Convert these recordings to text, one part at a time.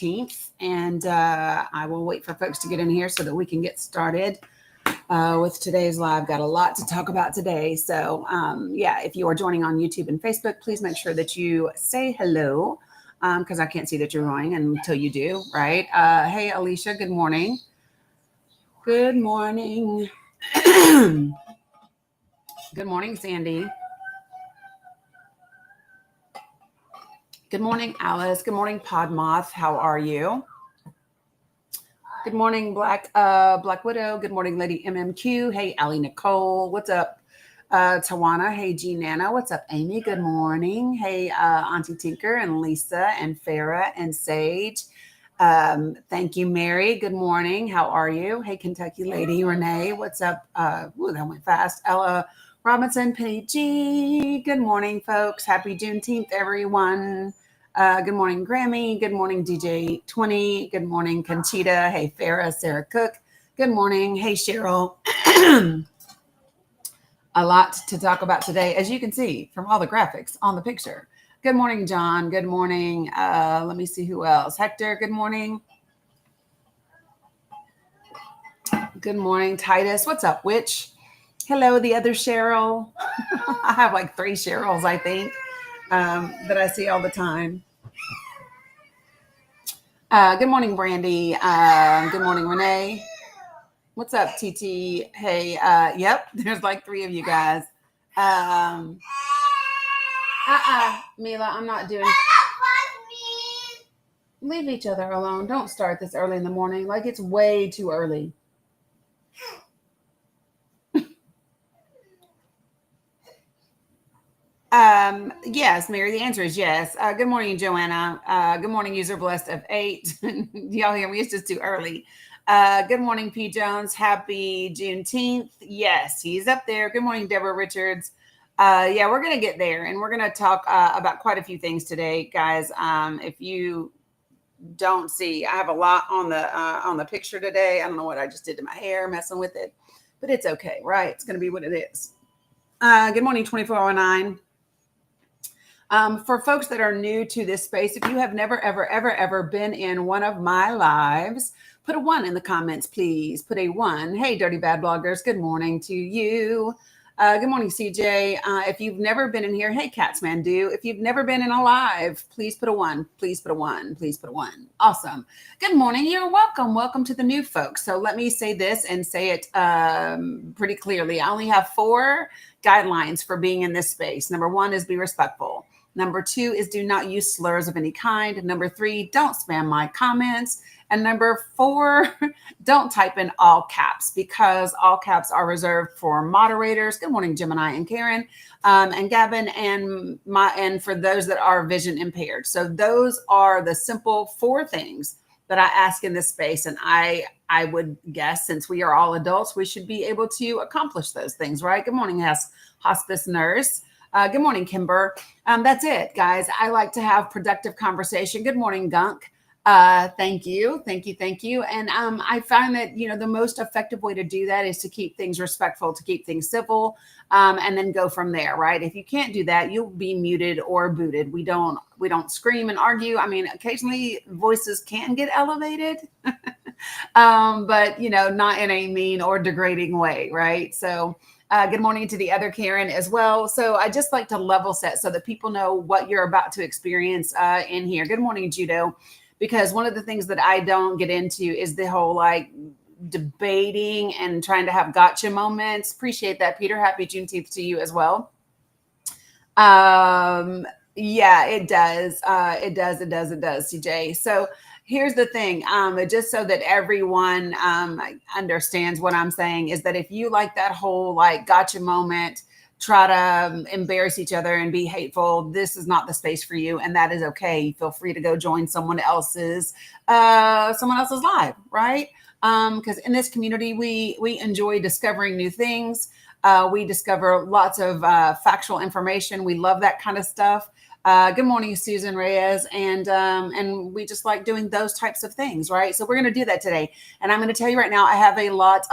Juneteenth, and I will wait for folks to get in here so that we can get started with today's live. Got a lot to talk about today. So, yeah, if you are joining on YouTube and Facebook, please make sure that you say hello because I can't see that you're going until you do, right? Hey, Alicia, good morning. Good morning. Good morning, Sandy. Good morning, Alice. Good morning, Podmoth. How are you? Good morning, Black Widow. Good morning, Lady MMQ. Hey, Allie Nicole. What's up? Tawana. Hey, G Nana. What's up, Amy? Good morning. Hey, Auntie Tinker and Lisa and Farah and Sage. Thank you, Mary. Good morning. How are you? Hey, Kentucky Lady Renee. What's up? Ooh, that went fast. Ella Robinson, Penny G. Good morning, folks. Happy Juneteenth, everyone. Good morning, Grammy. Good morning, DJ 20. Good morning, Conchita. Hey, Farah, Sarah Cook. Good morning. Hey, Cheryl. A lot to talk about today, as you can see from all the graphics on the picture. Good morning, John. Good morning. Let me see who else. Hector, good morning. Good morning, Titus. What's up, Witch? Hello, the other Cheryl. I have like 3 Cheryls, I think, that I see all the time. Good morning, Brandy. Good morning, Renee. What's up, TT? Hey, yep, there's like 3 of you guys. Mila, I'm not doing. Leave each other alone. Don't start this early in the morning. Like, it's way too early. Yes, Mary, the answer is yes. Good morning, Joanna. Good morning, user blessed of 8. Y'all hear me? It's just too early. Good morning, P. Jones. Happy Juneteenth. Yes, he's up there. Good morning, Deborah Richards. Yeah, we're going to get there, and we're going to talk about quite a few things today, guys. If you don't see, I have a lot on the picture today. I don't know what I just did to my hair, messing with it, but it's okay, right? It's going to be what it is. Good morning, 2409. For folks that are new to this space, if you have never, ever been in one of my lives, put a 1 in the comments, please. Put a 1. Hey, Dirty Bad Bloggers, good morning to you. Good morning, CJ. If you've never been in here, hey, Catsmandu. If you've never been in a live, please put a 1. Please put a 1. Please put a 1. Awesome. Good morning. You're welcome. Welcome to the new folks. So let me say this and say it pretty clearly. I only have 4 guidelines for being in this space. Number 1 is be respectful. Number 2 is do not use slurs of any kind. Number 3, don't spam my comments. And number 4, don't type in all caps because all caps are reserved for moderators. Good morning, Gemini and Karen and Gavin and for those that are vision impaired. So those are the simple 4 things that I ask in this space. And I would guess since we are all adults, we should be able to accomplish those things, right? Good morning, hospice nurse. Good morning, Kimber. That's it, guys. I like to have productive conversation. Good morning, Gunk. Thank you. And I find that, the most effective way to do that is to keep things respectful, to keep things civil, and then go from there, right? If you can't do that, you'll be muted or booted. We don't scream and argue. I mean, occasionally voices can get elevated, but, not in a mean or degrading way, right? So good morning to the other Karen as well. So I just like to level set so that people know what you're about to experience in here. Good morning, Judo. Because one of the things that I don't get into is the whole like debating and trying to have gotcha moments. Appreciate that, Peter. Happy Juneteenth to you as well. Yeah, it does. It does, CJ. So here's the thing, just so that everyone understands what I'm saying is that if you like that whole like gotcha moment, try to embarrass each other and be hateful, this is not the space for you, and that is okay. Feel free to go join someone else's live, right? Because in this community, we enjoy discovering new things. We discover lots of factual information. We love that kind of stuff. Good morning, Susan Reyes. And we just like doing those types of things, right? So we're going to do that today. And I'm going to tell you right now, I have a lot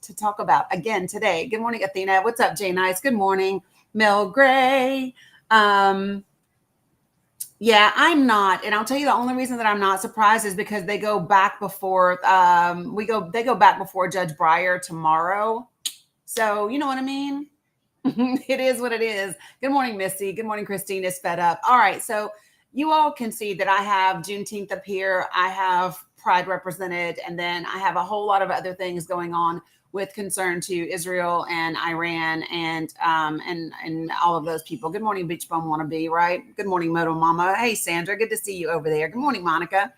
to talk about again today. Good morning, Athena. What's up, Jay Nice? Good morning, Mel Gray. Yeah, I'm not. And I'll tell you the only reason that I'm not surprised is because they go back before they go back before Judge Breyer tomorrow. So you know what I mean? It is what it is. Good morning, Missy. Good morning, Christine is fed up. All right. So you all can see that I have Juneteenth up here. I have Pride represented, and then I have a whole lot of other things going on with concern to Israel and Iran and all of those people. Good morning, Beach Bum Wannabe, right? Good morning, Moto Mama. Hey, Sandra. Good to see you over there. Good morning, Monica.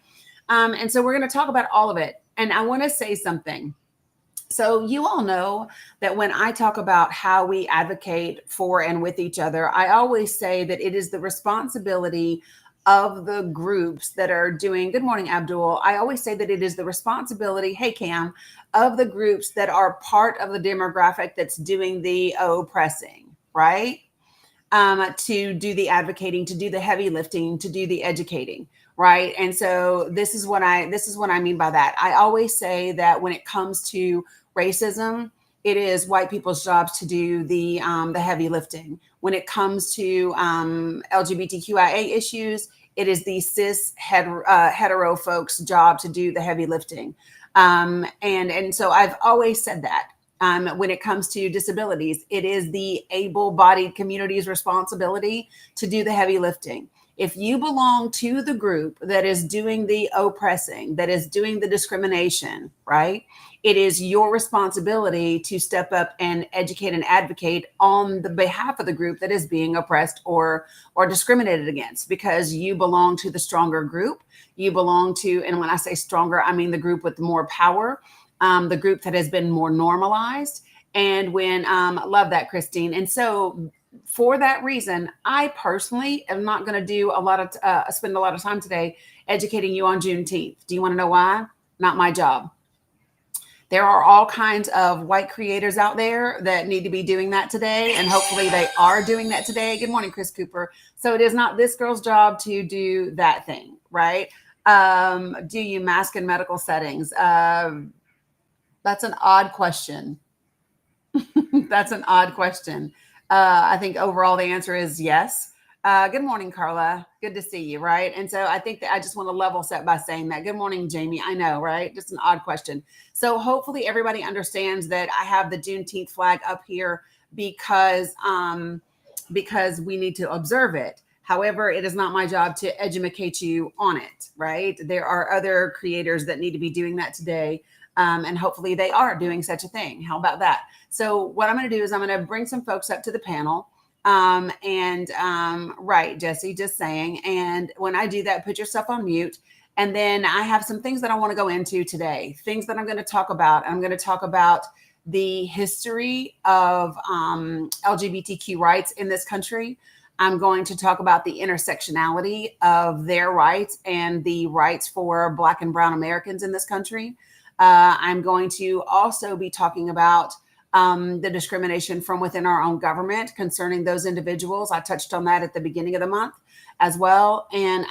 And so we're going to talk about all of it. And I want to say something. So, you all know that when I talk about how we advocate for and with each other, I always say that it is the responsibility of the groups that are doing, good morning, Abdul. I always say that it is the responsibility, hey, Cam, of the groups that are part of the demographic that's doing the oppressing, right? To do the advocating, to do the heavy lifting, to do the educating, right? And so this is what I mean by that. I always say that when it comes to racism, it is white people's jobs to do the heavy lifting. When it comes to LGBTQIA issues, it is the hetero folks' job to do the heavy lifting. And so I've always said that. When it comes to disabilities, it is the able bodied community's responsibility to do the heavy lifting. If you belong to the group that is doing the oppressing, that is doing the discrimination, right? It is your responsibility to step up and educate and advocate on the behalf of the group that is being oppressed or discriminated against, because you belong to the stronger group. You belong to, and when I say stronger, I mean the group with more power, the group that has been more normalized. And when, love that, Christine. And so for that reason, I personally am not going to do a lot of, spend a lot of time today educating you on Juneteenth. Do you want to know why? Not my job. There are all kinds of white creators out there that need to be doing that today. And hopefully they are doing that today. Good morning, Chris Cooper. So it is not this girl's job to do that thing, right? Do you mask in medical settings? That's an odd question. That's an odd question. I think overall the answer is yes. Good morning, Carla. Good to see you, right? And so I think that I just want to level set by saying that. Good morning, Jamie. I know, right? Just an odd question. So hopefully everybody understands that I have the Juneteenth flag up here because we need to observe it. However, it is not my job to educate you on it, right? There are other creators that need to be doing that today. And hopefully they are doing such a thing. How about that? So what I'm going to do is I'm going to bring some folks up to the panel. Right, Jesse, just saying. And when I do that, put yourself on mute. And then I have some things that I want to go into today, things that I'm going to talk about. I'm going to talk about the history of LGBTQ rights in this country. I'm going to talk about the intersectionality of their rights and the rights for Black and Brown Americans in this country. I'm going to also be talking about the discrimination from within our own government concerning those individuals. I touched on that at the beginning of the month as well. And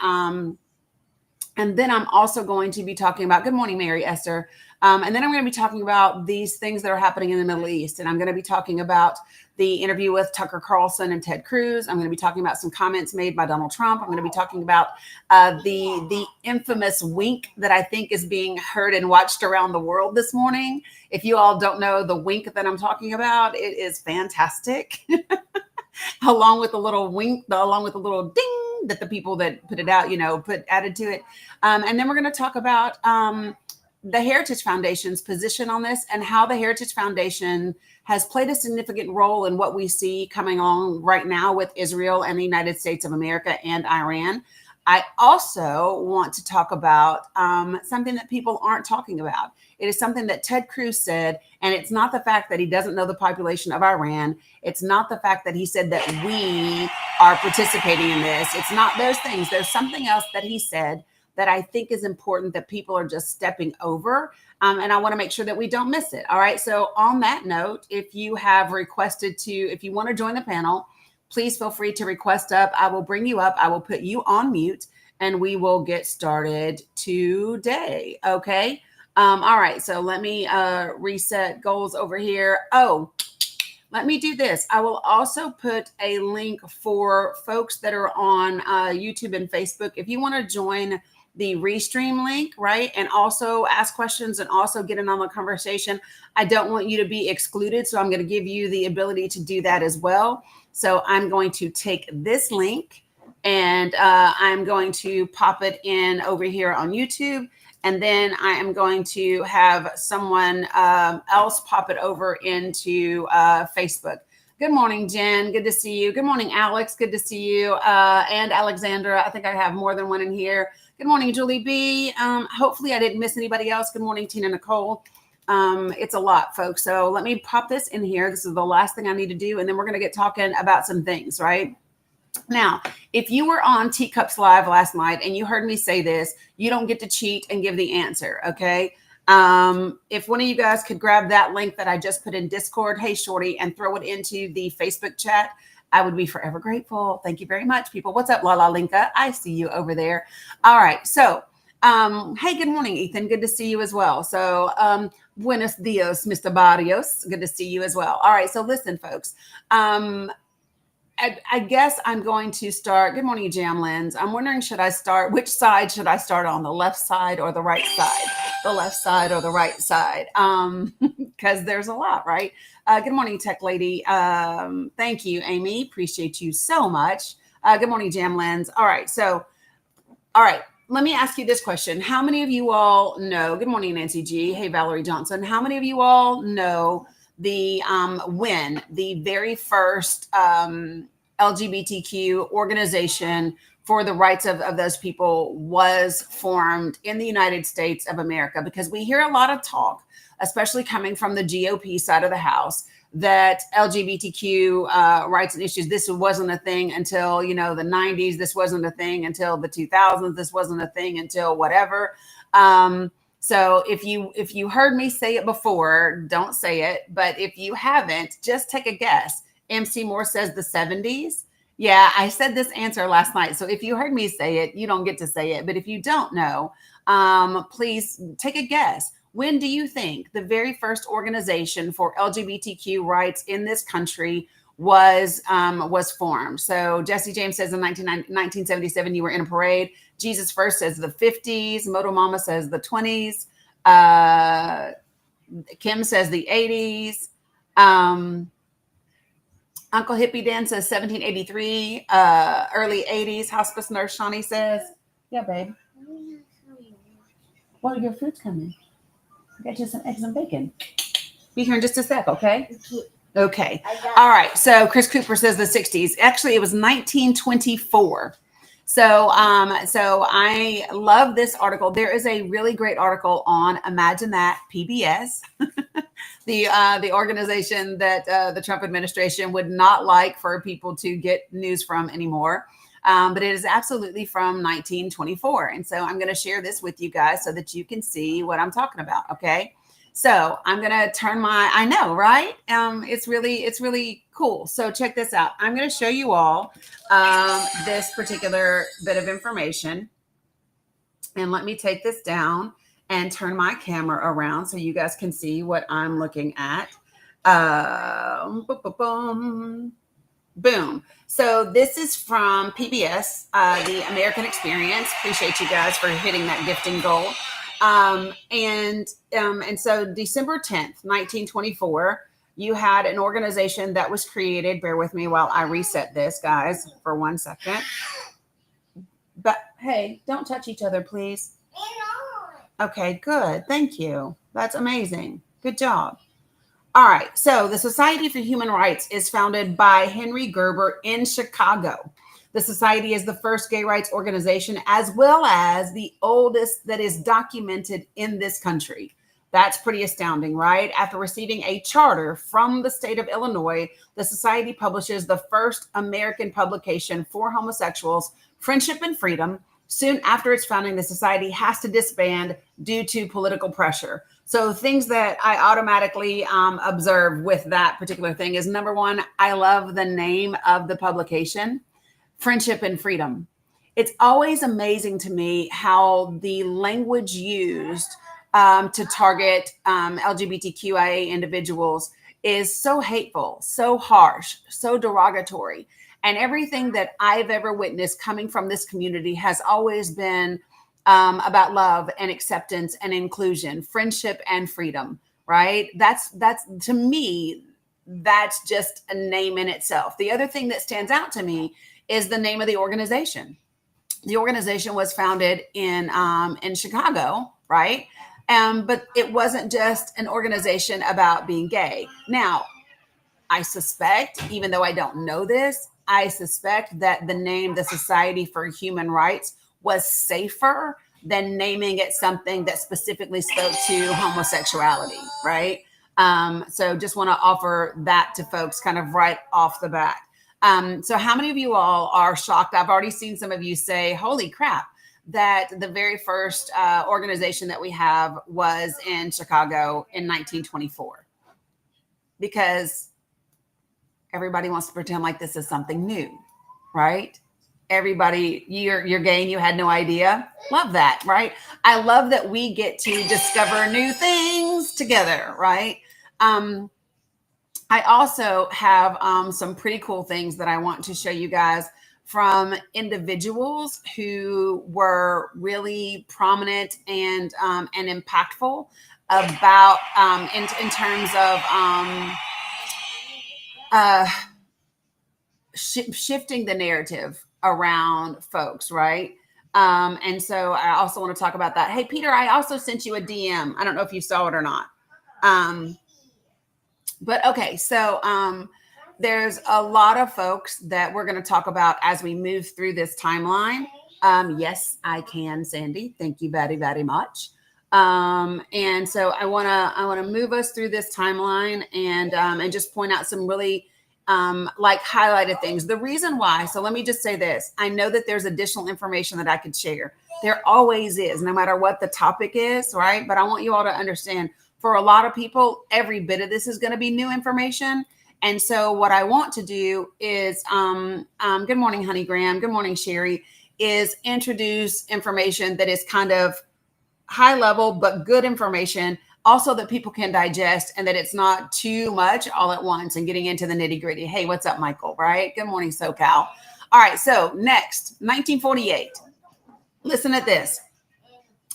then I'm also going to be talking about, good morning, Mary Esther. And then I'm going to be talking about these things that are happening in the Middle East. And I'm going to be talking about the interview with Tucker Carlson and Ted Cruz. I'm going to be talking about some comments made by Donald Trump. I'm going to be talking about the infamous wink that I think is being heard and watched around the world this morning. If you all don't know the wink that I'm talking about, it is fantastic. Along with the little wink, along with the little ding that the people that put it out, put added to it. And then we're going to talk about the Heritage Foundation's position on this and how the Heritage Foundation has played a significant role in what we see coming on right now with Israel and the United States of America and Iran. I also want to talk about something that people aren't talking about. It is something that Ted Cruz said, and it's not the fact that he doesn't know the population of Iran. It's not the fact that he said that we are participating in this. It's not those things. There's something else that he said that I think is important that people are just stepping over. And I want to make sure that we don't miss it. All right. So on that note, if you have requested if you want to join the panel, please feel free to request up. I will bring you up. I will put you on mute and we will get started today. Okay. All right. So let me reset goals over here. Oh, let me do this. I will also put a link for folks that are on YouTube and Facebook. If you want to join the Restream link, right, and also ask questions and also get in on the conversation, I don't want you to be excluded. So I'm going to give you the ability to do that as well. So I'm going to take this link and I'm going to pop it in over here on YouTube. And then I am going to have someone else pop it over into Facebook. Good morning, Jen. Good to see you. Good morning, Alex. Good to see you. And Alexandra. I think I have more than one in here. Good morning, Julie B. Hopefully I didn't miss anybody else. Good morning, Tina Nicole. It's a lot, folks. So let me pop this in here. This is the last thing I need to do. And then we're going to get talking about some things, right? Now, if you were on Teacups Live last night and you heard me say this, you don't get to cheat and give the answer, okay? If one of you guys could grab that link that I just put in Discord, hey, Shorty, and throw it into the Facebook chat, I would be forever grateful. Thank you very much, people. What's up, Lala Linka? I see you over there. All right. So, hey, good morning, Ethan. Good to see you as well. So, buenos dias, Mr. Barrios. Good to see you as well. All right. So listen, folks. I guess I'm going to start. Good morning, Jamlins. I'm wondering, which side should I start on, the left side or the right side? The left side or the right side? Because there's a lot, right? Good morning, Tech Lady. Thank you, Amy. Appreciate you so much. Good morning, Jamlins. All right. Let me ask you this question. How many of you all know, good morning, Nancy G. Hey, Valerie Johnson. How many of you all know when the very first LGBTQ organization for the rights of those people was formed in the United States of America? Because we hear a lot of talk, especially coming from the GOP side of the house, that LGBTQ rights and issues, this wasn't a thing until, the 90s. This wasn't a thing until the 2000s. This wasn't a thing until whatever. So if you heard me say it before, don't say it. But if you haven't, just take a guess. MC Moore says the 70s. Yeah, I said this answer last night. So if you heard me say it, you don't get to say it. But if you don't know, please take a guess. When do you think the very first organization for LGBTQ rights in this country was formed? So Jesse James says in 1977, you were in a parade. Jesus First says the 50s. Moto Mama says the 20s. Kim says the 80s. Uncle Hippie Dan says 1783, early 80s. Hospice Nurse Shawnee says, yeah, babe. Well, your food's coming. I got you some eggs and bacon. Be here in just a sec, okay? Okay. All right. So Chris Cooper says the 60s. Actually, it was 1924. So I love this article. There is a really great article on Imagine That PBS, the organization that the Trump administration would not like for people to get news from anymore. But it is absolutely from 1924. And so I'm going to share this with you guys so that you can see what I'm talking about. Okay. So I'm going to turn I know, right? It's really cool. So check this out. I'm going to show you all this particular bit of information. And let me take this down and turn my camera around so you guys can see what I'm looking at. Boom. So this is from PBS, the American Experience. Appreciate you guys for hitting that gifting goal. And so December 10th, 1924, you had an organization that was created. Bear with me while I reset this, guys, for 1 second. But hey, don't touch each other, please. Okay, good. Thank you. That's amazing. Good job. All right. So the Society for Human Rights is founded by Henry Gerber in Chicago. The society is the first gay rights organization, as well as the oldest that is documented in this country. That's pretty astounding, right? After receiving a charter from the state of Illinois, the society publishes the first American publication for homosexuals, Friendship and Freedom. Soon after its founding, the society has to disband due to political pressure. So things that I automatically observe with that particular thing is, number one, I love the name of the publication, Friendship and Freedom. It's always amazing to me how the language used to target LGBTQIA individuals is so hateful, so harsh, so derogatory. And everything that I've ever witnessed coming from this community has always been about love and acceptance and inclusion, friendship and freedom, right? That's to me, that's just a name in itself. The other thing that stands out to me is the name of the organization. The organization was founded in Chicago, right? But it wasn't just an organization about being gay. Now, I suspect, even though I don't know this, I suspect that the name, the Society for Human Rights, was safer than naming it something that specifically spoke to homosexuality, right? So just want to offer that to folks kind of right off the bat. So how many of you all are shocked? I've already seen some of you say, holy crap, that the very first organization that we have was in Chicago in 1924. Because everybody wants to pretend like this is something new, right? Everybody, you're gay and you had no idea. Love that, right? I love that we get to discover new things together, right? I also have some pretty cool things that I want to show you guys from individuals who were really prominent and impactful about in terms of shifting the narrative around folks, right? And so I also want to talk about that. Hey, Peter, I also sent you a DM. I don't know if you saw it or not. But okay, so there's a lot of folks that we're going to talk about as we move through this timeline. Yes, I can, Sandy. Thank you very, very much. And so I want to move us through this timeline and just point out some really like highlighted things. The reason why, so let me just say this. I know that there's additional information that I could share. There always is, no matter what the topic is, right? But I want you all to understand, for a lot of people, every bit of this is going to be new information. And so what I want to do is, good morning, Honey Graham. Good morning, Sherry, is introduce information that is kind of high level, but good information, also that people can digest and that it's not too much all at once and getting into the nitty gritty. Hey, what's up, Michael? Right? Good morning, SoCal. All right. So next, 1948. Listen at this.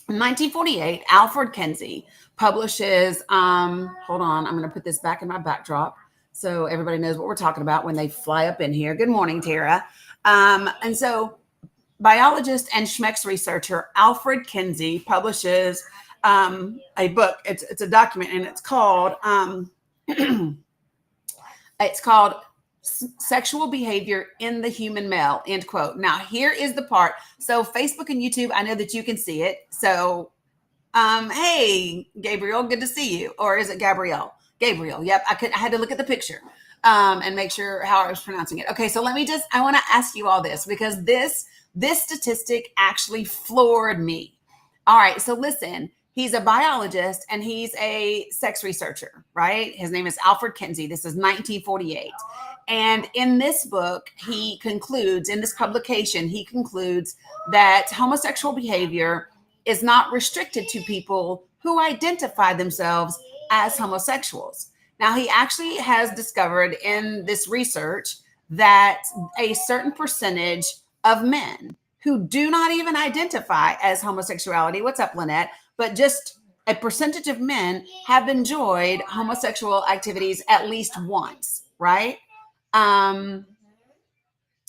In 1948, Alfred Kinsey publishes, hold on, I'm going to put this back in my backdrop so everybody knows what we're talking about when they fly up in here. Good morning, Tara. And so biologist and Schmeck's researcher Alfred Kinsey publishes a book. It's a document, and it's called Sexual Behavior in the Human Male, end quote. Now, here is the part. So Facebook and YouTube, I know that you can see it. So, hey, Gabriel, good to see you. Or is it Gabrielle? Gabriel. Yep. I had to look at the picture and make sure how I was pronouncing it. Okay. So I want to ask you all this, because this statistic actually floored me. All right. So listen, he's a biologist and he's a sex researcher, right? His name is Alfred Kinsey. This is 1948. And in this book, in this publication, he concludes that homosexual behavior is not restricted to people who identify themselves as homosexuals. Now, he actually has discovered in this research that a certain percentage of men who do not even identify as homosexuality, what's up, Lynette, but just a percentage of men have enjoyed homosexual activities at least once, right?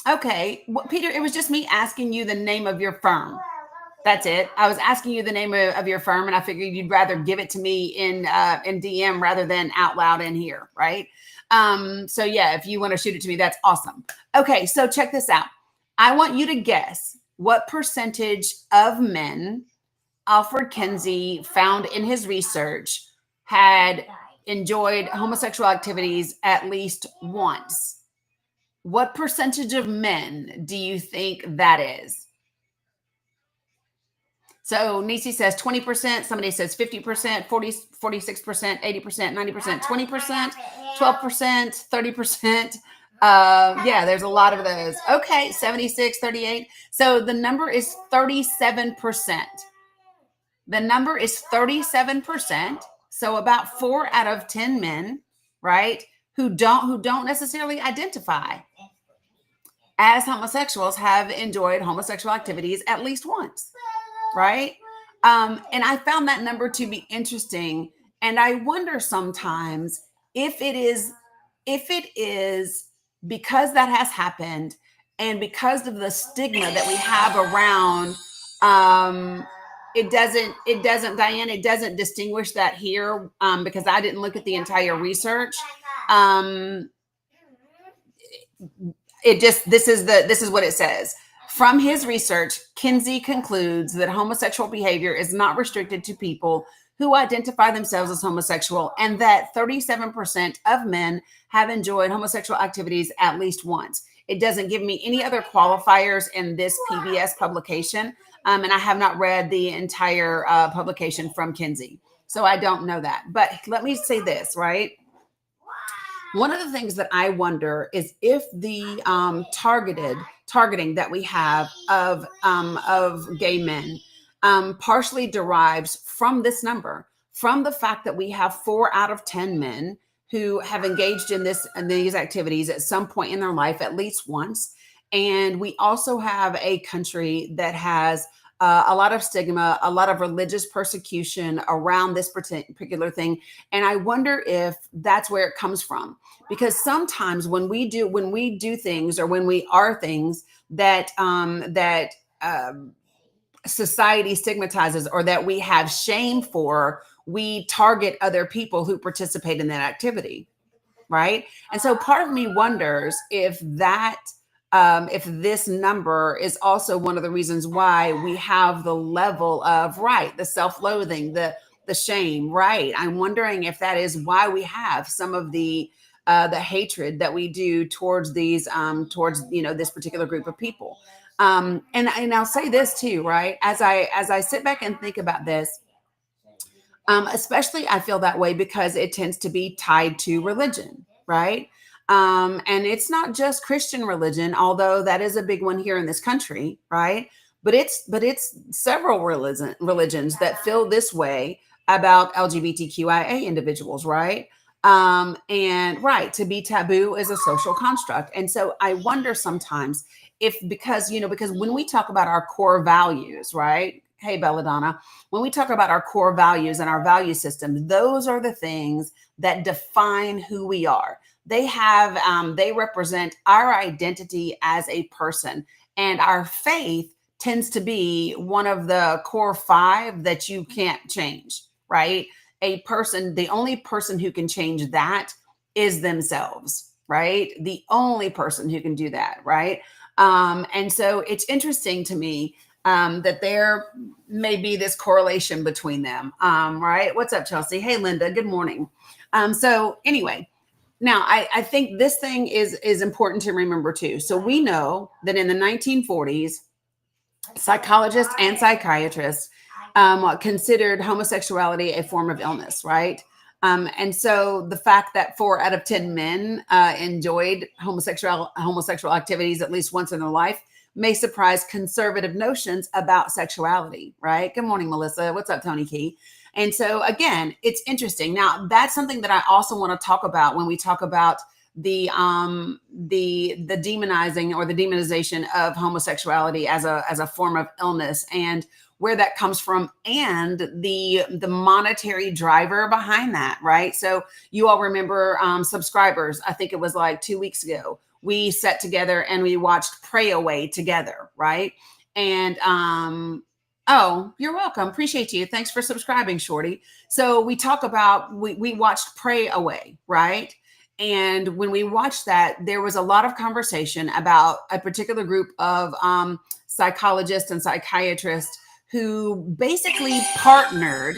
Okay, well, Peter, it was just me asking you the name of your firm. That's it. I was asking you the name of your firm, and I figured you'd rather give it to me in DM rather than out loud in here, right? So yeah, if you want to shoot it to me, that's awesome. Okay, so check this out. I want you to guess what percentage of men Alfred Kinsey found in his research had enjoyed homosexual activities at least once. What percentage of men do you think that is? So Nisi says 20%, somebody says 50%, 40, 46%, 80%, 90%, 20%, 12%, 30%. Yeah, there's a lot of those. Okay, 76, 38. So the number is 37%. The number is 37%. So about 4 out of 10 men right, who don't necessarily identify as homosexuals have enjoyed homosexual activities at least once, right? And I found that number to be interesting. And I wonder sometimes if it is because that has happened and because of the stigma that we have around Diane, it doesn't distinguish that here, because I didn't look at the entire research. It just this is what it says. From his research, Kinsey concludes that homosexual behavior is not restricted to people who identify themselves as homosexual, and that 37% of men have enjoyed homosexual activities at least once. It doesn't give me any other qualifiers in this PBS publication, and I have not read the entire publication from Kinsey, so I don't know that. But let me say this, right? One of the things that I wonder is if the targeting that we have of gay men partially derives from this number, from the fact that we have 4 out of 10 men who have engaged in these activities at some point in their life at least once, and we also have a country that has a lot of stigma, a lot of religious persecution around this particular thing. And I wonder if that's where it comes from. Because sometimes when we do things, or when we are things that society stigmatizes, or that we have shame for, we target other people who participate in that activity, right? And so part of me wonders if this number is also one of the reasons why we have the level of, right, the self-loathing, the shame, right? I'm wondering if that is why we have some of the hatred that we do towards these, towards this particular group of people. And I'll say this too, right? As I sit back and think about this, especially I feel that way because it tends to be tied to religion, right? And it's not just Christian religion, although that is a big one here in this country, right? But it's several religions that feel this way about LGBTQIA individuals, right? And right, to be taboo is a social construct. And so I wonder sometimes if, because when we talk about our core values, right? Hey, Belladonna, when we talk about our core values and our value system, those are the things that define who we are. They represent our identity as a person, and our faith tends to be one of the core 5 that you can't change, right? The only person who can change that is themselves, right? The only person who can do that, right? And so it's interesting to me that there may be this correlation between them, right? What's up, Chelsea? Hey, Linda, good morning. So anyway, now I think this thing is important to remember too. So we know that in the 1940s, psychologists and psychiatrists considered homosexuality a form of illness, right? And so the fact that 4 out of 10 men enjoyed homosexual activities at least once in their life may surprise conservative notions about sexuality, right? Good morning, Melissa. What's up, Tony Key? And so again, it's interesting. Now, that's something that I also want to talk about when we talk about the demonizing or the demonization of homosexuality as a form of illness, and where that comes from, and the monetary driver behind that, right? So you all remember subscribers, I think it was like 2 weeks ago, we sat together and we watched Pray Away together, right? And oh, you're welcome. Appreciate you. Thanks for subscribing, Shorty. So we watched Pray Away, right? And when we watched that, there was a lot of conversation about a particular group of psychologists and psychiatrists who basically partnered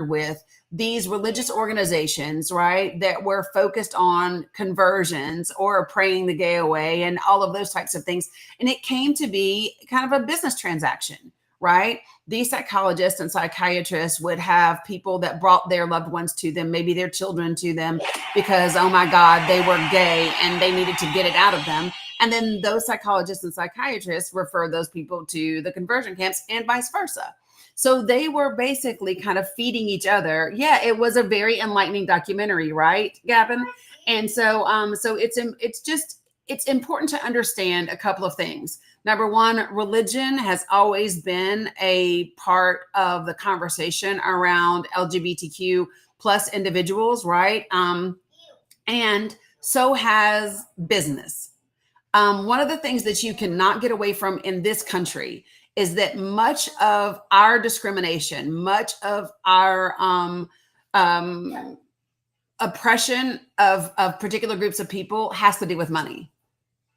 with these religious organizations, right, that were focused on conversions or praying the gay away and all of those types of things. And it came to be kind of a business transaction, right? These psychologists and psychiatrists would have people that brought their loved ones to them, maybe their children to them, because, oh my God, they were gay and they needed to get it out of them. And then those psychologists and psychiatrists refer those people to the conversion camps and vice versa. So they were basically kind of feeding each other. Yeah, it was a very enlightening documentary, right, Gavin? And so it's important to understand a couple of things. Number one, religion has always been a part of the conversation around LGBTQ plus individuals, right? And so has business. One of the things that you cannot get away from in this country is that much of our discrimination, much of our oppression of particular groups of people has to do with money.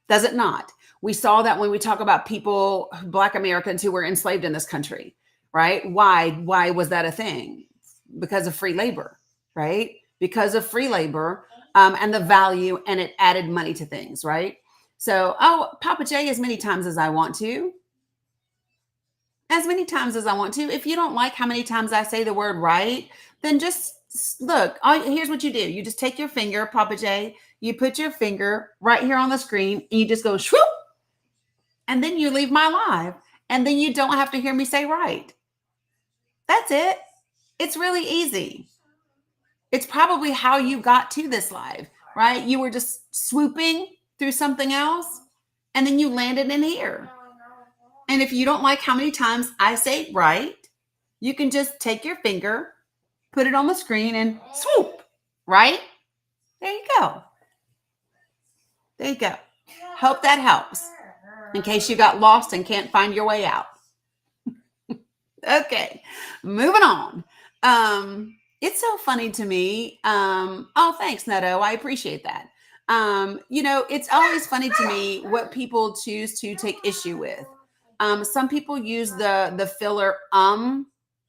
Does it not? We saw that when we talk about people, Black Americans who were enslaved in this country, right? Why was that a thing? Because of free labor, right? Because of free labor and the value, and it added money to things, right? So, oh, Papa J, as many times as I want to. As many times as I want to. If you don't like how many times I say the word right, then just look. Here's what you do. You just take your finger, Papa J, you put your finger right here on the screen, and you just go swoop, and then you leave my live, and then you don't have to hear me say right. That's it. It's really easy. It's probably how you got to this live, right? You were just swooping through something else, and then you landed in here. And if you don't like how many times I say right, you can just take your finger, put it on the screen, and swoop, right? There you go. There you go. Hope that helps in case you got lost and can't find your way out. Okay, moving on. It's so funny to me. Oh, thanks, Neto. I appreciate that. It's always funny to me what people choose to take issue with. Some people use the filler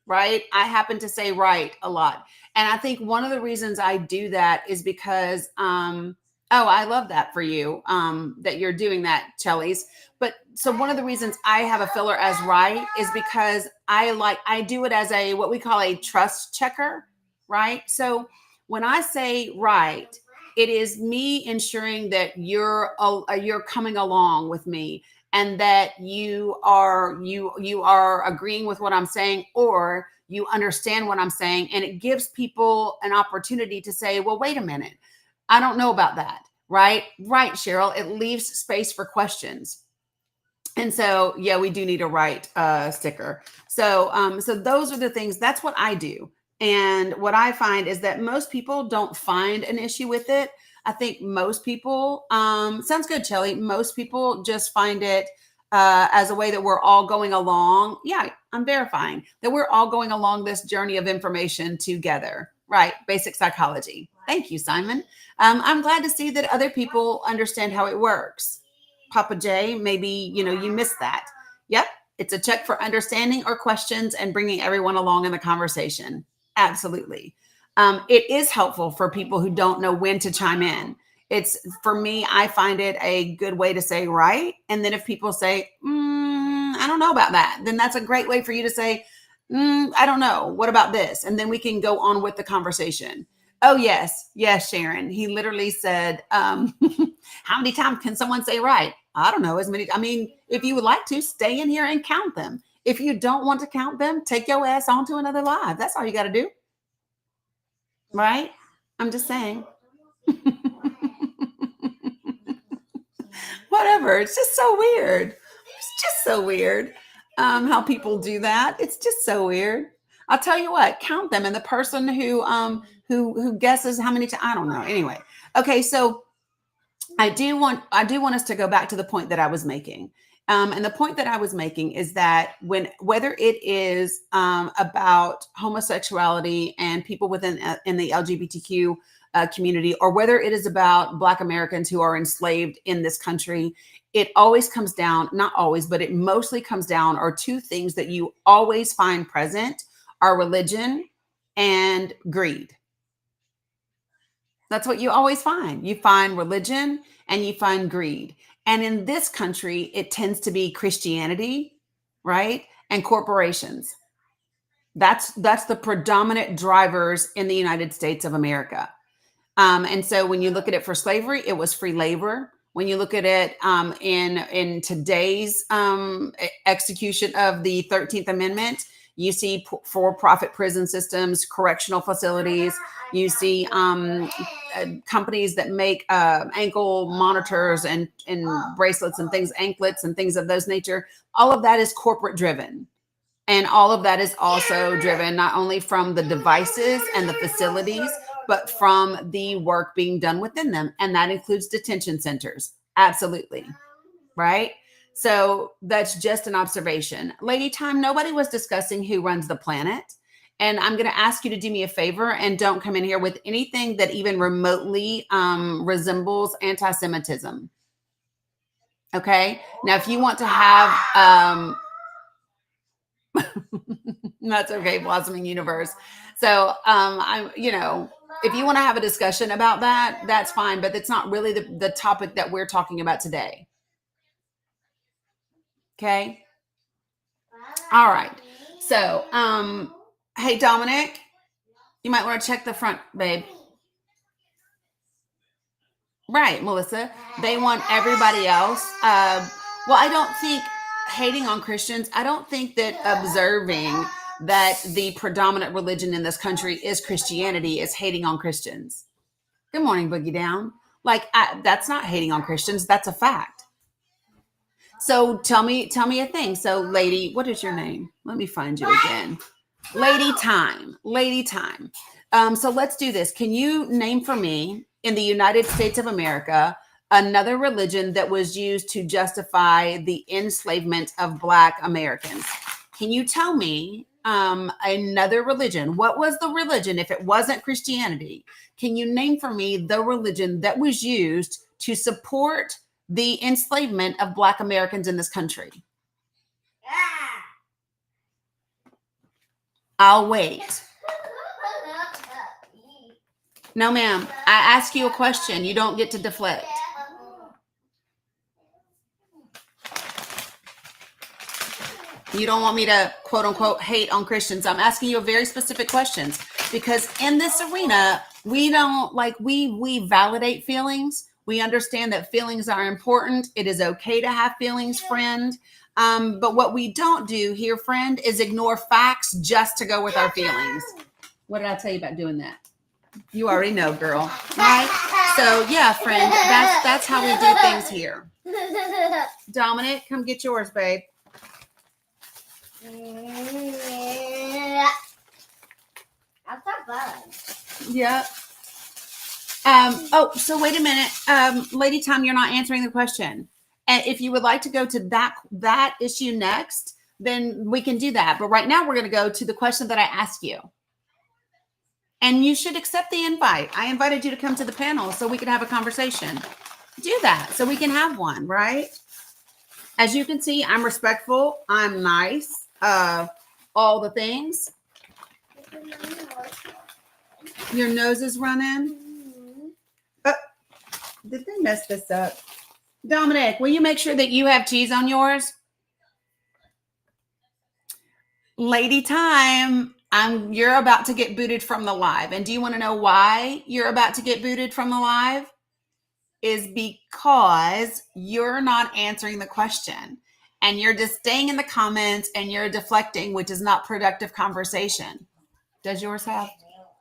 right? I happen to say right a lot. And I think one of the reasons I do that is because oh, I love that for you, that you're doing that, Chellies. But so one of the reasons I have a filler as right is because I do it as a what we call a trust checker, right? So when I say right, it is me ensuring that you're coming along with me, and that you are agreeing with what I'm saying, or you understand what I'm saying, and it gives people an opportunity to say, well, wait a minute, I don't know about that, right? Right, Cheryl. It leaves space for questions. And so, yeah, we do need a right sticker. So those are the things. That's what I do. And what I find is that most people don't find an issue with it. I think most people, sounds good, Chelly. Most people just find it as a way that we're all going along. Yeah, I'm verifying that we're all going along this journey of information together. Right. Basic psychology. Thank you, Simon. I'm glad to see that other people understand how it works. Papa J, maybe, you missed that. Yep. It's a check for understanding or questions and bringing everyone along in the conversation. Absolutely. It is helpful for people who don't know when to chime in. It's, for me, I find it a good way to say right. And then if people say, I don't know about that, then that's a great way for you to say, I don't know. What about this? And then we can go on with the conversation. Oh, yes. Yes, Sharon. He literally said, how many times can someone say right? I don't know. As many. I mean, if you would like to, stay in here and count them. If you don't want to count them, take your ass on to another live. That's all you got to do. Right? I'm just saying. Whatever. It's just so weird. It's just so weird how people do that. It's just so weird. I'll tell you what, count them. And the person who guesses how many times, I don't know. Anyway. Okay. So I do want us to go back to the point that I was making. And the point that I was making is that whether it is about homosexuality and people within in the LGBTQ community, or whether it is about Black Americans who are enslaved in this country, it always comes down, not always, but it mostly comes down, or two things that you always find present are religion and greed. That's what you always find. You find religion and you find greed. And in this country, it tends to be Christianity, right? And corporations. That's the predominant drivers in the United States of America. And so when you look at it for slavery, it was free labor. When you look at it in today's execution of the 13th Amendment, You see for-profit prison systems, correctional facilities. You see companies that make ankle monitors and bracelets and things, anklets and things of those nature. All of that is corporate driven. And all of that is also driven not only from the devices and the facilities, but from the work being done within them. And that includes detention centers. Absolutely. Right? So that's just an observation. Lady Time, nobody was discussing who runs the planet. And I'm going to ask you to do me a favor and don't come in here with anything that even remotely resembles anti-Semitism. Okay? Now, if you want to have... that's okay, Blossoming Universe. So if you want to have a discussion about that, that's fine, but it's not really the topic that we're talking about today. Okay. All right. So, hey, Dominic, you might want to check the front, babe. Right, Melissa. They want everybody else. Well, I don't think hating on Christians, I don't think that observing that the predominant religion in this country is Christianity is hating on Christians. Good morning, Boogie Down. That's not hating on Christians. That's a fact. So tell me a thing. So lady, what is your name? Let me find you again. Lady Time. So let's do this. Can you name for me in the United States of America another religion that was used to justify the enslavement of Black Americans? Can you tell me another religion? What was the religion if it wasn't Christianity? Can you name for me the religion that was used to support the enslavement of Black Americans in this country? I'll wait. No, ma'am. I ask you a question. You don't get to deflect. You don't want me to, quote unquote, hate on Christians. I'm asking you a very specific questions because in this arena, we don't we validate feelings. We understand that feelings are important. It is okay to have feelings, friend. But what we don't do here, friend, is ignore facts just to go with our feelings. What did I tell you about doing that? You already know, girl, right? So yeah, friend, that's how we do things here. Dominic, come get yours, babe. Yeah. So wait a minute. Lady Tom, you're not answering the question. And if you would like to go to that issue next, then we can do that. But right now we're going to go to the question that I asked you. And you should accept the invite. I invited you to come to the panel so we could have a conversation. Do that so we can have one, right? As you can see, I'm respectful. I'm nice. All the things. Your nose is running. Did they mess this up? Dominic, will you make sure that you have cheese on yours? Lady Time, you're about to get booted from the live. And do you want to know why you're about to get booted from the live? Is because you're not answering the question. And you're just staying in the comments and you're deflecting, which is not productive conversation. Does yours have?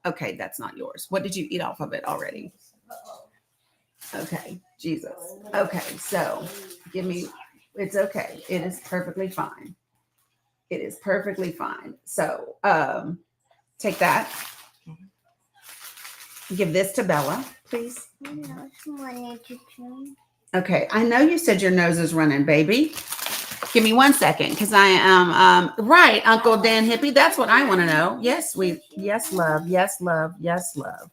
Okay, that's not yours. What did you eat off of it already? Okay, Jesus. Okay, so it's okay. It is perfectly fine. It is perfectly fine. So take that. Give this to Bella, please. Okay, I know you said your nose is running, baby. Give me 1 second, because I am right, Uncle Dan Hippie. That's what I want to know. Yes, love. Yes, love. Yes, love.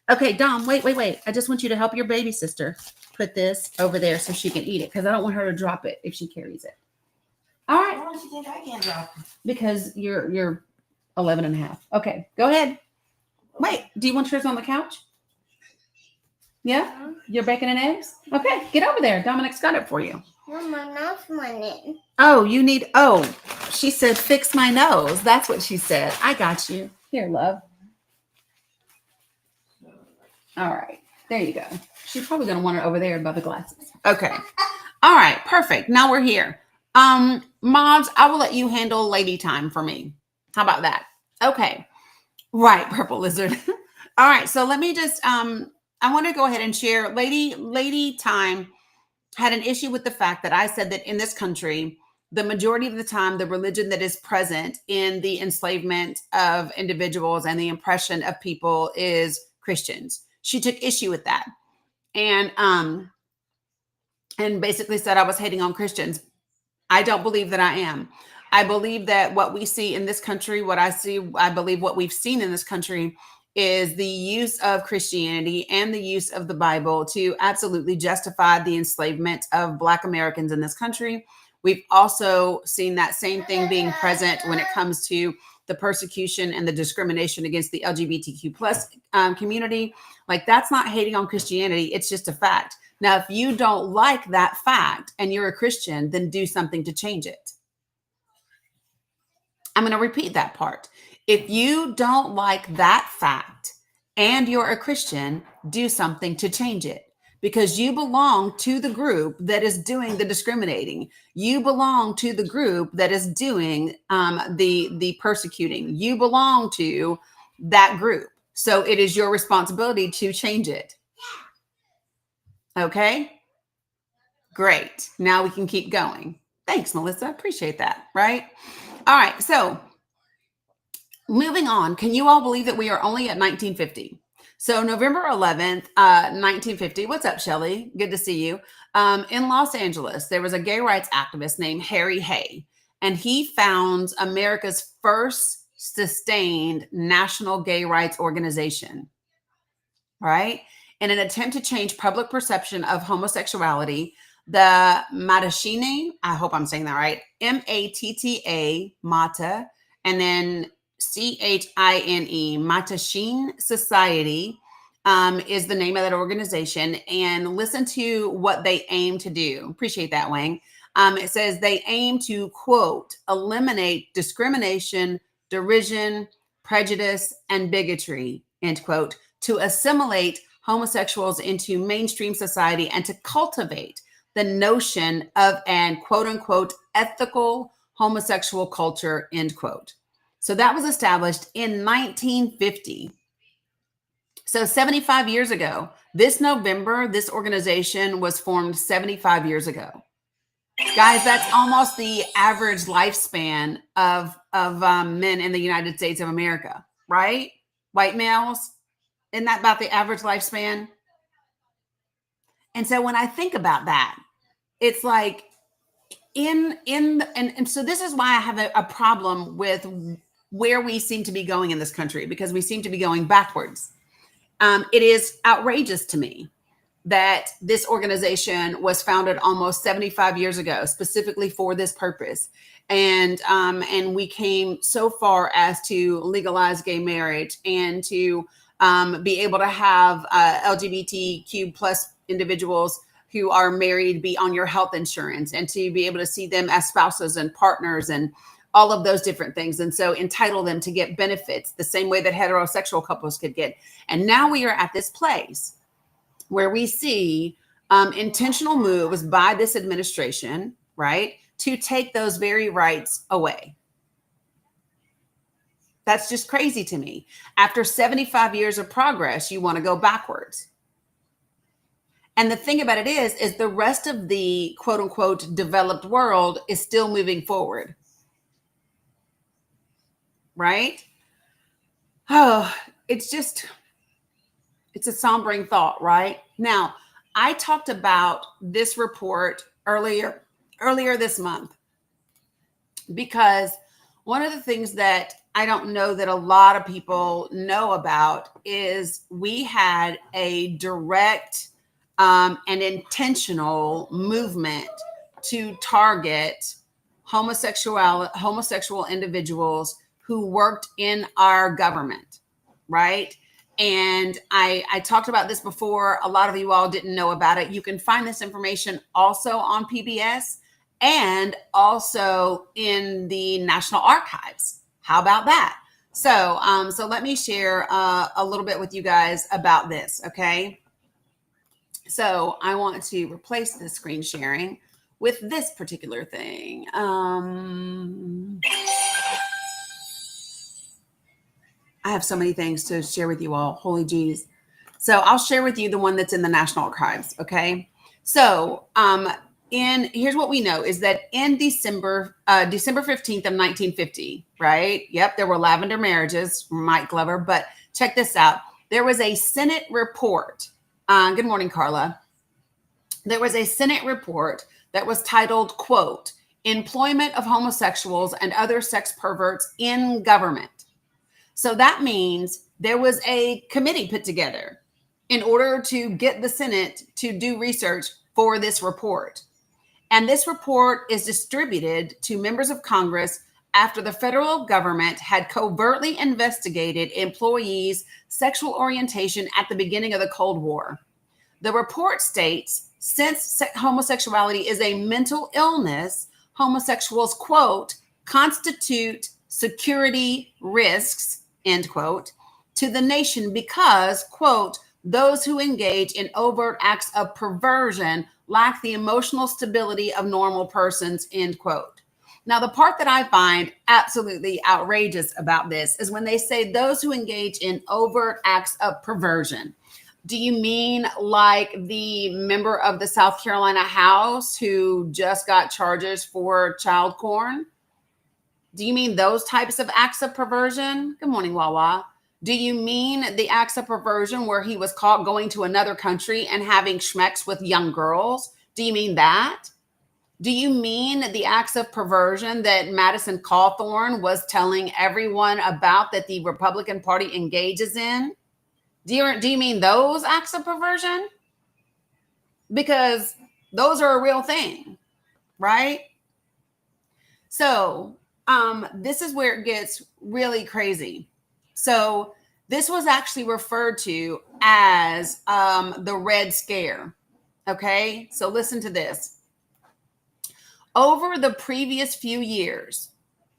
Okay, Dom, wait. I just want you to help your baby sister put this over there so she can eat it, because I don't want her to drop it if she carries it. All right. Why don't you think I can't drop it? Because you're 11 and a half. Okay, go ahead. Wait, do you want yours on the couch? Yeah? You're bacon and eggs? Okay, get over there. Dominic's got it for you. No, my nose running. She said, fix my nose. That's what she said. I got you. Here, love. All right. There you go. She's probably going to want it over there by the glasses. Okay. All right. Perfect. Now we're here. Moms, I will let you handle Lady Time for me. How about that? Okay. Right, purple lizard. All right. So let me just I want to go ahead and share. Lady Time had an issue with the fact that I said that in this country, the majority of the time, the religion that is present in the enslavement of individuals and the oppression of people is Christians. She took issue with that. And basically said I was hating on Christians. I don't believe that I am. I believe that what we see in this country, I believe what we've seen in this country is the use of Christianity and the use of the Bible to absolutely justify the enslavement of Black Americans in this country. We've also seen that same thing being present when it comes to the persecution and the discrimination against the LGBTQ plus community. Like, that's not hating on Christianity. It's just a fact. Now, if you don't like that fact and you're a Christian, then do something to change it. I'm going to repeat that part. If you don't like that fact and you're a Christian, do something to change it, because you belong to the group that is doing the discriminating. You belong to the group that is doing the persecuting. You belong to that group. So it is your responsibility to change it. Okay? Great. Now we can keep going. Thanks, Melissa. Appreciate that. Right? All right. So moving on. Can you all believe that we are only at 1950? So November 11th, 1950. What's up, Shelly? Good to see you. In Los Angeles, there was a gay rights activist named Harry Hay, and he found America's first sustained national gay rights organization. Right? In an attempt to change public perception of homosexuality, the Mattachine, I hope I'm saying that right, Matta, Mata, and then Chine, Mattachine Society is the name of that organization. And listen to what they aim to do. Appreciate that, Wang. It says they aim to, quote, eliminate discrimination, derision, prejudice, and bigotry, end quote, to assimilate homosexuals into mainstream society and to cultivate the notion of an quote unquote ethical homosexual culture, end quote. So that was established in 1950. So 75 years ago, this November, this organization was formed 75 years ago. Guys, that's almost the average lifespan of men in the United States of America, right? White males. Isn't that about the average lifespan? And so when I think about that, it's like and so this is why I have a problem with where we seem to be going in this country, because we seem to be going backwards. It is outrageous to me that this organization was founded almost 75 years ago, specifically for this purpose. And we came so far as to legalize gay marriage and to be able to have LGBTQ plus individuals who are married be on your health insurance, and to be able to see them as spouses and partners and all of those different things. And so entitle them to get benefits the same way that heterosexual couples could get. And now we are at this place where we see intentional moves by this administration, right, to take those very rights away. That's just crazy to me. After 75 years of progress, you want to go backwards. And the thing about it is the rest of the quote unquote developed world is still moving forward. Right? Oh, it's a sombering thought, right? Now, I talked about this report earlier this month, because one of the things that I don't know that a lot of people know about is we had a direct and intentional movement to target homosexual individuals who worked in our government, right? And I talked about this before. A lot of you all didn't know about it. You can find this information also on PBS and also in the National Archives. How about that? So let me share a little bit with you guys about this, okay? So I want to replace the screen sharing with this particular thing. I have so many things to share with you all. Holy jeez. So I'll share with you the one that's in the National Archives. Okay. So here's what we know is that in December 15th of 1950, right? Yep, there were lavender marriages, Mike Glover. But check this out. There was a Senate report. Good morning, Carla. There was a Senate report that was titled, quote, Employment of Homosexuals and Other Sex Perverts in Government. So that means there was a committee put together in order to get the Senate to do research for this report. And this report is distributed to members of Congress after the federal government had covertly investigated employees' sexual orientation at the beginning of the Cold War. The report states, since homosexuality is a mental illness, homosexuals, quote, constitute security risks, end quote, to the nation because, quote, those who engage in overt acts of perversion lack the emotional stability of normal persons, end quote. Now, the part that I find absolutely outrageous about this is when they say those who engage in overt acts of perversion. Do you mean like the member of the South Carolina House who just got charges for child porn? Do you mean those types of acts of perversion? Good morning, Wawa. Do you mean the acts of perversion where he was caught going to another country and having schmecks with young girls? Do you mean that? Do you mean the acts of perversion that Madison Cawthorn was telling everyone about that the Republican Party engages in? Do you mean those acts of perversion? Because those are a real thing, right? So this is where it gets really crazy. So this was actually referred to as the Red Scare. Okay, so listen to this. Over the previous few years,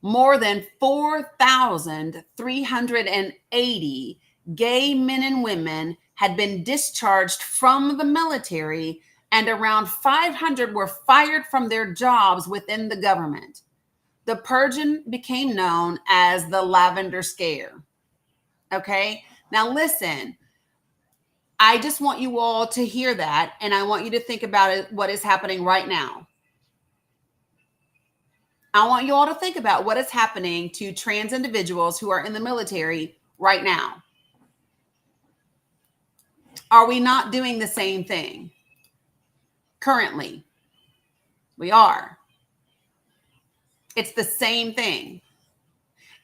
more than 4,380 gay men and women had been discharged from the military, and around 500 were fired from their jobs within the government. The purging became known as the Lavender Scare. Okay, now listen. I just want you all to hear that, and I want you to think about it, what is happening right now. I want you all to think about what is happening to trans individuals who are in the military right now. Are we not doing the same thing? Currently, we are. It's the same thing.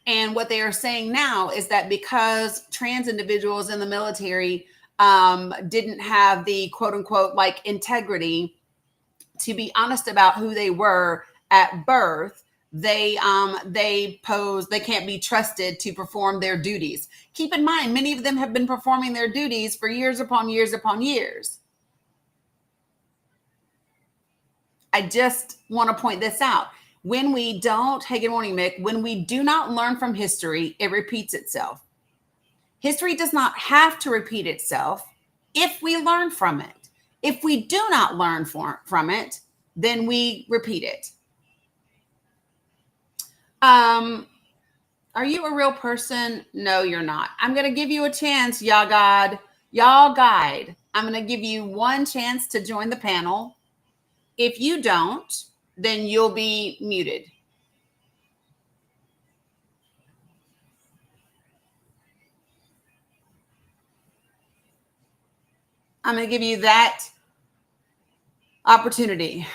And what they are saying now is that because trans individuals in the military didn't have the quote unquote like integrity to be honest about who they were at birth, they can't be trusted to perform their duties. Keep in mind, many of them have been performing their duties for years upon years upon years. I just want to point this out. When we don't, hey, good morning, Mick. When we do not learn from history, it repeats itself. History does not have to repeat itself if we learn from it. If we do not learn from it, then we repeat it. Are you a real person? No, you're not. I'm going to give you a chance, y'all guide. I'm going to give you one chance to join the panel. If you don't, then you'll be muted. I'm going to give you that opportunity.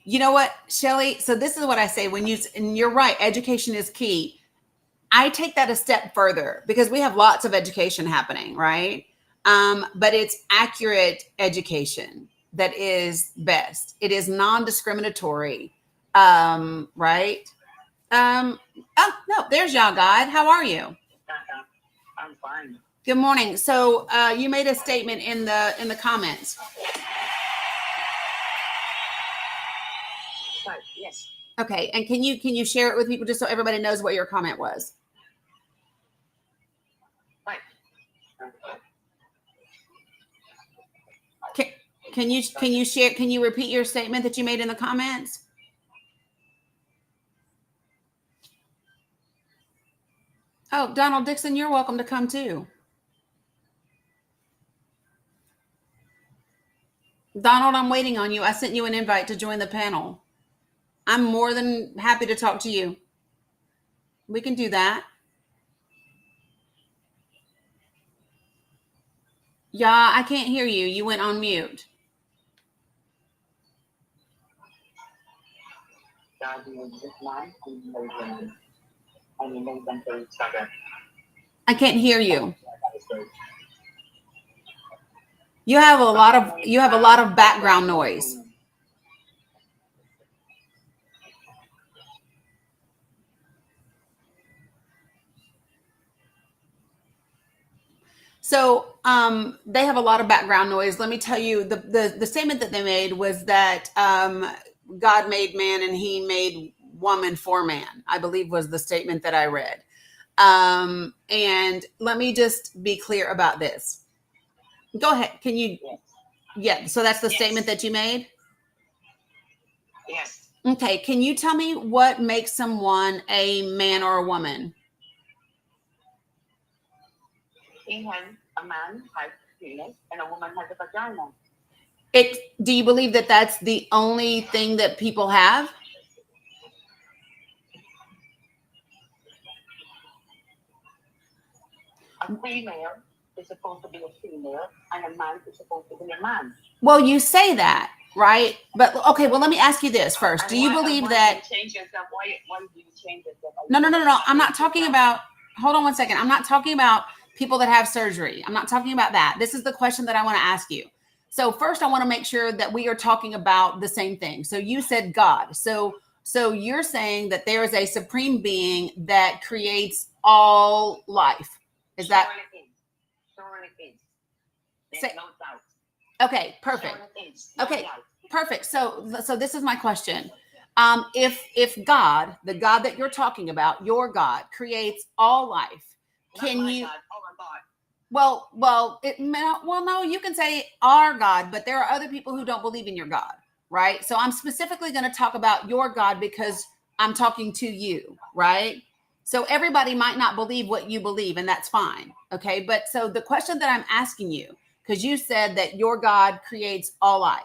You know what, Shelly? So this is what I say and you're right, education is key. I take that a step further because we have lots of education happening, right? But it's accurate education that is best. It is non-discriminatory, right? Oh, no, there's y'all guide. How are you? I'm fine. Good morning. So you made a statement in the comments. Right, yes. Okay, and can you share it with people just so everybody knows what your comment was? Right. Can you share? Can you repeat your statement that you made in the comments? Oh, Donald Dixon, you're welcome to come too. Donald, I'm waiting on you. I sent you an invite to join the panel. I'm more than happy to talk to you. We can do that. Yeah, I can't hear you. You went on mute. I can't hear you. You have a lot of background noise. So they have a lot of background noise. Let me tell you, the statement that they made was that God made man and he made woman for man, I believe was the statement that I read. And let me just be clear about this. Go ahead. Can you? Yeah. So that's the statement that you made? Yes. Okay. Can you tell me what makes someone a man or a woman? A man has penis and a woman has a vagina. Do you believe that that's the only thing that people have? A female is supposed to be a female and a man is supposed to be a man. Well, you say that, right? But okay, well, let me ask you this first. And do you believe that? Do you change yourself? Why do you change yourself? No. I'm not talking about, hold on one second. I'm not talking about people that have surgery. I'm not talking about that. This is the question that I want to ask you. So first, I want to make sure that we are talking about the same thing. So you said God. So you're saying that there is a supreme being that creates all life. Is that? Surely is. There's no doubt. Okay, perfect. Okay, perfect. So this is my question. If God, the God that you're talking about, your God, creates all life, can you? God. Oh my God. No, you can say our God, but there are other people who don't believe in your God, right? So I'm specifically going to talk about your God because I'm talking to you, right? So everybody might not believe what you believe, and that's fine, okay? But so the question that I'm asking you, because you said that your God creates all life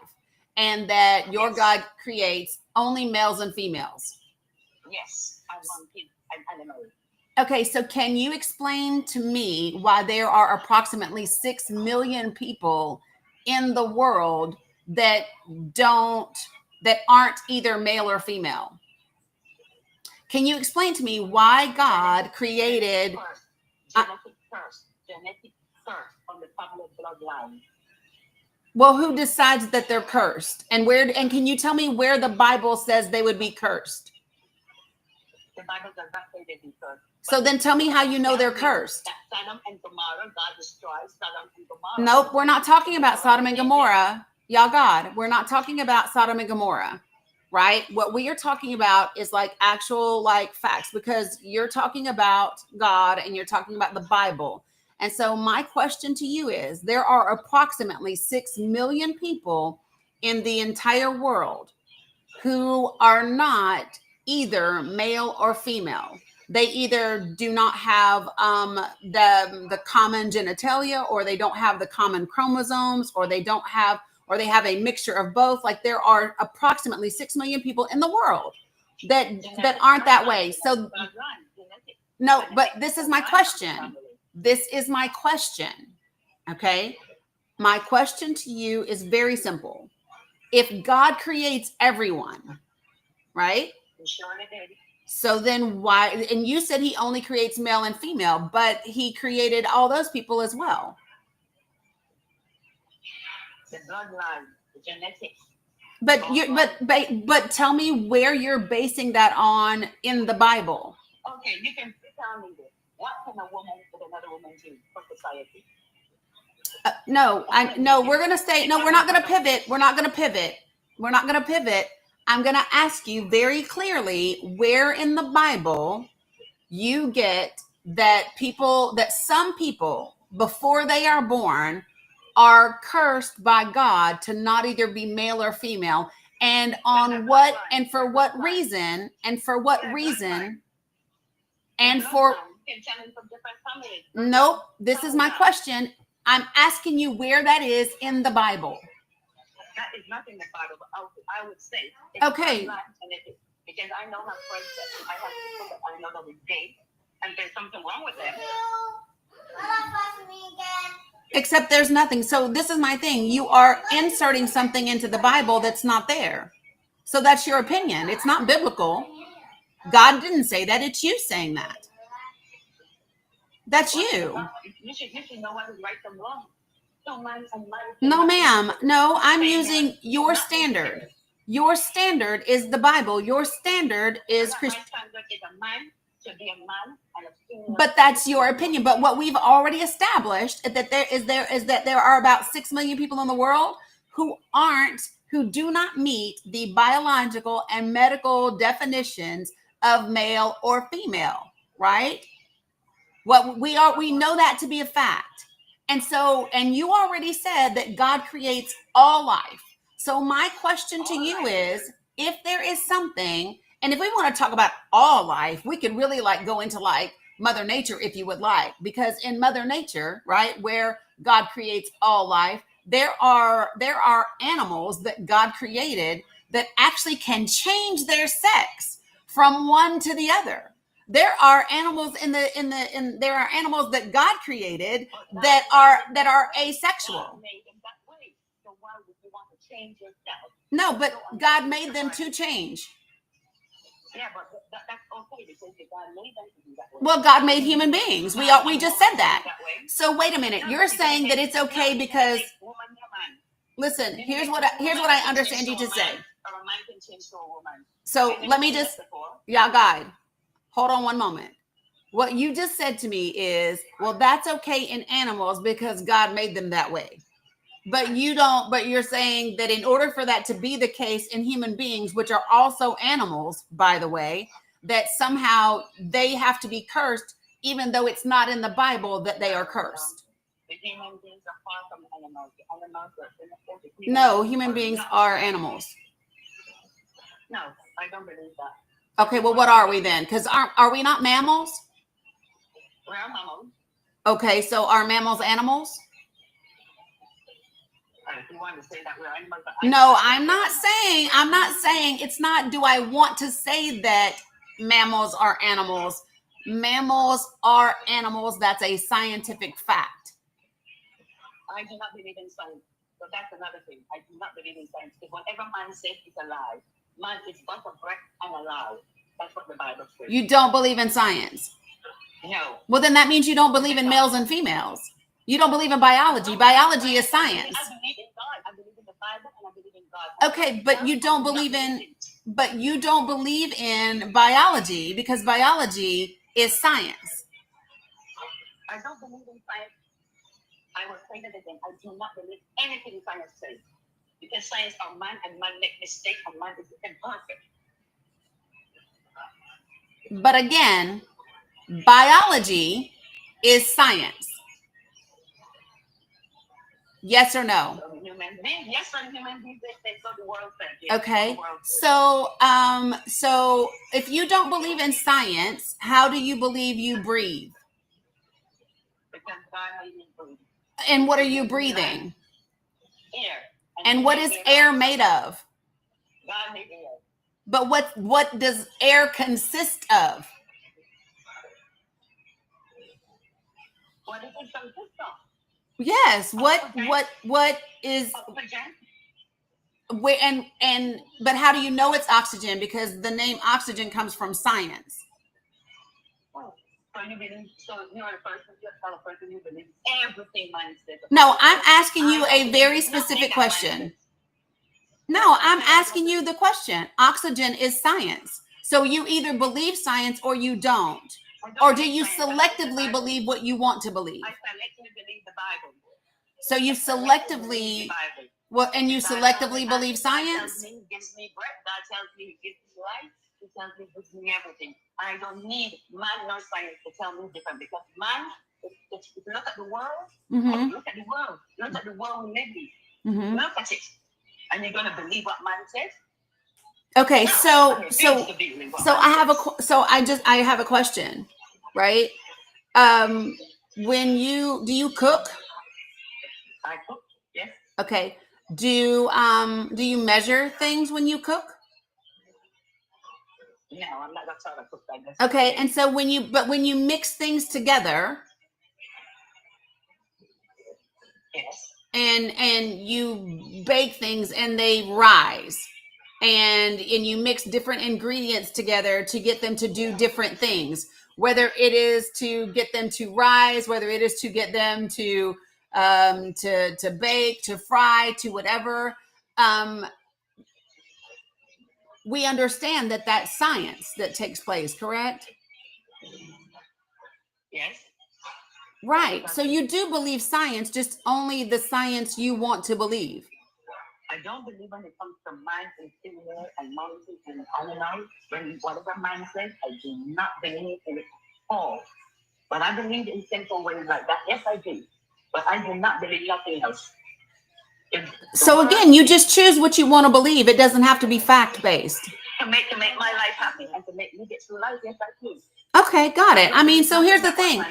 and that your God creates only males and females. Yes, I want animals. Okay, so can you explain to me why there are approximately 6 million people in the world that aren't either male or female? Can you explain to me why God created genetic curse on the family bloodline? Well, who decides that they're cursed? And can you tell me where the Bible says they would be cursed? The Bible does not say they'd be cursed. So then tell me how you know they're cursed. Sodom and Gomorrah, God destroyed Sodom and Gomorrah. Nope, we're not talking about Sodom and Gomorrah. Y'all, God, we're not talking about Sodom and Gomorrah, right? What we are talking about is like actual like facts, because you're talking about God and you're talking about the Bible. And so my question to you is, there are approximately 6 million people in the entire world who are not either male or female. They either do not have the common genitalia, or they don't have the common chromosomes, or they have a mixture of both. Like there are approximately 6 million people in the world that aren't that way. So no, but this is my question. This is my question. Okay. My question to you is very simple. If God creates everyone, right? So then why, and you said he only creates male and female, but he created all those people as well. The bloodline, the genetics. But tell me where you're basing that on in the Bible. Okay, you can tell me this. What can a woman with another woman do for society? We're going to stay. No, we're not going to pivot. We're not going to pivot. I'm going to ask you very clearly where in the Bible you get that some people before they are born are cursed by God to not either be male or female. And on what, and for what reason, and for what reason, and for, nope, this is my question. I'm asking you where that is in the Bible. That is not in the Bible, but I would say. Okay. Because I know my friends that I have people that I know that we date, and there's something wrong with them. Except there's nothing. So this is my thing. You are inserting something into the Bible that's not there. So that's your opinion. It's not biblical. God didn't say that. It's you saying that. That's you. You should know what is right from wrong. No, ma'am. No, I'm using your standard. Your standard is the Bible. Your standard is Christian. But that's your opinion. But what we've already established is that there are about 6 million people in the world who do not meet the biological and medical definitions of male or female, right? What we know that to be a fact. And so, and you already said that God creates all life. So my question to you is, if there is something, and if we want to talk about all life, we could really go into Mother Nature, if you would like, because in Mother Nature, right, where God creates all life, there are animals that God created that actually can change their sex from one to the other. There are animals there are animals that God created that are asexual. No, but God made them to change. Yeah, but that's okay because God made them to do that way. Well, God made human beings. We just said that. So wait a minute. You're saying that it's okay because, listen, here's what I understand you to say. So let me just, guide. Hold on one moment. What you just said to me is, well, that's okay in animals because God made them that way. But you're saying that in order for that to be the case in human beings, which are also animals, by the way, that somehow they have to be cursed, even though it's not in the Bible that they are cursed. Human beings are far from animals. No, human beings are animals. No, I don't believe that. Okay, well, what are we then? Because are we not mammals? We are mammals. Okay, so are mammals animals? If you want to say that we're animals, no, I'm not saying it's not. Do I want to say that mammals are animals? Mammals are animals. That's a scientific fact. I do not believe in science. So that's another thing. I do not believe in science. Because whatever man says is a lie. Man is but a breath and a lie. That's what the Bible says. You don't believe in science? No. Well, then that means you don't believe in males and females. You don't believe in biology. Biology is science. I believe in God. I believe in the Bible and I believe in God. Okay, but you don't believe in biology because biology is science. I don't believe in science. I will say that again. I do not believe anything science says. Because science are man and man make mistakes and man is imperfect. But again, biology is science. Yes or no? So human beings, yes, and human beings, they so the world says. Yes, okay. So if you don't believe in science, how do you believe you breathe? Because God made me breathe. And what are you breathing? Air. And what is air made of? God made air. But what does air consist of? What does it consist of? Yes. What is oxygen? But how do you know it's oxygen? Because the name oxygen comes from science. Oh, so you believe? So you're a person who believes everything man says. No, I'm asking you a very specific question. No, I'm asking you the question. Oxygen is science. So you either believe science or you don't. Or do you selectively believe what you want to believe? I selectively believe the Bible. So you selectively, and you selectively believe science? God gives me breath. God tells me he gives me life. He tells me he gives me everything. I don't need man nor science to tell me different because man if you look at the world, Mm-hmm. look at the world. Look at the world we live in. Mm-hmm. Look at it. And you're gonna believe what man says? Okay, No, so I refuse so to believe what so man I have says. I have a question, right? When do you cook? I cook, yes. Okay. Do you measure things when you cook? No, I'm not that sort of cook. I just Okay, cook. and so when you mix things together Yes. and you bake things and they rise and you mix different ingredients together to get them to do different things, whether it is to get them to rise, whether it is to get them to bake, to fry, to whatever, we understand that that's science that takes place, correct? Yes. Right. So you do believe science, just only the science you want to believe. I don't believe when it comes to man and female and mountain and animals. When whatever man says, I do not believe in it all. But I believe in simple ways like that. Yes, I do. But I do not believe nothing else. So again, you just choose what you want to believe. It doesn't have to be fact based. To make my life happy and to make me get through life, yes, I do. Okay, got it. I mean, so here's the thing.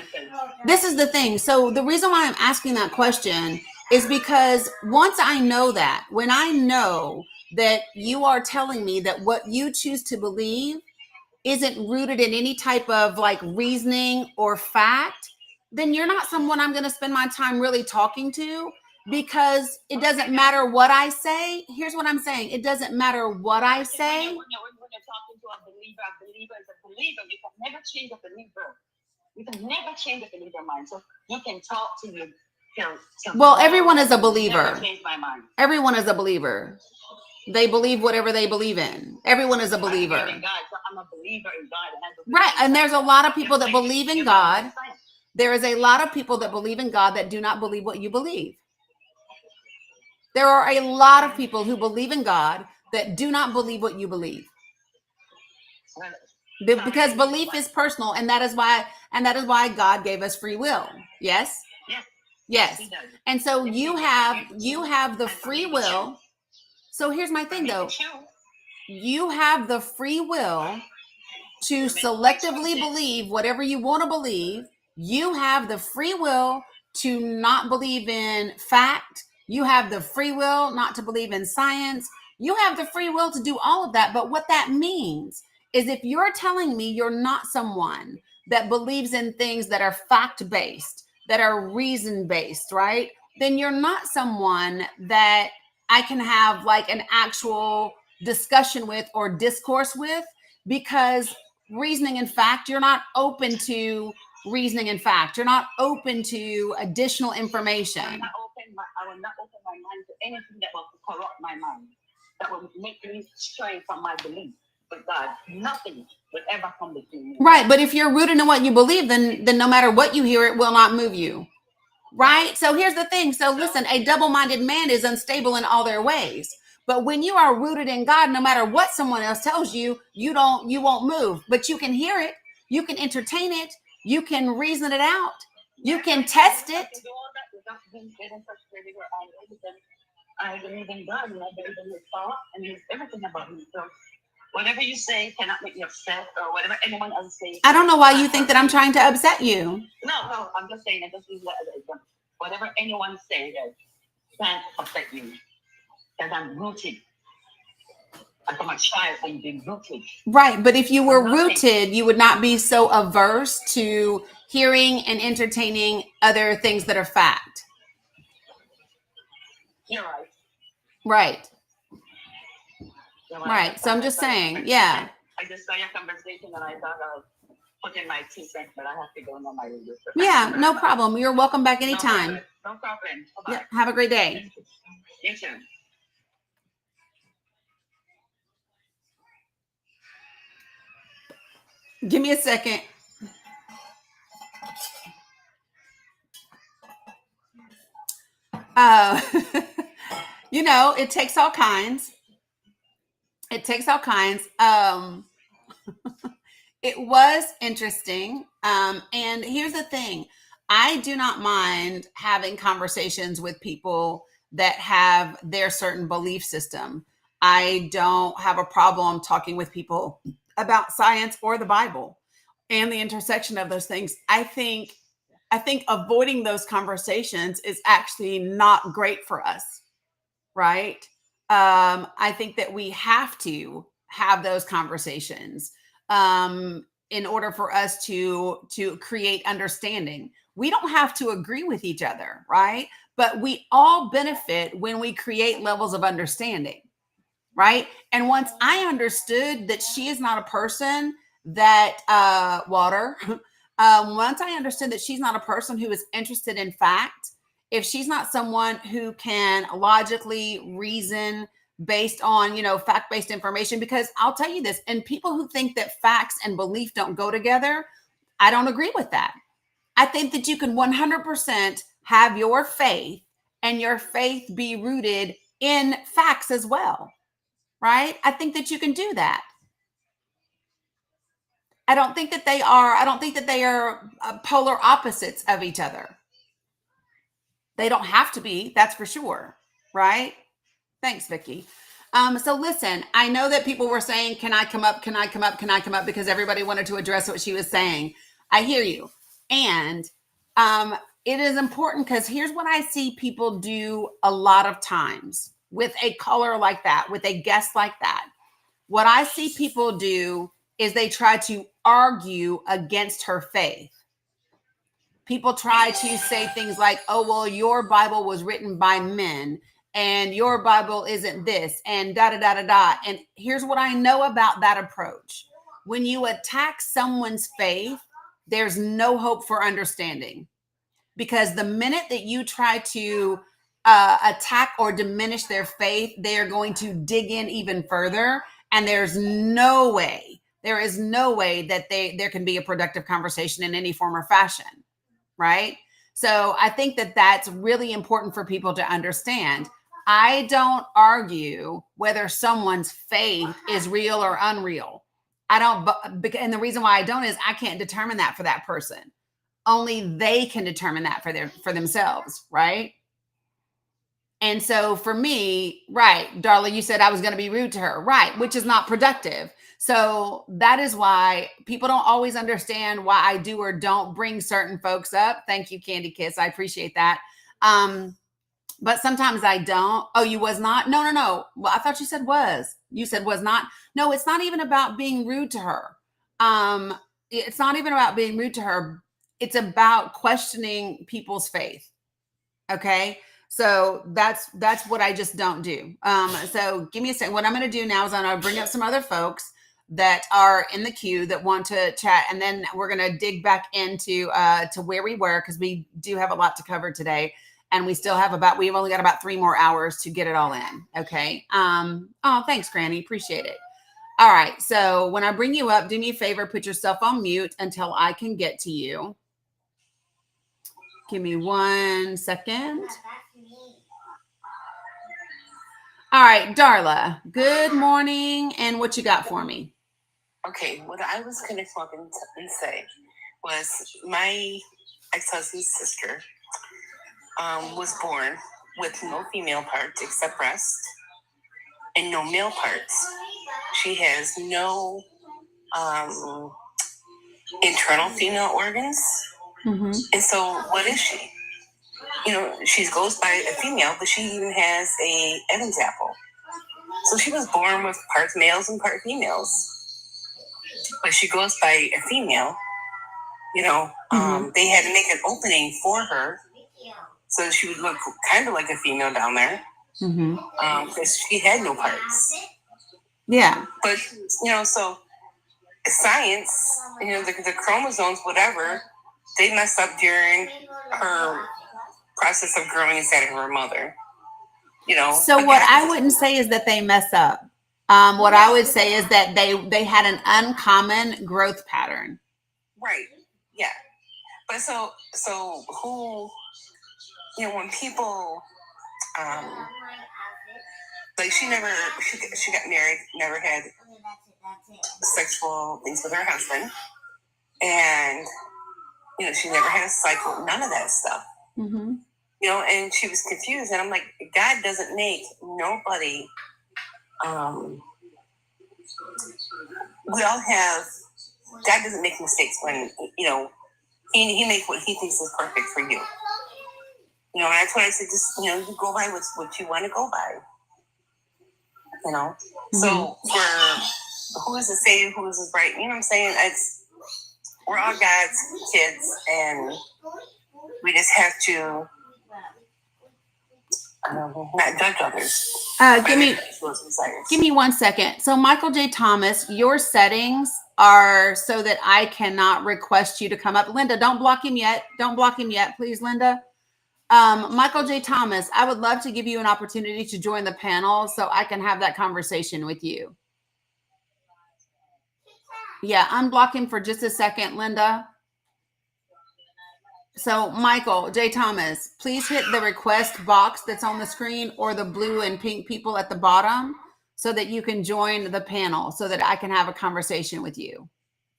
This is the thing. So the reason why I'm asking that question is because once I know that, when I know that you are telling me that what you choose to believe isn't rooted in any type of like reasoning or fact, then you're not someone I'm going to spend my time really talking to, because it doesn't matter what I say. Here's what I'm saying. It doesn't matter what I say. When you're talking to a believer is a believer. You can never change a believer. You can never change a believer mind. So you can talk to you. Well, everyone is a believer. Never change my mind. Everyone is a believer. They believe whatever they believe in. Everyone is a believer. I believe in God, so I'm a believer in God. And I believe right. in And there's a lot of people that God. believe in God. There is a lot of people that believe in God that do not believe what you believe. There are a lot of people who believe in God that do not believe what you believe. Because belief is personal, and that is why God gave us free will. Yes? Yes. And so you have the free will. So here's my thing though. You have the free will to selectively believe whatever you want to believe. You have the free will to not believe in fact. You have the free will not to believe in science. You have the free will to do all of that. But what that means is if you're telling me you're not someone that believes in things that are fact-based, that are reason-based, right? Then you're not someone that I can have like an actual discussion with or discourse with, because reasoning and fact, you're not open to reasoning and fact. You're not open to additional information. I will not open my mind to anything that will corrupt my mind, that will make me stray from my belief with God. Nothing will ever come between me. Right, but if you're rooted in what you believe, then no matter what you hear, it will not move you. Right? So here's the thing. So listen, a double-minded man is unstable in all their ways. But when you are rooted in God, no matter what someone else tells you, you won't move. But you can hear it, you can entertain it, you can reason it out, you can test it. I believe in God, and I believe in His power, and His everything about Him. So whatever you say cannot make me upset, or whatever anyone else says. I don't know why you think that I'm trying to upset you. No, I'm just saying. I just use that as an example. Whatever anyone says can't affect me, because I'm rooted. I'm a child and been rooted. Right, but if you were rooted, you would not be so averse to hearing and entertaining other things that are fact. You're right. Right. You're right. So I'm just saying, yeah. I just saw your conversation and I thought of putting my 2 cents, but I have to go on my radio. Yeah, no problem. You're welcome back anytime. No problem. Bye-bye. Yeah, have a great day. You too. Give me a second. It takes all kinds. It takes all kinds. It was interesting. And here's the thing. I do not mind having conversations with people that have their certain belief system. I don't have a problem talking with people about science or the Bible and the intersection of those things. I think avoiding those conversations is actually not great for us, right? I think that we have to have those conversations in order for us to create understanding. We don't have to agree with each other, right? But we all benefit when we create levels of understanding, right? And once I understood that she is not a person that water, once I understood that she's not a person who is interested in fact, if she's not someone who can logically reason based on fact-based information, because I'll tell you this, and people who think that facts and belief don't go together, I don't agree with that. I think that you can 100% have your faith and your faith be rooted in facts as well, right? I think that you can do that. I don't think that they are polar opposites of each other. They don't have to be, that's for sure, right? Thanks, Vicky. So listen, I know that people were saying, can I come up? Can I come up? Can I come up? Because everybody wanted to address what she was saying. I hear you. And it is important because here's what I see people do a lot of times with a caller like that, with a guest like that. What I see people do is they try to argue against her faith. People try to say things like, oh, well, your Bible was written by men and your Bible isn't this and da da da da da. And here's what I know about that approach. When you attack someone's faith, there's no hope for understanding, because the minute that you try to attack or diminish their faith, they are going to dig in even further. And there is no way that there can be a productive conversation in any form or fashion. Right? So I think that that's really important for people to understand. I don't argue whether someone's faith is real or unreal. I don't, and the reason why I don't is I can't determine that for that person. Only they can determine that for themselves, right? And so for me, right, Darla, you said I was going to be rude to her, right, which is not productive. So that is why people don't always understand why I do or don't bring certain folks up. Thank you, Candy Kiss. I appreciate that. But sometimes I don't. Oh, you was not? No. Well, I thought you said was. You said was not. No, it's not even about being rude to her. It's not even about being rude to her. It's about questioning people's faith. Okay. So that's what I just don't do. So give me a second. What I'm going to do now is I'm going to bring up some other folks that are in the queue that want to chat, and then we're going to dig back into to where we were, because we do have a lot to cover today, and we've only got about 3 more hours to get it all in. Okay. Oh, thanks, Granny. Appreciate it. All right. So when I bring you up, do me a favor, put yourself on mute until I can get to you. Give me 1 second. All right, Darla, good morning. And what you got for me? Okay, what I was going to come up and say was my ex-husband's sister was born with no female parts except breast and no male parts. She has no internal female organs. Mm-hmm. And so what is she? She goes by a female, but she even has a Evans apple. So she was born with parts males and part females. But she goes by a female. They had to make an opening for her so she would look kind of like a female down there. Because she had no parts. Yeah. But, so science, the chromosomes, whatever, they messed up during her process of growing inside of her mother. So what I wouldn't say is that they mess up. What I would say is that they had an uncommon growth pattern. Right. Yeah. But so who, when people, like she got married, never had sexual things with her husband. And, She never had a cycle, none of that stuff. Mm-hmm. And she was confused. And I'm like, God doesn't make nobody. We all have. God doesn't make mistakes when He makes what He thinks is perfect for you. And that's why I said, just you go by what you want to go by. Mm-hmm. So for who is to say who is right? You know what I'm saying? We're all God's kids, and we just have to not judge others. Give me 1 second. So Michael J. Thomas, your settings are so that I cannot request you to come up. Linda, don't block him yet. Don't block him yet, please, Linda. Michael J. Thomas, I would love to give you an opportunity to join the panel so I can have that conversation with you. Yeah, unblock him for just a second, Linda. So Michael J. Thomas, please hit the request box that's on the screen or the blue and pink people at the bottom so that you can join the panel so that I can have a conversation with you.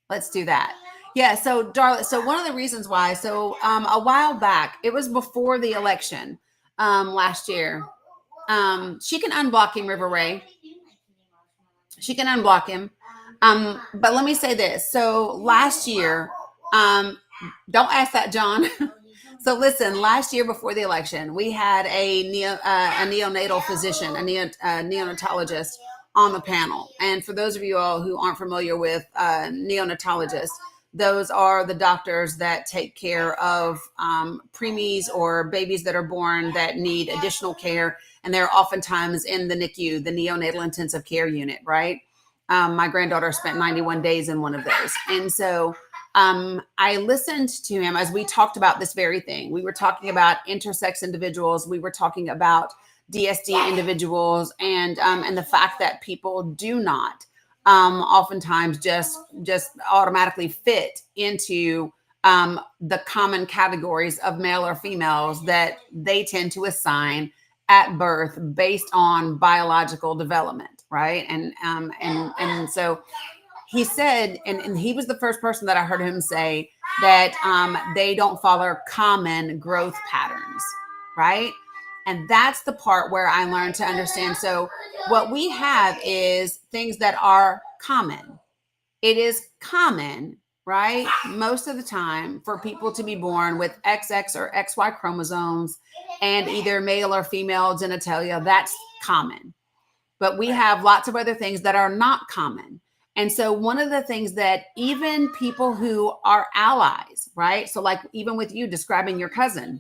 Let's do that. Yeah. So Darla, so one of the reasons why, a while back, it was before the election last year. She can unblock him, River Ray. She can unblock him. But let me say this. So last year, don't ask that, John. So listen, last year before the election, we had a neonatal physician, a neonatologist on the panel. And for those of you all who aren't familiar with neonatologists, those are the doctors that take care of preemies or babies that are born that need additional care. And they're oftentimes in the NICU, the neonatal intensive care unit, right? My granddaughter spent 91 days in one of those. And so I listened to him as we talked about this very thing. We were talking about intersex individuals. We were talking about DSD individuals and the fact that people do not oftentimes just automatically fit into the common categories of male or females that they tend to assign at birth based on biological development, right? And so he said, and he was the first person that I heard him say that they don't follow common growth patterns, right? And that's the part where I learned to understand. So what we have is things that are common. It is common, right? Most of the time for people to be born with XX or XY chromosomes and either male or female genitalia. That's common. But we have lots of other things that are not common. And so one of the things that even people who are allies, right? So like even with you describing your cousin,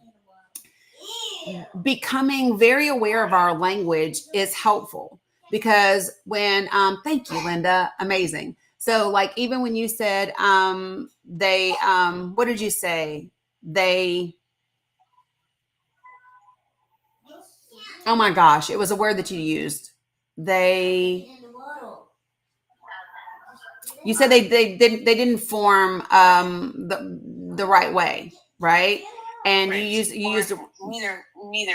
becoming very aware of our language is helpful because when, thank you, Linda, amazing. So like, even when you said, they, what did you say? Oh my gosh, it was a word that you used. You said they didn't form the right way, right? And right. you used neither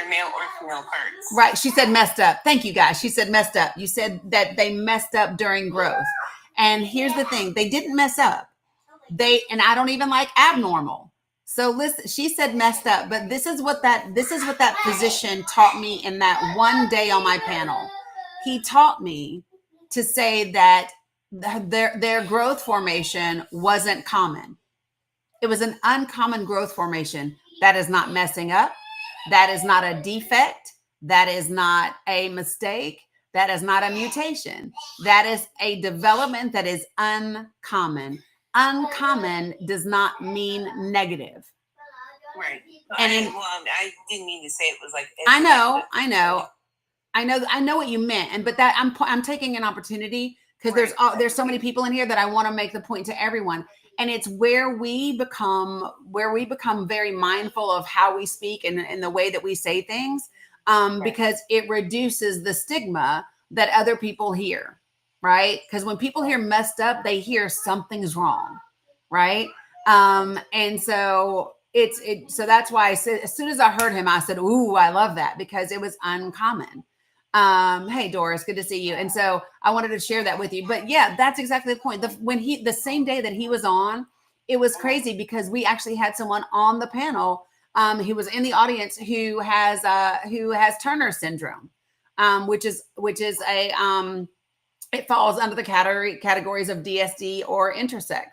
male or female parts. Right. She said messed up. Thank you, guys. She said messed up. You said that they messed up during growth. And here's the thing, they didn't mess up. And I don't even like abnormal. So listen, she said messed up, but this is what that physician taught me in that one day on my panel. He taught me to say that their growth formation wasn't common. It was an uncommon growth formation. That is not messing up. That is not a defect. That is not a mistake. That is not a mutation. That is a development that is uncommon. Uncommon does not mean negative. Right. And I didn't mean to say it was like. I know what you meant, but that I'm taking an opportunity because there's so many people in here that I want to make the point to everyone, and it's where we become very mindful of how we speak and the way that we say things, because it reduces the stigma that other people hear, right? Because when people hear messed up, they hear something's wrong, right? And so so that's why I said, as soon as I heard him, I said, "Ooh, I love that," because it was uncommon. Hey Doris, good to see you. And so I wanted to share that with you. But yeah, that's exactly the point. The same day that he was on, it was crazy because we actually had someone on the panel who was in the audience who has Turner syndrome, which is a it falls under the categories of DSD or intersex.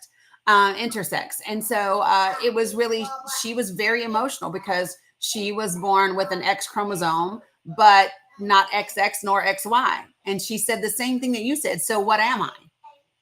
And so it was really, she was very emotional because she was born with an X chromosome, but not XX nor XY. And she said the same thing that you said. So what am I?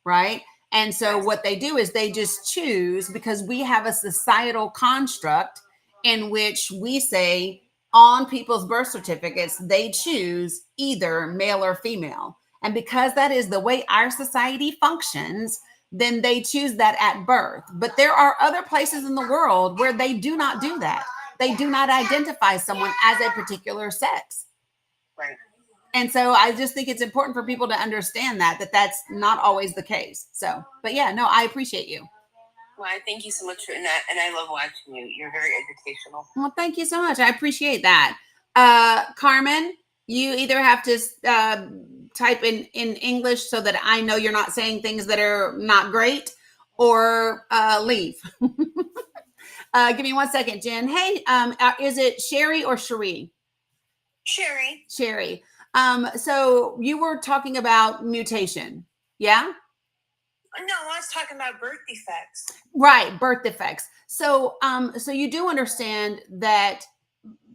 Right. And so what they do is they just choose, because we have a societal construct in which we say on people's birth certificates, they choose either male or female. And because that is the way our society functions, then they choose that at birth. But there are other places in the world where they do not do that. They do not identify someone as a particular sex. Right. And so I just think it's important for people to understand that that's not always the case. So, but yeah, no, I appreciate you. Well, I thank you so much for that, and I love watching you. You're very educational. Well, thank you so much. I appreciate that. Carmen, you either have to type in English so that I know you're not saying things that are not great, or leave. Give me 1 second, Jen. Hey, is it Sherry or Cherie? Sherry. Sherry. So you were talking about mutation. Yeah? No, I was talking about birth defects. Right, birth defects. So so you do understand that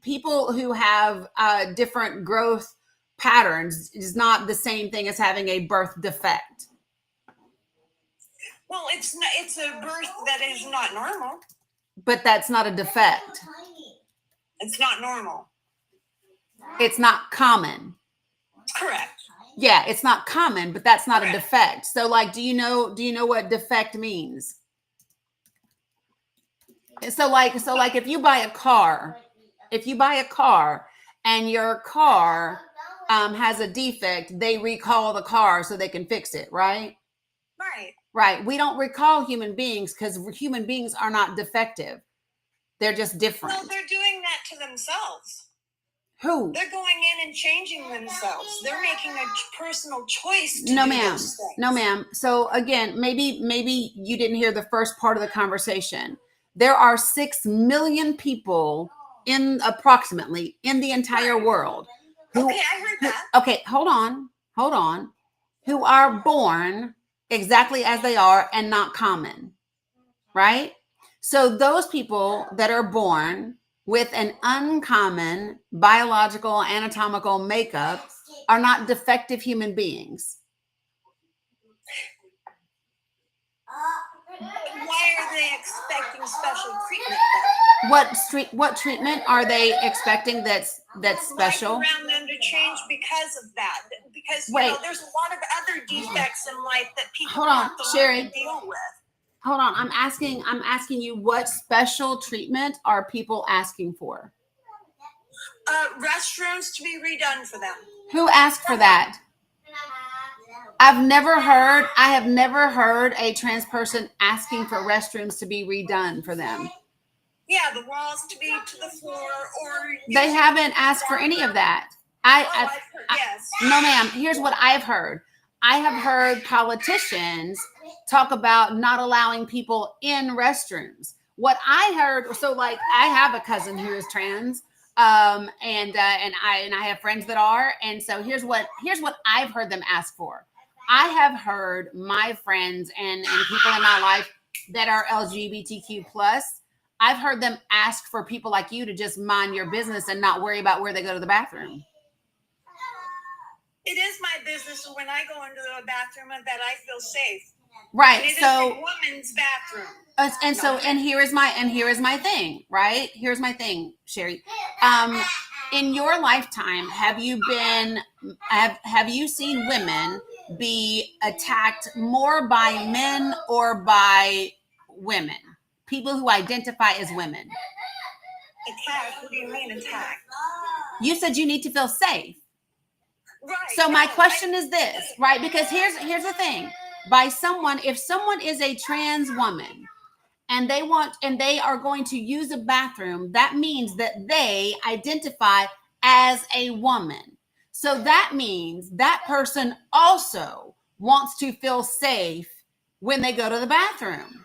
people who have different growth patterns is not the same thing as having a birth defect. Well, it's a birth that is not normal. But that's not a defect. It's not normal. It's not common. Correct. Yeah, it's not common, but that's not Correct. a defect. So like, do you know what defect means? So like if you buy a car and your car has a defect, they recall the car so they can fix it, right? Right. Right. We don't recall human beings because human beings are not defective. They're just different. No, they're doing that to themselves. Who? They're going in and changing themselves. They're making a personal choice to No, do ma'am. those things. No, ma'am. So again, maybe you didn't hear the first part of the conversation. There are 6 million people approximately in the entire world. Okay, I heard that. Okay, hold on. Who are born exactly as they are and not common, right? So those people that are born with an uncommon biological anatomical makeup are not defective human beings. Why are they expecting special treatment then? What treatment are they expecting that's special? Life around them to change because of that. Because there's a lot of other defects in life that people Hold on, have to Sherry. learn to deal with. Hold on, I'm asking you, what special treatment are people asking for? Restrooms to be redone for them. Who asked for that? I have never heard a trans person asking for restrooms to be redone for them. Yeah, the walls to be to the floor, or they haven't asked for any of that. I've heard, yes. No, ma'am. Here's what I've heard. I have heard politicians talk about not allowing people in restrooms. What I heard, so like I have a cousin who is trans, and I have friends that are, and so here's what I've heard them ask for. I have heard my friends and people in my life that are LGBTQ plus, I've heard them ask for people like you to just mind your business and not worry about where they go to the bathroom. It is my business when I go into the bathroom and that I feel safe. Right. It so is a woman's bathroom. And here is my thing, right? Here's my thing, Sherry. In your lifetime, have you seen women be attacked more by men or by women? People who identify as women. Attack? What do you mean attack? You said you need to feel safe. Right. So my question is this, right? Because here's the thing. If someone is a trans woman and they are going to use a bathroom, that means that they identify as a woman. So that means that person also wants to feel safe when they go to the bathroom.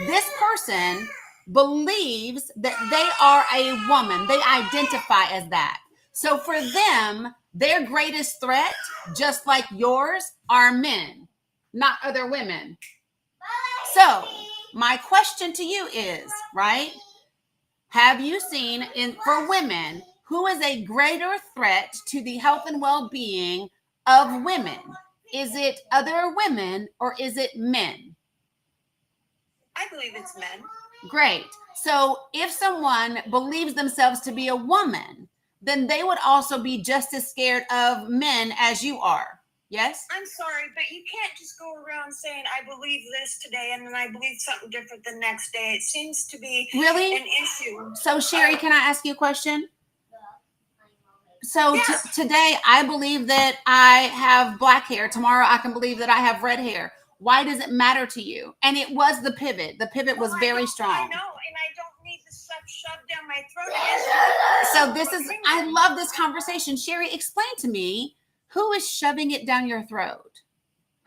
This person believes that they are a woman. They identify as that. So for them, their greatest threat, just like yours, are men, not other women. So my question to you is, right? Have you seen for women, who is a greater threat to the health and well-being of women? Is it other women or is it men? I believe it's men. Great. So if someone believes themselves to be a woman, then they would also be just as scared of men as you are. Yes? I'm sorry, but you can't just go around saying, I believe this today, and then I believe something different the next day. It seems to be really an issue. So, Sherry, can I ask you a question? So Yes. Today, I believe that I have black hair. Tomorrow, I can believe that I have red hair. Why does it matter to you? And it was the pivot. The pivot was very strong. I know, and I don't need the stuff shoved down my throat. I love this conversation. Sherry, explain to me, who is shoving it down your throat?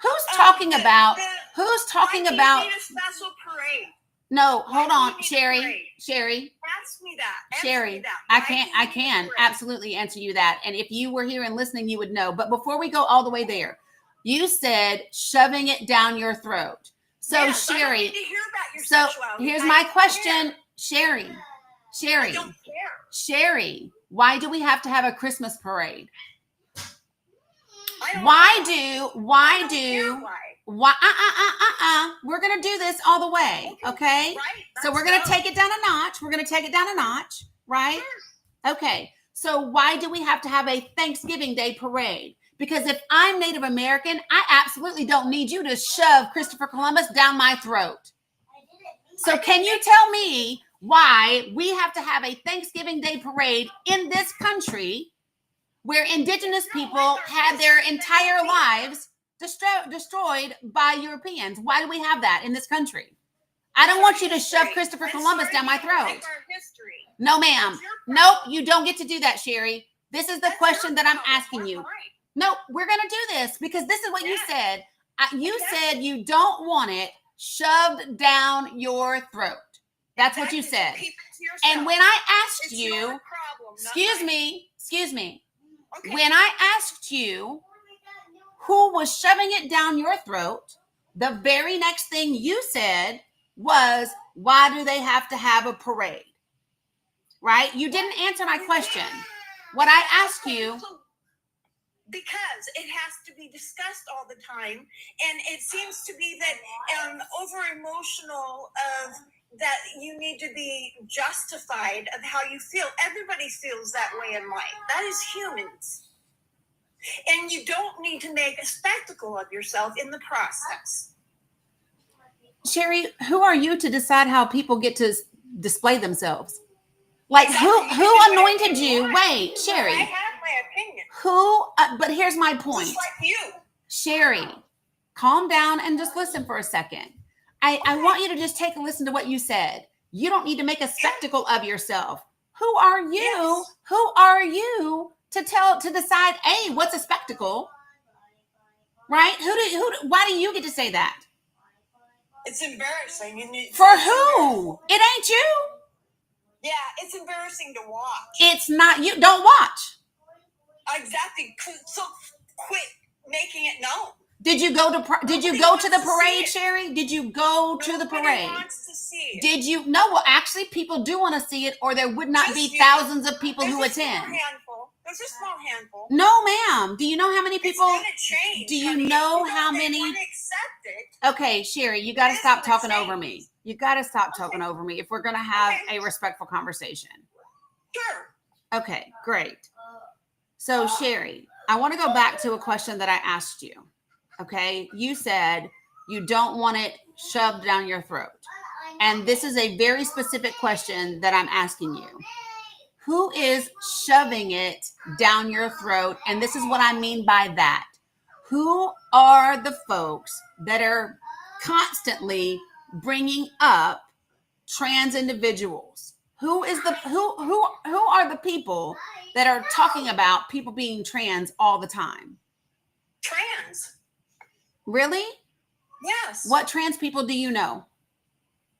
Who's talking about? Who's talking about? Need a special parade. No, hold on, Sherry. Ask me that. Sherry, I can absolutely answer you that. And if you were here and listening, you would know. But before we go all the way there, you said shoving it down your throat. So, yes, Sherry, I don't need to hear about your so sexuality. here's my question, Sherry. I don't care. Sherry, why do we have to have a Christmas parade? Why? We're going to do this all the way. Okay. Right. So we're going to take it down a notch. Right. Sure. Okay. So why do we have to have a Thanksgiving Day parade? Because if I'm Native American, I absolutely don't need you to shove Christopher Columbus down my throat. So can you tell me why we have to have a Thanksgiving Day parade in this country where indigenous people had their entire lives destroyed by Europeans? Why do we have that in this country? I don't want you to shove Christopher Columbus down my throat. No, ma'am. Nope, you don't get to do that, Sherry. This is the question that I'm asking you. Nope, we're going to do this because this is what you said. You said you don't want it shoved down your throat. That's what you said. And when I asked you, excuse me. Okay. When I asked you who was shoving it down your throat, the very next thing you said was, why do they have to have a parade? Right? You didn't answer my question. What I asked you... Because it has to be discussed all the time. And it seems to be that over emotional of that you need to be justified of how you feel. Everybody feels that way in life. That is humans. And you don't need to make a spectacle of yourself in the process. Sherry, who are you to decide how people get to display themselves? Like who anointed you? Wait, Sherry. I have my opinion. But here's my point. Just like you. Sherry, calm down and just listen for a second. I want you to just take a listen to what you said. You don't need to make a spectacle of yourself. Who are you? Yes. Who are you to decide, what's a spectacle? Right? Why do you get to say that? It's embarrassing. For who? It ain't you. Yeah, it's embarrassing to watch. It's not you. Don't watch. Exactly. So quit making it known. Did you go to the parade, Sherry? Did you go to the parade? Nobody wants to see it. Did you? No, well, actually, people do want to see it, or there would not be thousands of people who attend. There's a small handful. No, ma'am. Do you know how many people? It's gonna change. Do you know how many? Accept it. Okay, Sherry, you got to stop talking over me. You got to stop talking over me if we're going to have a respectful conversation. Sure. Okay, great. So, Sherry, I want to go back to a question that I asked you. Okay, you said you don't want it shoved down your throat. And this is a very specific question that I'm asking you. Who is shoving it down your throat? And this is what I mean by that. Who are the folks that are constantly bringing up trans individuals? Who are the people that are talking about people being trans all the time? Trans. Really? Yes. What trans people do you know?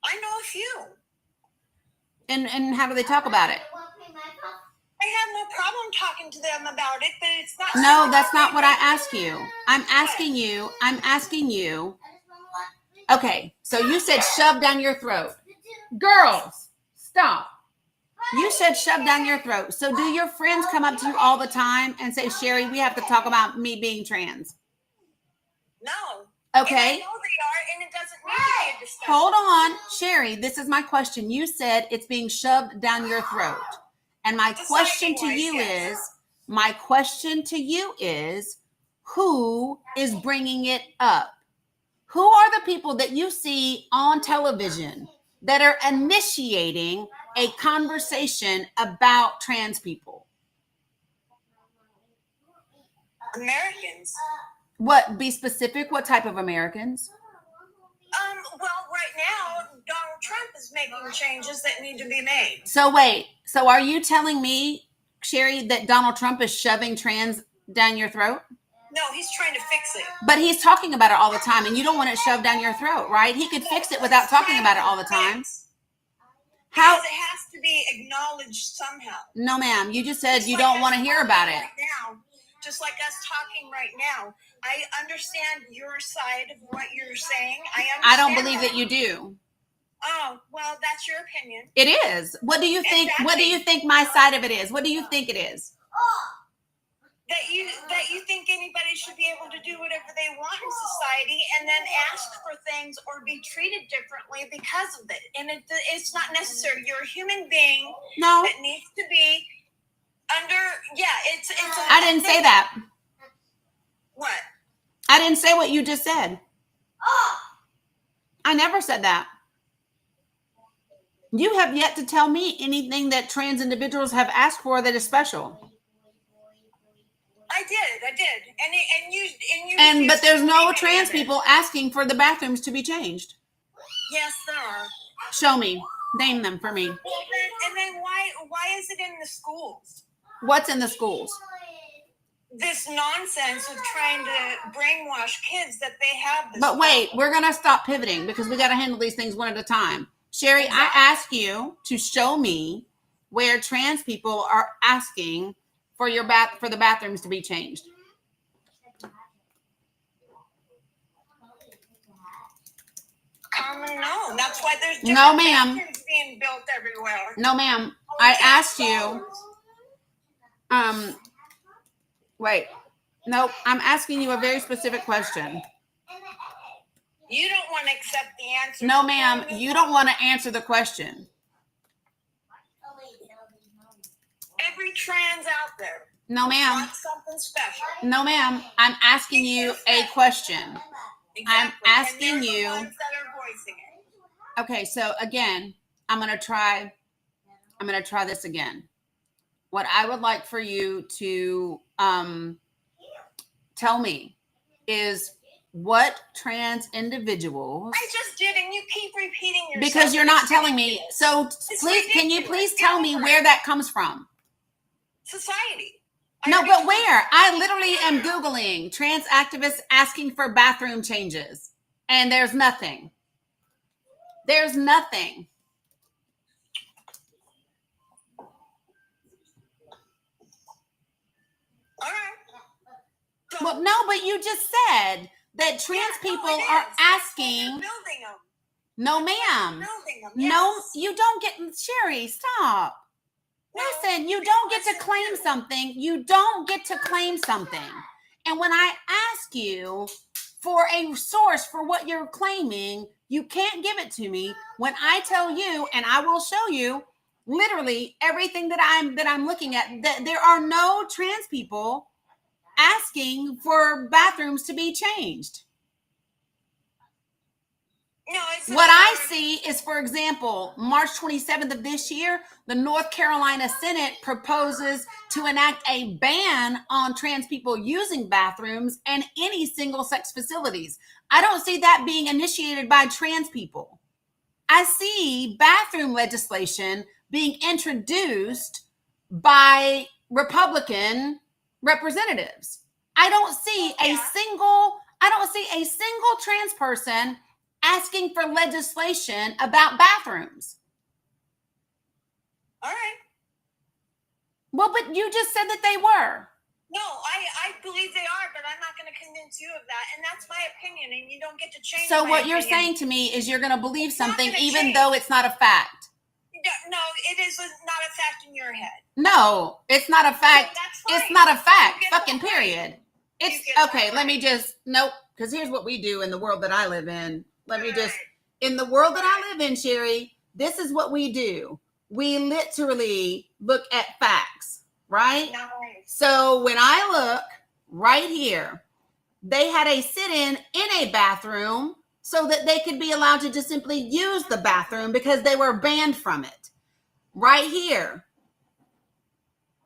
I know a few. And how do they talk about it? I have no problem talking to them about it, but it's not. No, that's not what I ask you. I'm asking you. Okay, so you said shove down your throat. Girls, stop. You said shove down your throat. So do your friends come up to you all the time and say, Sherry, we have to talk about me being trans? No. Okay. And I know they are, and it doesn't need to be a discussion. Hold on, Sherry, this is my question. You said it's being shoved down your throat. And my question to you is, who is bringing it up? Who are the people that you see on television that are initiating a conversation about trans people? Americans. What? Be specific. What type of Americans? Well, right now, Donald Trump is making changes that need to be made. So wait. So are you telling me, Sherry, that Donald Trump is shoving trans down your throat? No, he's trying to fix it. But he's talking about it all the time, and you don't want it shoved down your throat, right? He could fix it without talking about it all the time. Because it has to be acknowledged somehow. No, ma'am. You just said you don't want to hear about it. Right now, just like us talking right now, I understand your side of what you're saying. I don't believe that you do. Oh, well, that's your opinion. It is. What do you think? Exactly. What do you think my side of it is? What do you think it is? That you think anybody should be able to do whatever they want in society and then ask for things or be treated differently because of it. And it's not necessary. You're a human being that needs to be under, it's I didn't say that. What? I didn't say what you just said. I never said that. You have yet to tell me anything that trans individuals have asked for that is special. I did. But there's no trans people asking for the bathrooms to be changed. Yes, there are. Show me. Name them for me. And then why is it in the schools? What's in the schools? This nonsense of trying to brainwash kids that they have this. But wait, we're going to stop pivoting because we got to handle these things one at a time. Sherry, exactly. I ask you to show me where trans people are asking for for the bathrooms to be changed. No, that's why there's different bathrooms being built everywhere. No, ma'am. I asked you. Wait. Nope. I'm asking you a very specific question. You don't want to accept the answer. No, ma'am. You don't want to answer the question. Every trans out there. No, ma'am. Wants something special. No, ma'am. I'm asking you a question. Exactly. I'm asking you. The ones that are voicing it. Okay, so again, I'm gonna try this again. What I would like for you to tell me is what trans individuals. I just did, and you keep repeating yourself. Because you're not telling me. So please, can you please tell me where that comes from? Society. No, but where? I literally am Googling trans activists asking for bathroom changes, and there's nothing. There's nothing. All right. Well, no, but you just said that trans people are asking. Building them. No, ma'am. Building them. No, Yes. you don't get. Sherry, stop. Listen, you don't get to claim something. You don't get to claim something. And when I ask you for a source for what you're claiming, you can't give it to me. When I tell you, and I will show you literally everything that I'm looking at, that there are no trans people asking for bathrooms to be changed. No, it's what I see is, for example, March 27th of this year, the North Carolina Senate proposes to enact a ban on trans people using bathrooms and any single-sex facilities. I don't see that being initiated by trans people. I see bathroom legislation being introduced by Republican representatives. I don't see a single trans person asking for legislation about bathrooms. All right. Well, but you just said that they were. No, I believe they are, but I'm not going to convince you of that. And that's my opinion, and you don't get to change So my what you're opinion. saying to me is you're going to believe It's not something gonna even change. though it's not a fact. No, it is not a fact in your head. No, it's not a fact. So that's fine. It's not a fact. You get Fucking that right. period. It's You get that okay. Let right. me just nope. Because here's what we do in the world that I live in. Let me just Right. in the world that I live in, Sherry. This is what we do. We literally look at facts, right? Nice. So when I look right here, they had a sit-in in a bathroom so that they could be allowed to just simply use the bathroom because they were banned from it. Right here.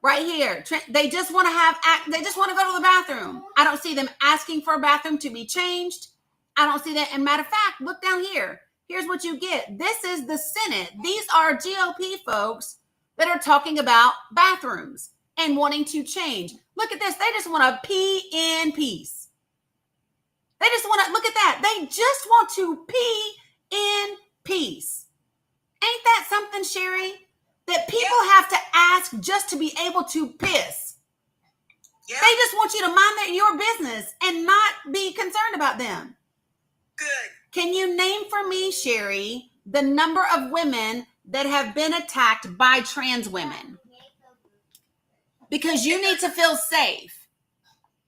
Right here. They just want to they just want to go to the bathroom. I don't see them asking for a bathroom to be changed. I don't see that. And matter of fact, look down here. Here's what you get. This is the Senate. These are GOP folks that are talking about bathrooms and wanting to change. Look at this. They just want to pee in peace. They just want to, look at that. They just want to pee in peace. Ain't that something, Sherry? That people have to ask just to be able to piss. Yeah. They just want you to mind your business and not be concerned about them. Good. Can you name for me, Sherry, the number of women that have been attacked by trans women? Because you need to feel safe.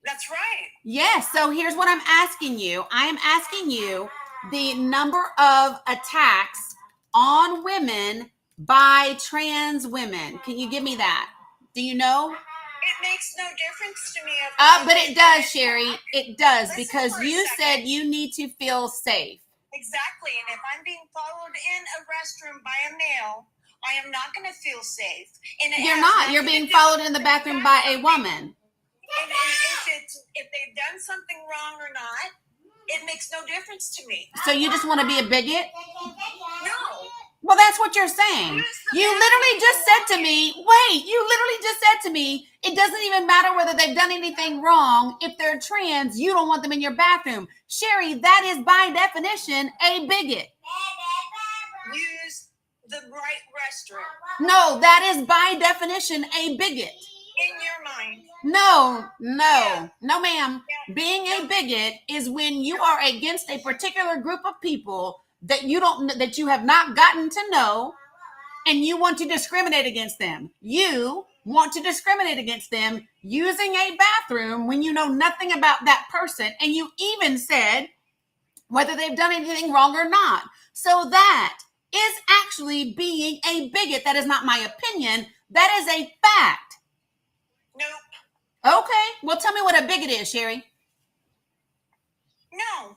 That's right. Yes. So here's what I'm asking you. I am asking you the number of attacks on women by trans women. Can you give me that? Do you know? It makes no difference to me. But it does, Sherry. It does, Listen because for a you second. said you need to feel safe. Exactly. And if I'm being followed in a restroom by a male, I am not going to feel safe. And You're not. You're being followed in the bathroom by a woman. And if they've done something wrong or not, it makes no difference to me. So you just want to be a bigot? No. Well, that's what you're saying. You literally just said to me, it doesn't even matter whether they've done anything wrong. If they're trans, you don't want them in your bathroom. Sherry, that is by definition a bigot. Use the right restroom. No, that is by definition a bigot. In your mind. No, ma'am. Being a bigot is when you are against a particular group of people that you have not gotten to know, and you want to discriminate against them. You want to discriminate against them using a bathroom when you know nothing about that person, and you even said whether they've done anything wrong or not. So that is actually being a bigot. That is not my opinion. That is a fact. Nope. Okay. Well, tell me what a bigot is, Sherry. No.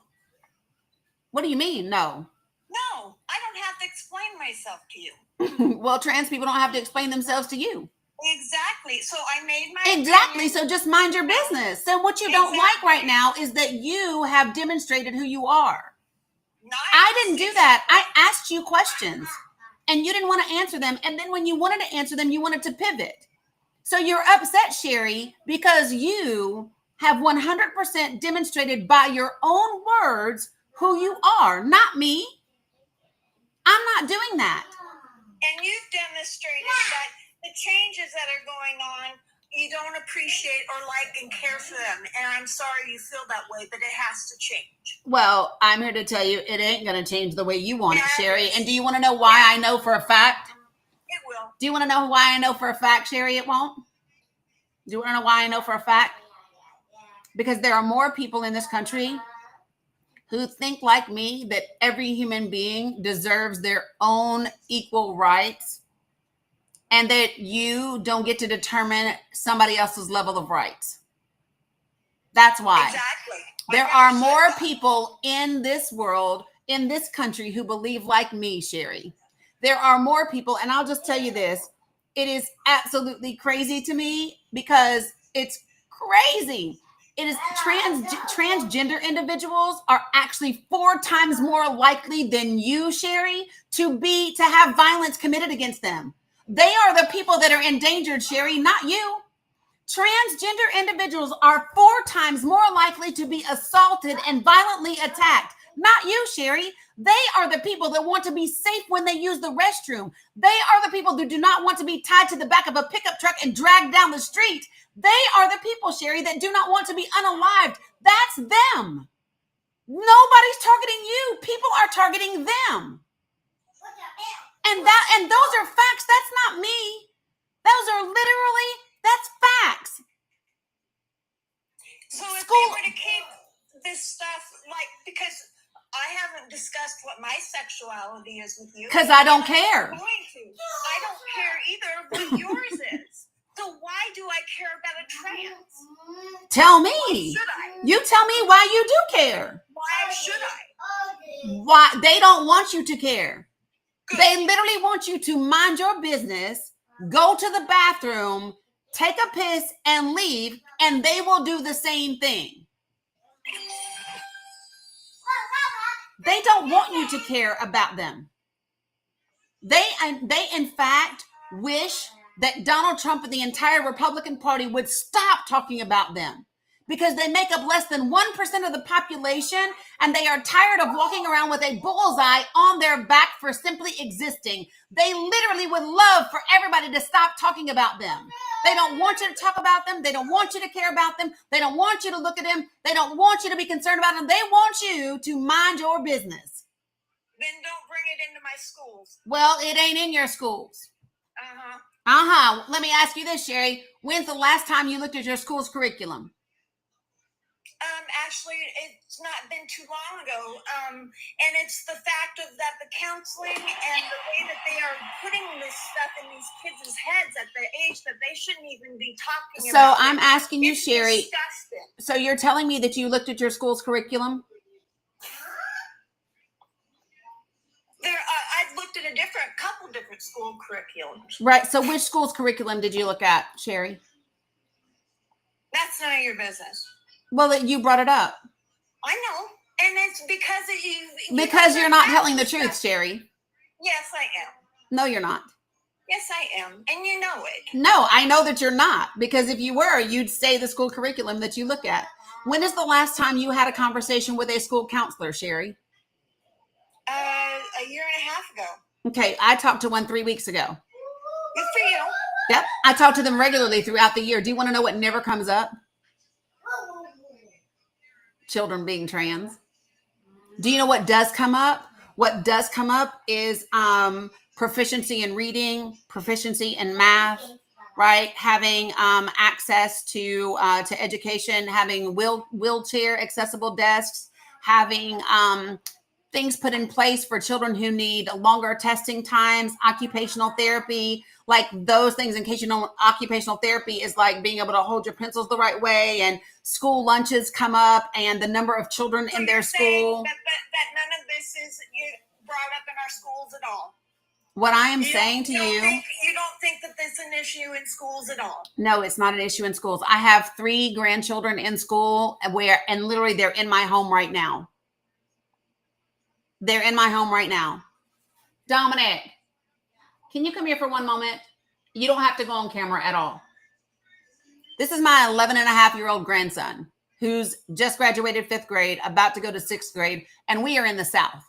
What do you mean? No. No. I don't have to explain myself to you. Well, trans people don't have to explain themselves to you. Exactly. So I made my Exactly. opinion. So just mind your business. So what you don't like right now is that you have demonstrated who you are. Nice. I didn't do that. I asked you questions and you didn't want to answer them. And then when you wanted to answer them, you wanted to pivot. So you're upset, Sherry, because you have 100% demonstrated by your own words who you are, not me. I'm not doing that. And you've demonstrated that the changes that are going on, you don't appreciate or like and care for them. And I'm sorry you feel that way, but it has to change. Well, I'm here to tell you it ain't going to change the way you want it, Yeah, Sherry. it is. And do you want to know why I know for a fact? It will. Do you want to know why I know for a fact, Sherry, it won't? Do you want to know why I know for a fact? Because there are more people in this country who think like me that every human being deserves their own equal rights and that you don't get to determine somebody else's level of rights. That's why. Exactly. There are more people in this world, in this country, who believe like me, Sherry. There are more people, and I'll just tell you this. It is absolutely crazy to me because it's crazy. It is transgender individuals are actually 4 times more likely than you, Sherry, to have violence committed against them. They are the people that are endangered, Sherry, not you. Transgender individuals are 4 times more likely to be assaulted and violently attacked Not you, Sherry. They are the people that want to be safe when they use the restroom. They are the people who do not want to be tied to the back of a pickup truck and dragged down the street. They are the people, Sherry, that do not want to be unalived. That's them. Nobody's targeting you. People are targeting them. And those are facts. That's not me. Those are literally, that's facts. So if they were to keep this stuff, like, because I haven't discussed what my sexuality is with you. Because I don't care. I don't care either what yours is. So why do I care about a trans? Tell me. Why should I? You tell me why you do care. Why should I? Why they don't want you to care. Good. They literally want you to mind your business, go to the bathroom, take a piss, and leave, and they will do the same thing. They don't want you to care about them. They in fact wish that Donald Trump and the entire Republican Party would stop talking about them, because they make up less than 1% of the population, and they are tired of walking around with a bullseye on their back for simply existing. They literally would love for everybody to stop talking about them. They don't want you to talk about them. They don't want you to care about them. They don't want you to look at them. They don't want you to be concerned about them. They want you to mind your business. Then don't bring it into my schools. Well, it ain't in your schools. Let me ask you this, Sherry. When's the last time you looked at your school's curriculum? Actually, it's not been too long ago. And it's the fact of that the counseling and the way that they are putting this stuff in these kids' heads at the age that they shouldn't even be talking about. So I'm asking you, Sherry. Disgusting. So you're telling me that you looked at your school's curriculum? I've looked at a couple different school curriculums. Right. So which school's curriculum did you look at, Sherry? That's none of your business. Well, you brought it up. I know. And it's because of you. Because you're not telling the truth, Sherry. Yes, I am. No, you're not. Yes, I am. And you know it. No, I know that you're not. Because if you were, you'd say the school curriculum that you look at. When is the last time you had a conversation with a school counselor, Sherry? A year and a half ago. Okay, I talked to one 3 weeks ago. Good for you. Yep, I talk to them regularly throughout the year. Do you want to know what never comes up? Children being trans. Do you know what does come up? What does come up is proficiency in reading, proficiency in math, right? Having access to education, having wheelchair accessible desks, having things put in place for children who need longer testing times, occupational therapy, like those things. In case you know, occupational therapy is like being able to hold your pencils the right way, and school lunches come up, and the number of children in their school. That none of this is brought up in our schools at all. What I am saying to you. You don't think that this is an issue in schools at all? No, it's not an issue in schools. I have 3 grandchildren in school and literally they're in my home right now. They're in my home right now. Dominic, can you come here for one moment? You don't have to go on camera at all. This is my 11-and-a-half-year-old grandson who's just graduated 5th grade, about to go to 6th grade, and we are in the South.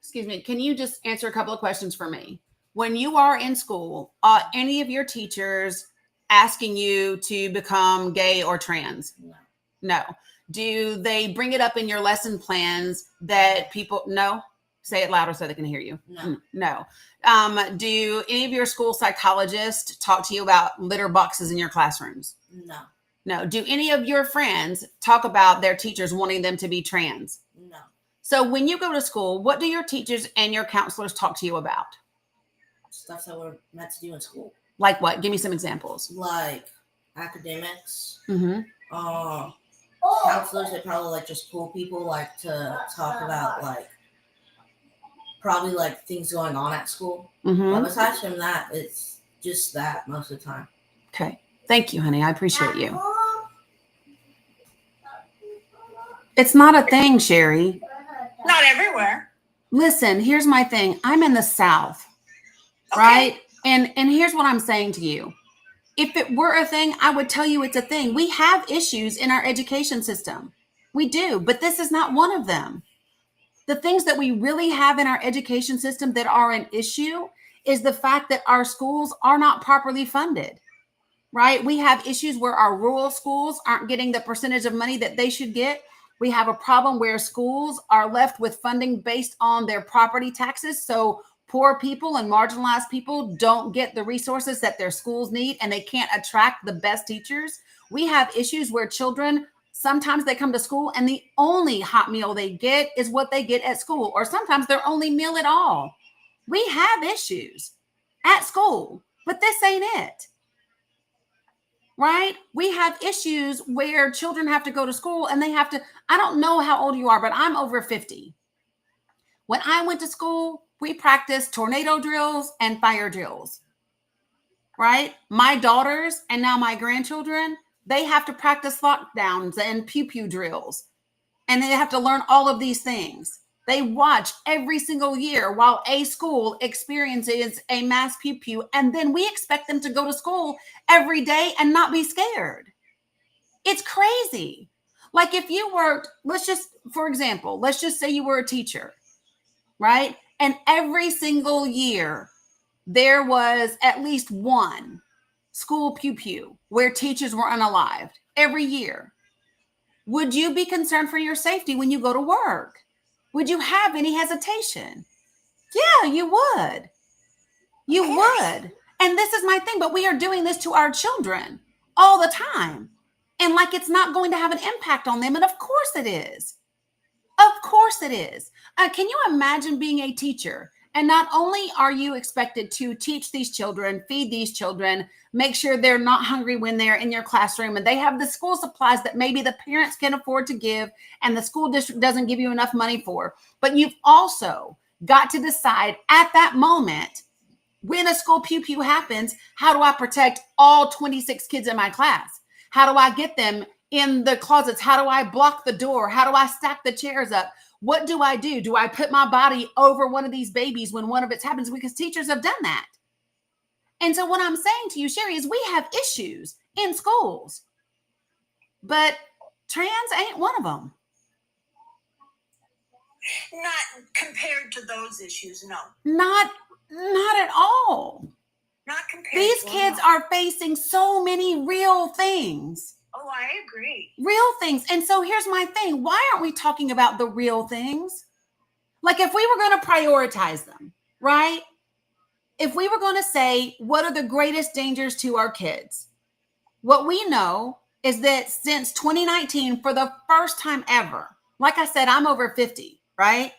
Excuse me. Can you just answer a couple of questions for me? When you are in school, are any of your teachers asking you to become gay or trans? No. Do they bring it up in your lesson plans that people no? Say it louder so they can hear you. No. Do any of your school psychologists talk to you about litter boxes in your classrooms? No. Do any of your friends talk about their teachers wanting them to be trans? No. So when you go to school, what do your teachers and your counselors talk to you about? Stuff that we're meant to do in school. Like what? Give me some examples. Like academics. Mm-hmm. Counselors, they probably like just cool people like to talk about like probably like things going on at school. Mm-hmm. But aside from that, it's just that most of the time. Okay. Thank you, honey. I appreciate you. It's not a thing, Sherry. Not everywhere. Listen, here's my thing. I'm in the South, right? And here's what I'm saying to you. If it were a thing, I would tell you it's a thing. We have issues in our education system. We do, but this is not one of them. The things that we really have in our education system that are an issue is the fact that our schools are not properly funded, right? We have issues where our rural schools aren't getting the percentage of money that they should get. We have a problem where schools are left with funding based on their property taxes. So poor people and marginalized people don't get the resources that their schools need, and they can't attract the best teachers. We have issues where children, sometimes they come to school and the only hot meal they get is what they get at school, or sometimes their only meal at all. We have issues at school, but this ain't it. Right? We have issues where children have to go to school and they have to, I don't know how old you are, but I'm over 50. When I went to school, we practiced tornado drills and fire drills. Right? My daughters and now my grandchildren, they have to practice lockdowns and pew-pew drills. And they have to learn all of these things. They watch every single year while a school experiences a mass pew-pew, and then we expect them to go to school every day and not be scared. It's crazy. Like if you worked, for example, let's just say you were a teacher, right? And every single year there was at least one school pew-pew where teachers were unalived every year. Would you be concerned for your safety when you go to work? Would you have any hesitation? Yeah, you would. You would. And this is my thing, but we are doing this to our children all the time. And like it's not going to have an impact on them. And of course it is. Of course it is. Can you imagine being a teacher? And not only are you expected to teach these children, feed these children, make sure they're not hungry when they're in your classroom, and they have the school supplies that maybe the parents can afford to give and the school district doesn't give you enough money for. But you've also got to decide at that moment, when a school pew-pew happens, how do I protect all 26 kids in my class? How do I get them in the closets? How do I block the door? How do I stack the chairs up? What do I do? Do I put my body over one of these babies when one of it happens? Because teachers have done that. And so what I'm saying to you, Sherry, is we have issues in schools, but trans ain't one of them. Not compared to those issues, no. Not at all. Not compared. These kids are facing so many real things. Oh, I agree. Real things. And so here's my thing. Why aren't we talking about the real things? Like if we were going to prioritize them, right? If we were going to say, what are the greatest dangers to our kids? What we know is that since 2019, for the first time ever, like I said, I'm over 50, right?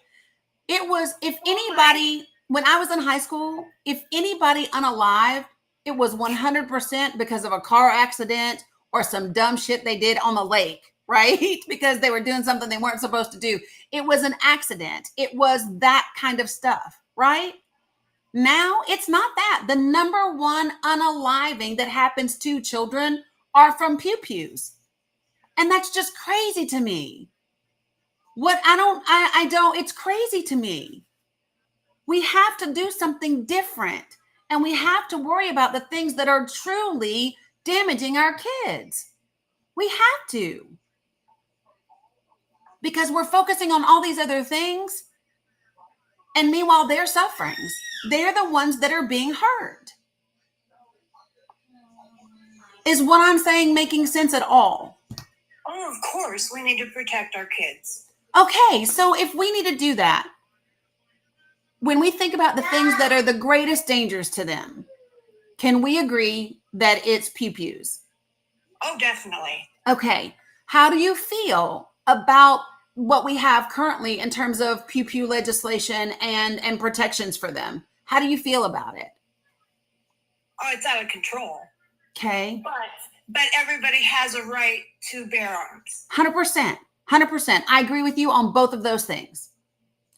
It was, if anybody, when I was in high school, if anybody unalived, it was 100% because of a car accident or some dumb shit they did on the lake, right? Because they were doing something they weren't supposed to do. It was an accident. It was that kind of stuff, right? Now it's not that. The number one unaliving that happens to children are from pew-pews. And that's just crazy to me. It's crazy to me. We have to do something different. And we have to worry about the things that are truly damaging our kids. We have to. Because we're focusing on all these other things. And meanwhile, they're suffering. They're the ones that are being hurt. Is what I'm saying making sense at all? Oh, of course. We need to protect our kids. Okay, so if we need to do that, when we think about the things that are the greatest dangers to them, can we agree that it's pew-pews? Oh, definitely. Okay. How do you feel about what we have currently in terms of pew-pew legislation and protections for them? How do you feel about it? Oh, it's out of control. Okay. But everybody has a right to bear arms. 100%. 100%. I agree with you on both of those things.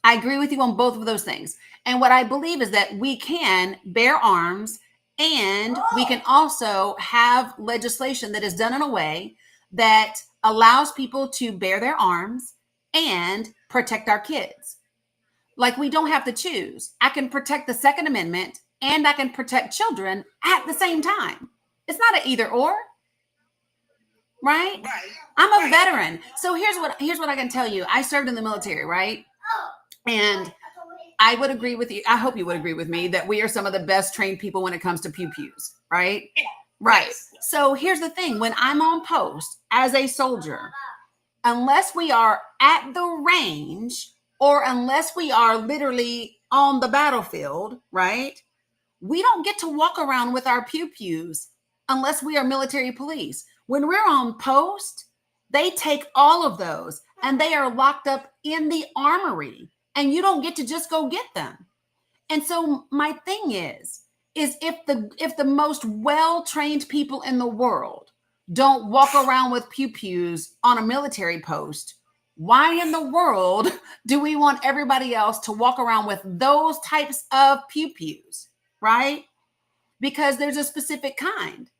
And what I believe is that we can bear arms, and we can also have legislation that is done in a way that allows people to bear their arms and protect our kids. Like we don't have to choose. I can protect the Second Amendment and I can protect children at the same time. It's not an either or, right? Right. I'm a Right. veteran. So here's what I can tell you. I served in the military, right? And I would agree with you. I hope you would agree with me that we are some of the best trained people when it comes to pew-pews, right? Yeah. Right. Yes. So here's the thing. When I'm on post as a soldier, unless we are at the range or unless we are literally on the battlefield, right? We don't get to walk around with our pew-pews unless we are military police. When we're on post, they take all of those and they are locked up in the armory, and you don't get to just go get them. And so my thing is if the most well-trained people in the world don't walk around with pew-pews on a military post, why in the world do we want everybody else to walk around with those types of pew-pews, right? Because there's a specific kind,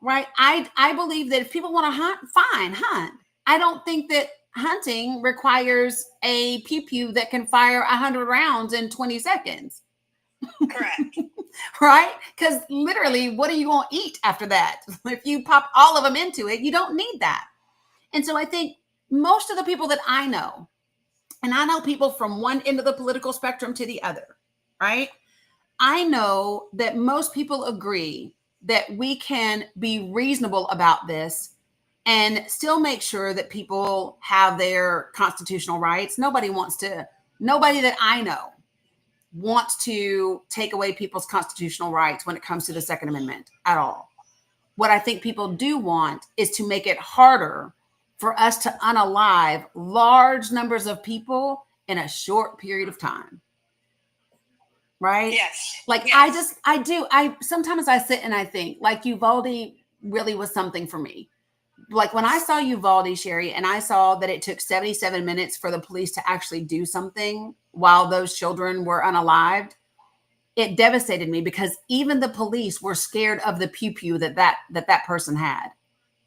right? I believe that if people want to hunt, fine, hunt. I don't think that hunting requires a pew-pew that can fire 100 rounds in 20 seconds. Correct. Right? Because literally, what are you going to eat after that? If you pop all of them into it, you don't need that. And so I think most of the people that I know, and I know people from one end of the political spectrum to the other, right? I know that most people agree that we can be reasonable about this and still make sure that people have their constitutional rights. Nobody that I know wants to take away people's constitutional rights when it comes to the Second Amendment at all. What I think people do want is to make it harder for us to unalive large numbers of people in a short period of time. Right? Yes. Like Yes. I sometimes I sit and I think like Uvalde really was something for me. Like when I saw Uvalde, Sherry, and I saw that it took 77 minutes for the police to actually do something while those children were unalived, it devastated me because even the police were scared of the pew-pew that person had.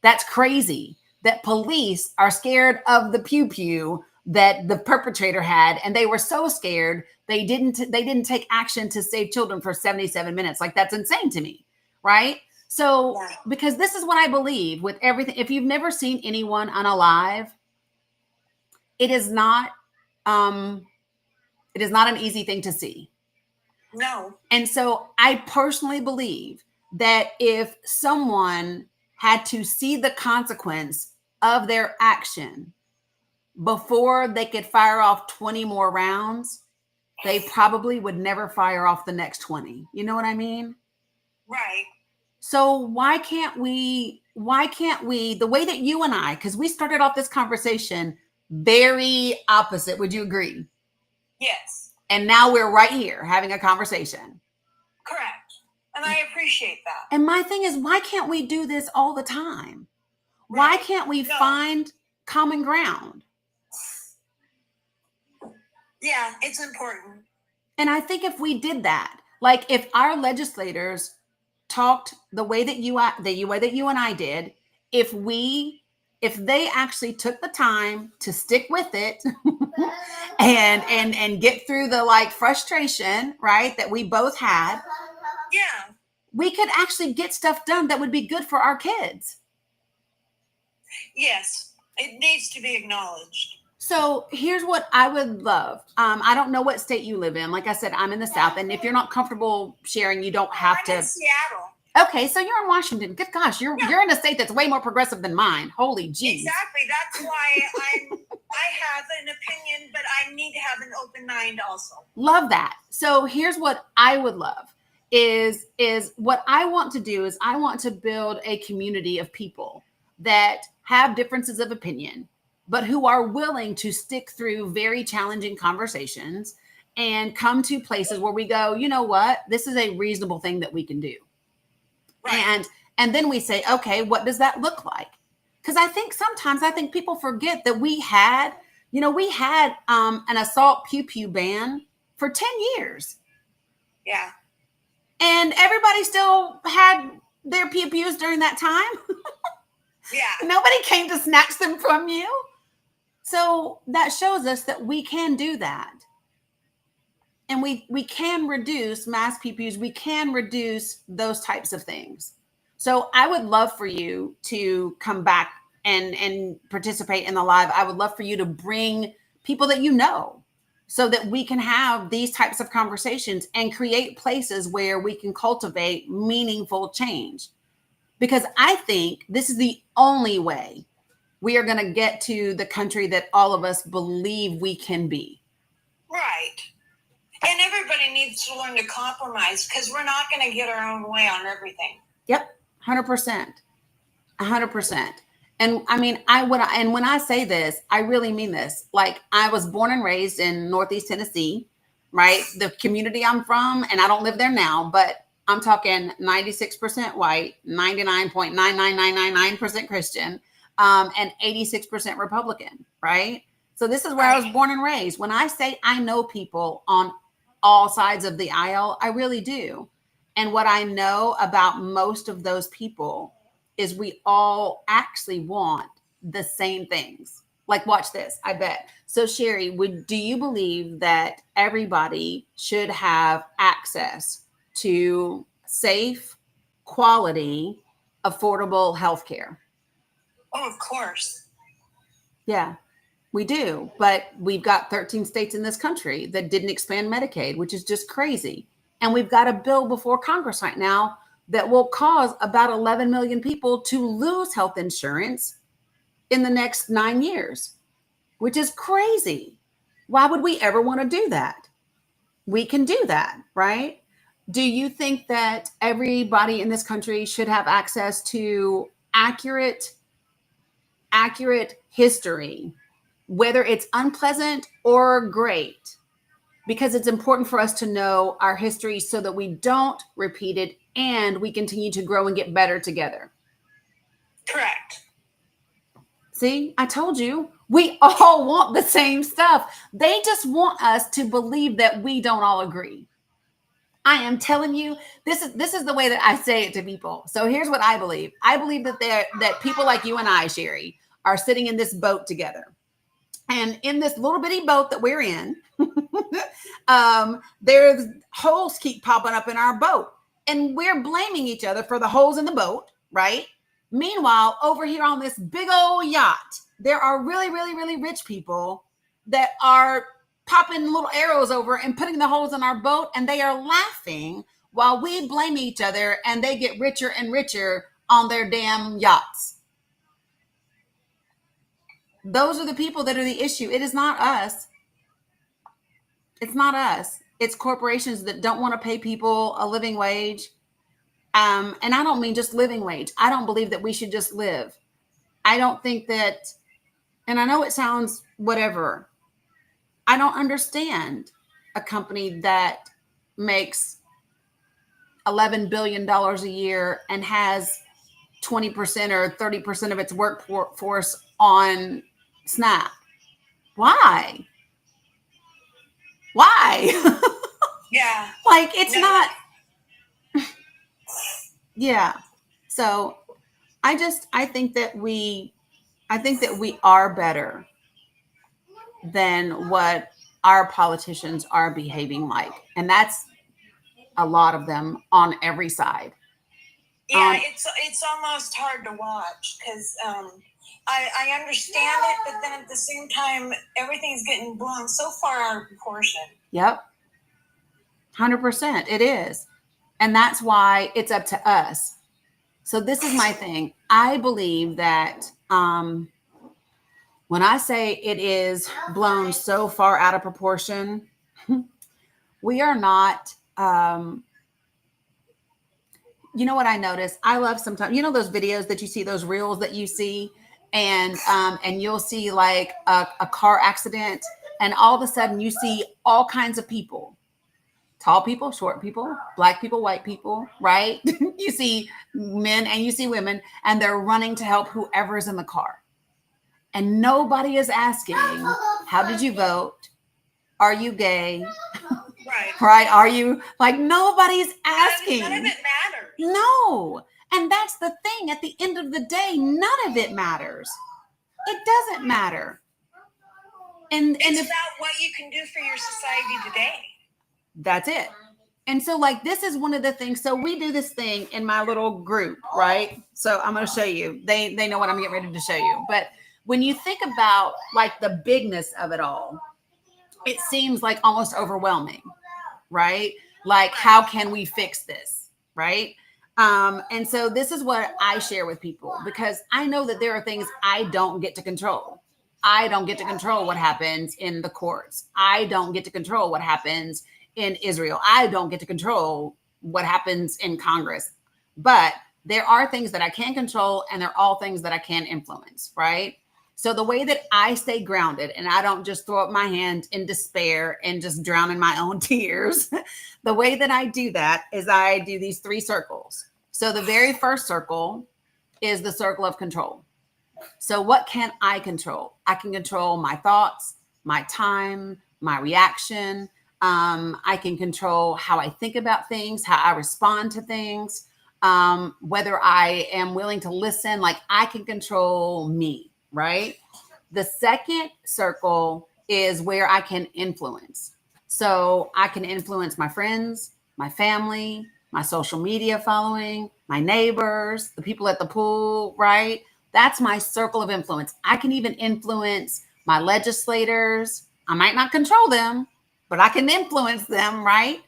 That's crazy that police are scared of the pew-pew that the perpetrator had, and they were so scared they didn't take action to save children for 77 minutes. Like that's insane to me, right? So because this is what I believe with everything. If you've never seen anyone unalive, it is not an easy thing to see. No. And so I personally believe that if someone had to see the consequence of their action before they could fire off 20 more rounds, they probably would never fire off the next 20. You know what I mean? Right. So why can't we, the way that you and I, because we started off this conversation very opposite, would you agree? Yes. And now we're right here having a conversation. Correct. And I appreciate that. And my thing is, why can't we do this all the time? Why can't we find common ground? Yeah, it's important. And I think if we did that, like if our legislators talked the way that you and I did, if they actually took the time to stick with it and get through the like frustration, right, that we both had, Yeah. we could actually get stuff done that would be good for our kids. Yes, it needs to be acknowledged. So here's what I would love. I don't know what state you live in. Like I said, I'm in the South. And if you're not comfortable sharing, you don't have to. I'm in Seattle. Okay, so you're in Washington. Good gosh, you're in a state that's way more progressive than mine. Holy geez. Exactly. That's why I have an opinion, but I need to have an open mind also. Love that. So here's what I would love is what I want to do is I want to build a community of people that have differences of opinion, but who are willing to stick through very challenging conversations and come to places where we go, you know what, this is a reasonable thing that we can do. Right. And then we say, okay, what does that look like? Because I think people forget that we had an assault pew-pew ban for 10 years. Yeah. And everybody still had their pew-pews during that time. Yeah. Nobody came to snatch them from you. So that shows us that we can do that. And we can reduce mass pew-pews. We can reduce those types of things. So I would love for you to come back and participate in the live. I would love for you to bring people that you know so that we can have these types of conversations and create places where we can cultivate meaningful change. Because I think this is the only way we are going to get to the country that all of us believe we can be. Right. And everybody needs to learn to compromise because we're not going to get our own way on everything. Yep, 100%. 100%. And I mean, when I say this, I really mean this. Like, I was born and raised in Northeast Tennessee, right? The community I'm from, and I don't live there now, but I'm talking 96% white, 99.99999% Christian, and 86% Republican, right? So this is where I was born and raised. When I say I know people on all sides of the aisle, I really do. And what I know about most of those people is we all actually want the same things. Like, watch this, I bet. So Sherry, do you believe that everybody should have access to safe, quality, affordable healthcare? Oh, of course. Yeah, we do. But we've got 13 states in this country that didn't expand Medicaid, which is just crazy. And we've got a bill before Congress right now that will cause about 11 million people to lose health insurance in the next 9 years, which is crazy. Why would we ever want to do that? We can do that, right? Do you think that everybody in this country should have access to accurate history, whether it's unpleasant or great? Because it's important for us to know our history so that we don't repeat it and we continue to grow and get better together. Correct. See, I told you, we all want the same stuff. They just want us to believe that we don't all agree. I am telling you, this is the way that I say it to people. So here's what I believe. I believe that people like you and I, Sherry, are sitting in this boat together. And in this little bitty boat that we're in, there's holes keep popping up in our boat. And we're blaming each other for the holes in the boat, right? Meanwhile, over here on this big old yacht, there are really, really, really rich people that are popping little arrows over and putting the holes in our boat, and they are laughing while we blame each other and they get richer and richer on their damn yachts. Those are the people that are the issue. It is not us. It's not us. It's corporations that don't want to pay people a living wage. And I don't mean just living wage. I don't believe that we should just live. I don't think that, and I know it sounds whatever. I don't understand a company that makes $11 billion a year and has 20% or 30% of its workforce on SNAP. Why? Yeah. Like, it's not. Yeah. So I think that we are better than what our politicians are behaving like. And that's a lot of them on every side. Yeah, it's almost hard to watch because I understand it, but then at the same time, everything's getting blown so far out of proportion. Yep. 100%. It is. And that's why it's up to us. So this is my thing. I believe that when I say it is blown so far out of proportion, we are not. You know what I notice? I love sometimes, you know, those videos that you see, those reels that you see, and you'll see like a car accident, and all of a sudden you see all kinds of people. Tall people, short people, black people, white people, right? You see men and you see women, and they're running to help whoever's in the car. And nobody is asking, how did you vote? Are you gay? Right. Right? Are you, like, nobody's asking. None of it matters. No. And that's the thing. At the end of the day, none of it matters. It doesn't matter. And it's about what you can do for your society today. That's it. And so like, this is one of the things. So we do this thing in my little group, right? So I'm going to show you, they know what I'm getting ready to show you. But when you think about like the bigness of it all, it seems like almost overwhelming, right? Like, how can we fix this? Right. And so this is what I share with people, because I know that there are things I don't get to control. I don't get to control what happens in the courts. I don't get to control what happens in Israel. I don't get to control what happens in Congress. But there are things that I can control, and they're all things that I can influence, right? So the way that I stay grounded and I don't just throw up my hand in despair and just drown in my own tears, the way that I do that is I do these 3 circles. So the very first circle is the circle of control. So what can I control? I can control my thoughts, my time, my reaction. I can control how I think about things, how I respond to things, whether I am willing to listen. Like, I can control me. Right? The second circle is where I can influence. So I can influence my friends, my family, my social media following, my neighbors, the people at the pool, right? That's my circle of influence. I can even influence my legislators. I might not control them, but I can influence them, right?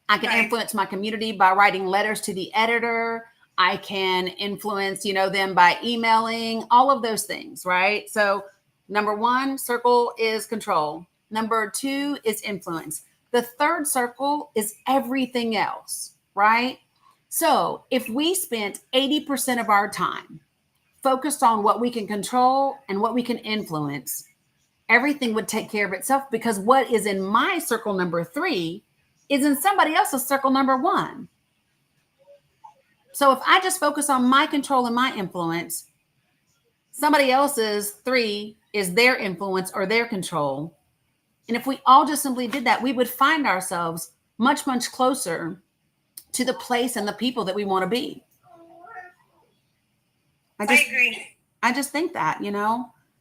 I can influence my community by writing letters to the editor. I can influence, them by emailing, all of those things, right? So number 1 circle is control. Number 2 is influence. The third circle is everything else, right? So if we spent 80% of our time focused on what we can control and what we can influence, everything would take care of itself, because what is in my circle number 3 is in somebody else's circle number 1. So if I just focus on my control and my influence, somebody else's 3 is their influence or their control. And if we all just simply did that, we would find ourselves much, much closer to the place and the people that we want to be. I agree. I just think that,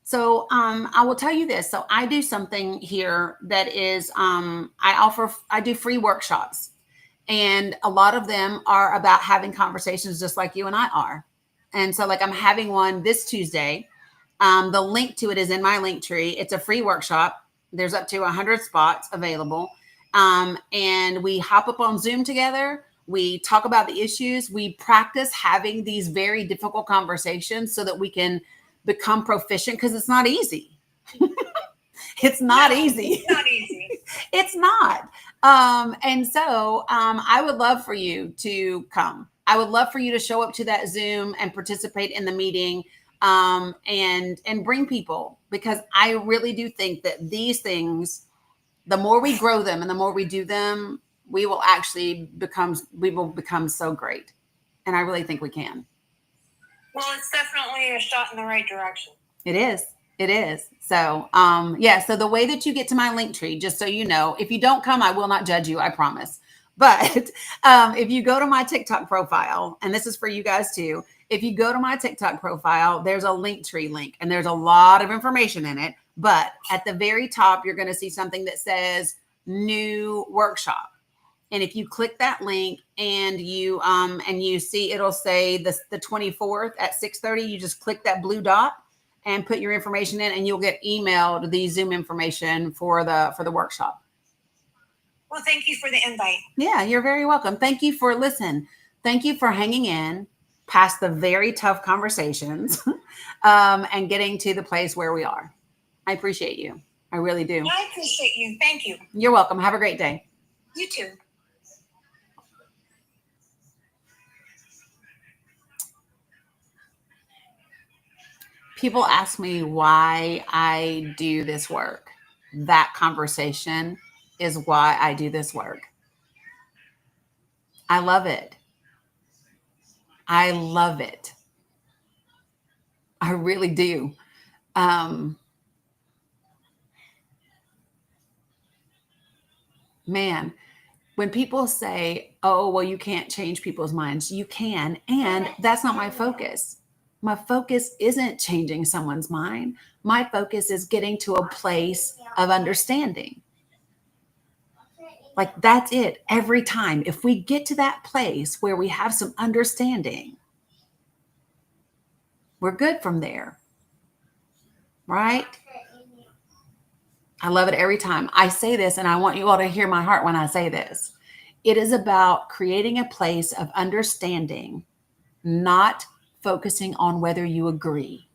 So I will tell you this. So I do something here that is, I do free workshops. And a lot of them are about having conversations just like you and I are. And so like, I'm having one this Tuesday. The link to it is in my link tree. It's a free workshop. There's up to 100 spots available. And we hop up on Zoom together. We talk about the issues. We practice having these very difficult conversations so that we can become proficient, because it's not easy. It's not easy. It's not easy. It's not. And so I would love for you to come. I would love for you to show up to that Zoom and participate in the meeting, and bring people, because I really do think that these things, the more we grow them and the more we do them, we will become so great. And I really think we can. Well, it's definitely a shot in the right direction. It is. It is. So, so the way that you get to my link tree, just so you know, if you don't come, I will not judge you, I promise. But if you go to my TikTok profile, and this is for you guys too, if you go to my TikTok profile, there's a link tree link, and there's a lot of information in it. But at the very top, you're going to see something that says new workshop. And if you click that link and you see, it'll say the 24th at 6:30, you just click that blue dot and put your information in, and you'll get emailed the Zoom information for the workshop. Well, thank you for the invite. Yeah, you're very welcome. Thank you for listening. Thank you for hanging in past the very tough conversations and getting to the place where we are. I appreciate you. I really do. I appreciate you. Thank you. You're welcome. Have a great day. You too. People ask me why I do this work. That conversation is why I do this work. I love it. I love it. I really do. Man, when people say, oh, well, you can't change people's minds, you can. And that's not my focus. My focus isn't changing someone's mind. My focus is getting to a place of understanding. Like that's it every time. If we get to that place where we have some understanding, we're good from there. Right? I love it every time. I say this, and I want you all to hear my heart when I say this. It is about creating a place of understanding, not focusing on whether you agree.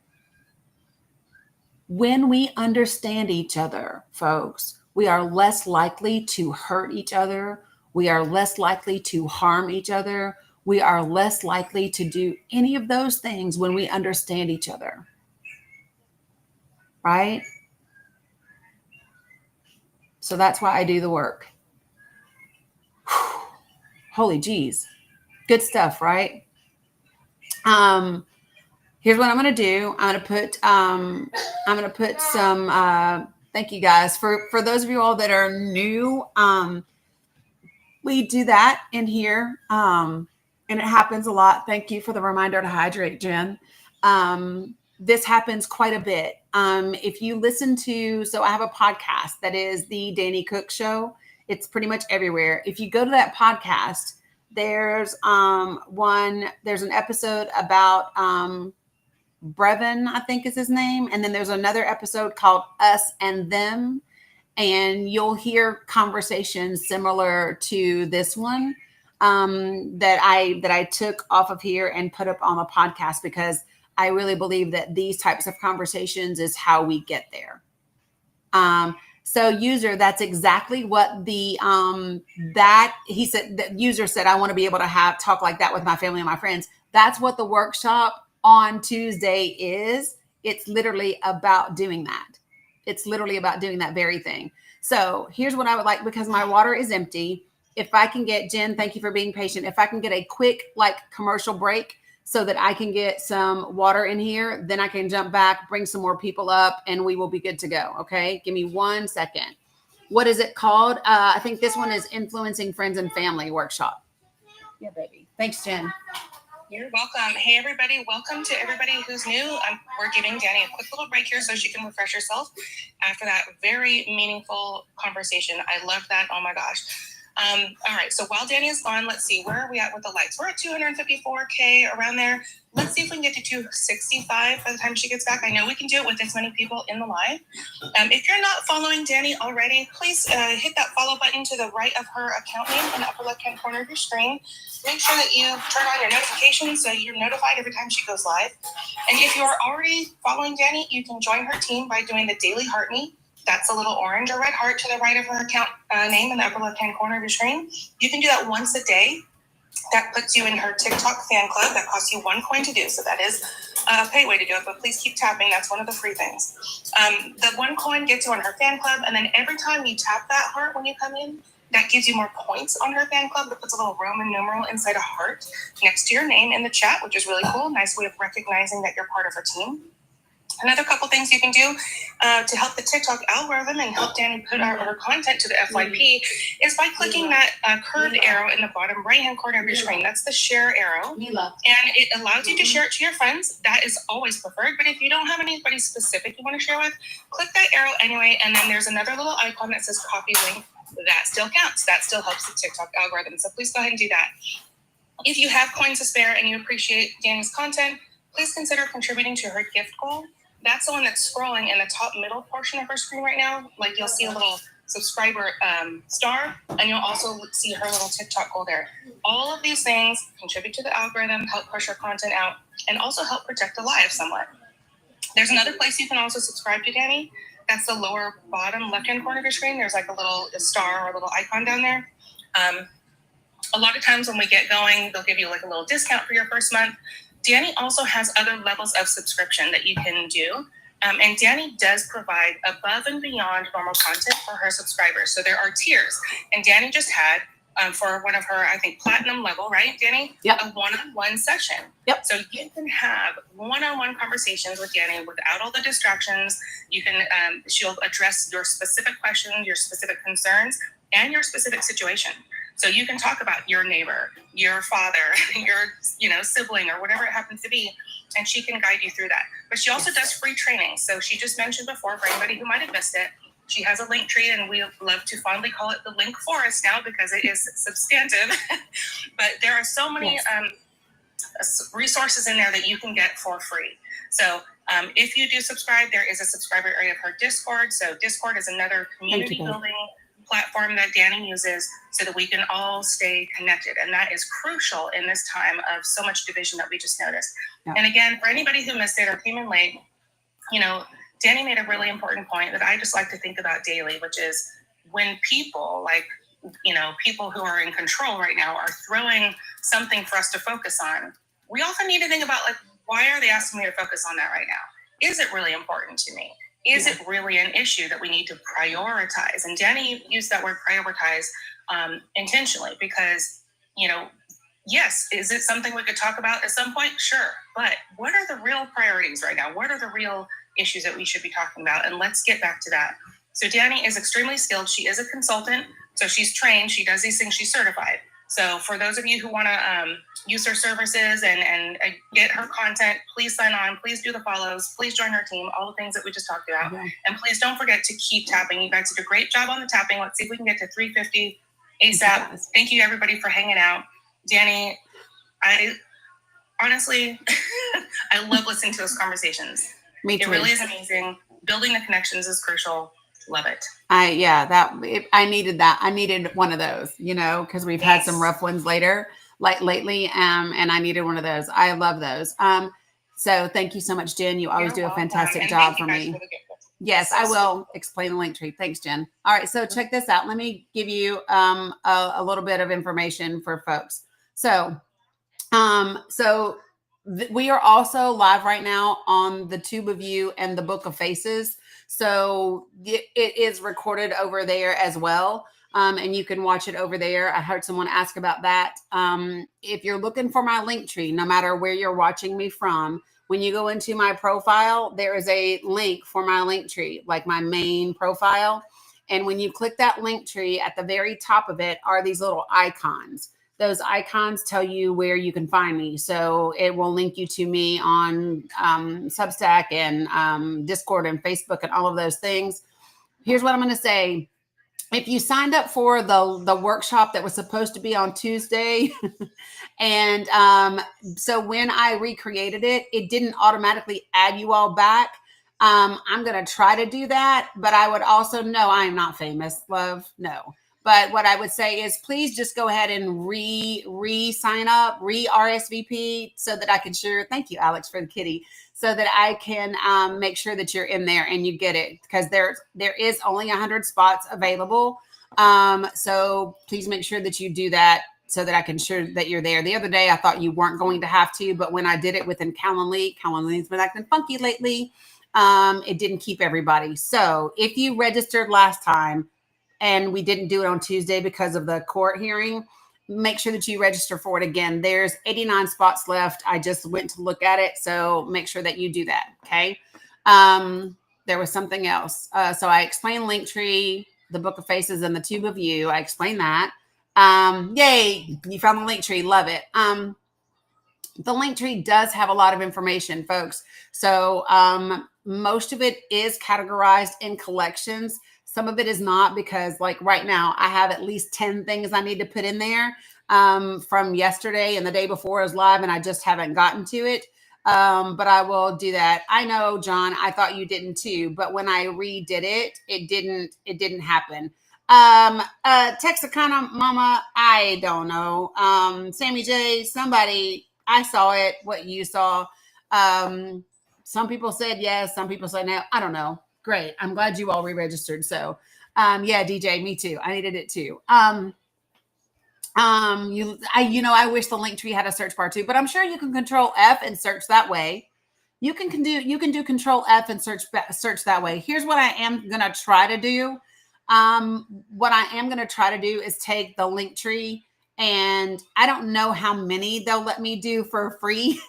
When we understand each other, folks, we are less likely to hurt each other. We are less likely to harm each other. We are less likely to do any of those things when we understand each other. Right? So that's why I do the work. Whew. Holy geez. Good stuff, right? Here's what I'm going to do. I'm going to put some, thank you guys for those of you all that are new. We do that in here. And it happens a lot. Thank you for the reminder to hydrate, Jen. This happens quite a bit. If you listen to, so I have a podcast that is the Dani Cook Show. It's pretty much everywhere. If you go to that podcast, there's an episode about Brevin, I think is his name. And then there's another episode called Us and Them. And you'll hear conversations similar to this one that I took off of here and put up on the podcast, because I really believe that these types of conversations is how we get there. So user, that's exactly what the he said, that user said, I want to be able to talk like that with my family and my friends. That's what the workshop on Tuesday is. It's literally about doing that. It's literally about doing that very thing. So here's what I would like, because my water is empty. If I can get, Jen, thank you for being patient. If I can get a quick commercial break so that I can get some water in here, then I can jump back, bring some more people up, and we will be good to go. Okay. Give me 1 second. What is it called? I think this one is Influencing Friends and Family Workshop. Yeah, baby. Thanks, Jen. You're welcome. Hey, everybody. Welcome to everybody who's new. We're giving Dani a quick little break here so she can refresh herself after that very meaningful conversation. I love that. Oh, my gosh. All right. So while Dani is gone, let's see. Where are we at with the likes? We're at 254K, around there. Let's see if we can get to 265 by the time she gets back. I know we can do it with this many people in the live. If you're not following Dani already, please hit that follow button to the right of her account name in the upper left-hand corner of your screen. Make sure that you turn on your notifications so you're notified every time she goes live. And if you're already following Dani, you can join her team by doing the Daily Heart Me. That's a little orange or red heart to the right of her account name in the upper left-hand corner of your screen. You can do that once a day. That puts you in her TikTok fan club. That costs you 1 coin to do. So that is a pay way to do it, but please keep tapping. That's one of the free things. The 1 coin gets you on her fan club. And then every time you tap that heart when you come in, that gives you more points on her fan club. That puts a little Roman numeral inside a heart next to your name in the chat, which is really cool. Nice way of recognizing that you're part of her team. Another couple things you can do to help the TikTok algorithm and help Dani put her content to the FYP is by clicking that curved arrow in the bottom right-hand corner of your screen. That's the share arrow. And it allows you to share it to your friends. That is always preferred. But if you don't have anybody specific you want to share with, click that arrow anyway. And then there's another little icon that says copy link. That still counts. That still helps the TikTok algorithm. So please go ahead and do that. If you have coins to spare and you appreciate Dani's content, please consider contributing to her gift goal. That's the one that's scrolling in the top middle portion of her screen right now. Like you'll see a little subscriber star, and you'll also see her little TikTok goal there. All of these things contribute to the algorithm, help push her content out, and also help protect the live somewhat. There's another place you can also subscribe to Dani. That's the lower bottom left-hand corner of your screen. There's like a star or a little icon down there. A lot of times when we get going, they'll give you like a little discount for your first month. Dani also has other levels of subscription that you can do. And Dani does provide above and beyond normal content for her subscribers. So there are tiers. And Dani just had, for one of her, I think, platinum level, right, Dani? Yep. A one-on-one session. Yep. So you can have one-on-one conversations with Dani without all the distractions. You can, she'll address your specific questions, your specific concerns, and your specific situation. So you can talk about your neighbor, your father, your sibling, or whatever it happens to be, and she can guide you through that. But she also does free training. So she just mentioned before, for anybody who might have missed it, She has a link tree, and we love to fondly call it the link forest now because it is substantive. But there are so many resources in there that you can get for free. So if you do subscribe, there is a subscriber area of her Discord. So Discord is another community building platform that Dani uses so that we can all stay connected. And that is crucial in this time of so much division that we just noticed. Yeah. And again, for anybody who missed it or came in late, you know, Dani made a really important point that I just like to think about daily, which is when people like, you know, people who are in control right now are throwing something for us to focus on, we often need to think about, like, why are they asking me to focus on that right now? Is it really important to me? Is it really an issue that we need to prioritize? And Dani used that word prioritize intentionally because, you know, yes, is it something we could talk about at some point? Sure. But what are the real priorities right now? What are the real issues that we should be talking about? And let's get back to that. So Dani is extremely skilled. She is a consultant. So she's trained. She does these things. She's certified. So for those of you who want to use her services and get her content, please sign on. Please do the follows. Please join her team. All the things that we just talked about. Okay. And please don't forget to keep tapping. You guys did a great job on the tapping. Let's see if we can get to 350 ASAP. Thank you, everybody, for hanging out. Dani, I honestly, I love listening to those conversations. Me too. It really is amazing. Building the connections is crucial. Love it. I needed that. I needed one of those, you know, because we've had some rough ones lately. And I needed one of those. I love those. So thank you so much, Jen. You always do a fantastic job for me. Yes, I will explain the link tree. Thanks, Jen. All right. So check this out. Let me give you a little bit of information for folks. So we are also live right now on the Tube of You and the Book of Faces. So it is recorded over there as well. And you can watch it over there. I heard someone ask about that. If you're looking for my link tree, no matter where you're watching me from, when you go into my profile, there is a link for my link tree, like my main profile. And when you click that link tree, at the very top of it are these little icons. Those icons tell you where you can find me. So it will link you to me on Substack and Discord and Facebook and all of those things. Here's what I'm going to say. If you signed up for the workshop that was supposed to be on Tuesday, and so when I recreated it, it didn't automatically add you all back. I'm going to try to do that, but I would also know I am not famous, love. No. But what I would say is please just go ahead and re-sign up, RSVP so that I can share. Thank you, Alex, for the kitty. So that I can make sure that you're in there and you get it, because there is only 100 spots available. So please make sure that you do that so that I can ensure that you're there. The other day, I thought you weren't going to have to, but when I did it within Calendly's been acting funky lately. It didn't keep everybody. So if you registered last time, and we didn't do it on Tuesday because of the court hearing, make sure that you register for it again. There's 89 spots left. I just went to look at it. So make sure that you do that. Okay. There was something else. So I explained Linktree, the Book of Faces, and the Tube of You. I explained that. Yay. You found the Linktree. Love it. The Linktree does have a lot of information, folks. So most of it is categorized in collections. Some of it is not, because like right now I have at least 10 things I need to put in there from yesterday and the day before I was live, and I just haven't gotten to it. But I will do that. I know, John, I thought you didn't too, but when I redid it, it didn't happen. Texarkana Mama, I don't know. Sammy J, somebody, I saw it, what you saw. Some people said yes, some people said no. I don't know. Great. I'm glad you all re-registered. So, yeah, DJ, me too. I needed it too. I wish the Linktree had a search bar too, but I'm sure you can Control F and search that way. You can do Control F and search that way. Here's what I am going to try to do. What I am going to try to do is take the Linktree, and I don't know how many they'll let me do for free.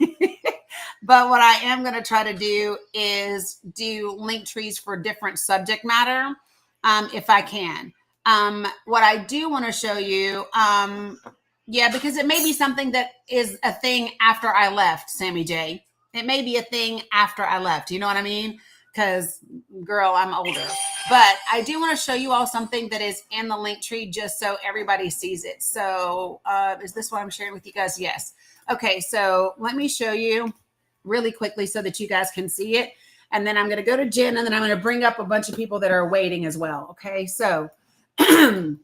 But what I am going to try to do is do link trees for different subject matter, if I can. What I do want to show you, because it may be something that is a thing after I left, Sammy J. It may be a thing after I left. You know what I mean? Because, girl, I'm older. But I do want to show you all something that is in the link tree just so everybody sees it. So is this what I'm sharing with you guys? Yes. Okay, so let me show you really quickly so that you guys can see it. And then I'm going to go to Jen, and then I'm going to bring up a bunch of people that are waiting as well. Okay, so all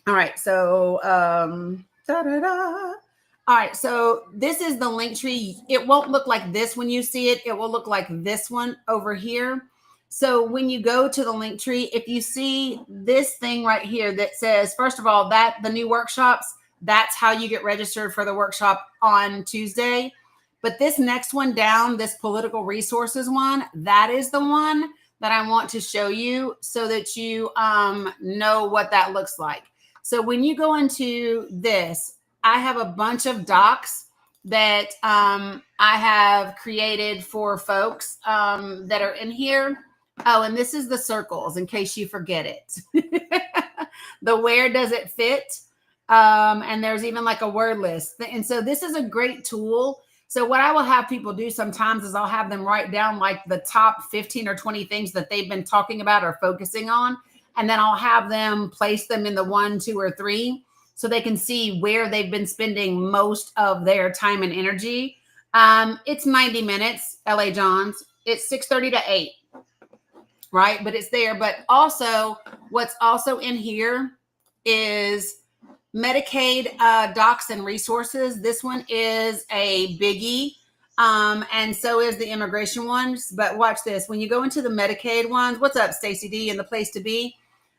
right, so all right, so this is the link tree. It won't look like this when you see it. It will look like this one over here. So when you go to the link tree, if you see this thing right here that says, first of all, that the new workshops, that's how you get registered for the workshop on Tuesday. But this next one down, this political resources one, that is the one that I want to show you so that you know what that looks like. So when you go into this, I have a bunch of docs that I have created for folks that are in here. Oh, and this is the circles in case you forget it. The where does it fit? And there's even like a word list. And so this is a great tool. So what I will have people do sometimes is I'll have them write down like the top 15 or 20 things that they've been talking about or focusing on. And then I'll have them place them in the 1, 2, or 3 so they can see where they've been spending most of their time and energy. It's 90 minutes, LA Johns. It's 6:30 to 8. Right? But it's there. But also, what's also in here is Medicaid docs and resources. This one is a biggie. And so is the immigration ones. But watch this. When you go into the Medicaid ones, what's up, Stacey D, and the place to be?